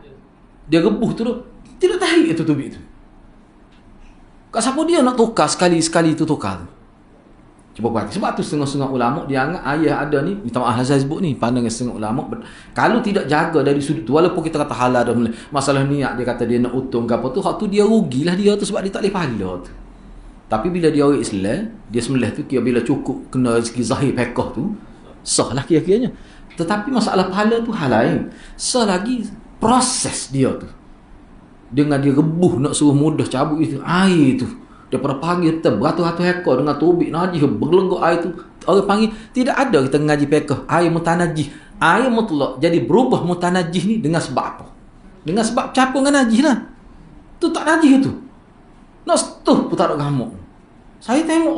Dia rebuh tu tidak tarik itu tubik tu. Kat siapa dia nak tukar sekali-sekali tu tukar tu. Cuba perhati. Sebab tu setengah-setengah ulama dia anggap ayah ada ni, minta maaf saya sebut ni, pandangan setengah ulama kalau tidak jaga dari sudut tu, walaupun kita kata halal dah mulai masalah niat, dia kata dia nak untung ke apa tu, hak tu dia rugilah dia tu sebab dia tak boleh pahala tu. Tapi bila dia orang Islam, dia sembelih tu kira bila cukup kena rezeki zahir fiqh tu sah lah kira-kiranya. Tetapi masalah pahala tu hal lain. Sah lagi proses dia tu. Dengan dia rebuh nak suruh mudah cabut itu air tu daripada pagi beratus-ratus ekor dengan tubik najis berlenggok air tu. Orang panggil tidak ada kita ngaji fiqh air mutanajis, air mutlak jadi berubah mutanajis ni dengan sebab apa? Dengan sebab campur dengan najis lah. Tu tak najis tu. Nak setuh pun tak ada gamuk. Saya tengok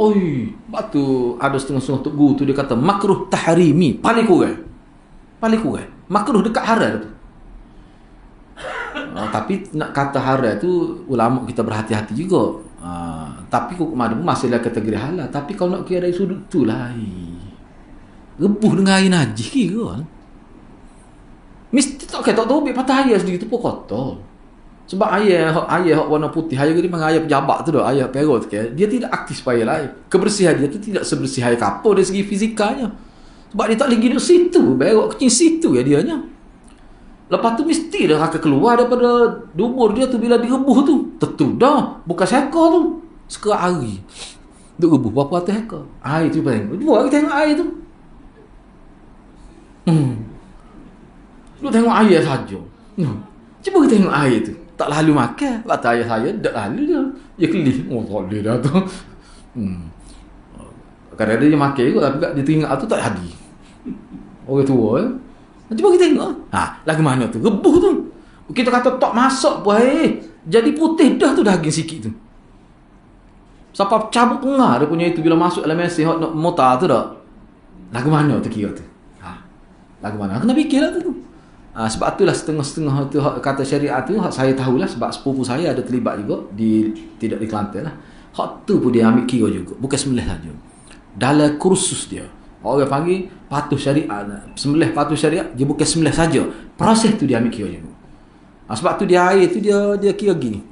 sebab tu ada setengah-setengah tok guru tu dia kata makruh tahrimi paling kurang makruh dekat haram tu. Tapi nak kata haram tu ulama kita berhati-hati juga. Tapi mana pun masih dalam kategori halal. Tapi kalau nak kira dari sudut tu lah rebuh dengan air najis kira mesti tak kata tubik patah air sendiri tu pun kotor. Sebab air warna putih, air dia panggil air pejabat tu dah, air perut ke, dia tidak aktif supaya lain. Kebersihan dia tu tidak sebersih air kapur dari segi fizikalnya. Sebab dia tak lagi duduk situ, berok kecil situ ya dianya. Lepas tu mesti dah akan keluar daripada dubur dia tu bila direbuh tu. Tentu dah, bukan sekor tu. Sekerat hari. Duk rebuh berapa ratus ekor. Air tu paling. Dua kita tengok air tu. Duk tengok air saja. Cuba kita tengok air tu. Tak lalu makan. Kata ayah saya, tak lalu dia. Dia kelih. Tak boleh dah tu. Kadang-kadang dia makan juga, tapi dia teringat tu tak jadi. Orang tua cuba kita tengok. Lagu mana tu? Rebuh tu. Kita kata tak masak pun jadi putih dah tu daging sikit tu. Sampai cabut tengah dia punya itu bila masuk dalam mesin nak motor tu dah. Lagu mana tu kira tu? Lagu mana? Kena fikirlah tu. Sebab itulah setengah-setengah tu kata syariat tu saya tahulah sebab sepupu saya ada terlibat juga tidak di Kelantan lah. Hak tu pun dia ambil kira juga, bukan sembelih saja. Dalam kursus dia orang panggil patuh syariat, sembelih patuh syariat, dia bukan sembelih saja. Proses tu dia ambil kira juga. Sebab tu dia air tu dia kira gini.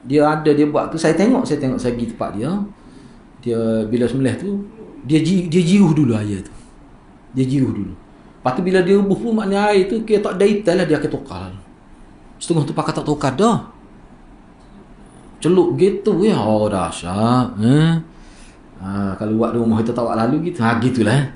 Dia buat tu saya tengok saya pergi tempat dia. Dia bila sembelih tu dia jiruh dulu air tu. Dia jiruh dulu. Lepas tu bila dia rebuh pun maknanya air tu kira tak detail lah dia akan tukar. Setengah tu pakai tak tukar dah. Celup gitu ya. Dahsyat. Kalau buat di rumah kita tak buat lalu gitu. Gitulah.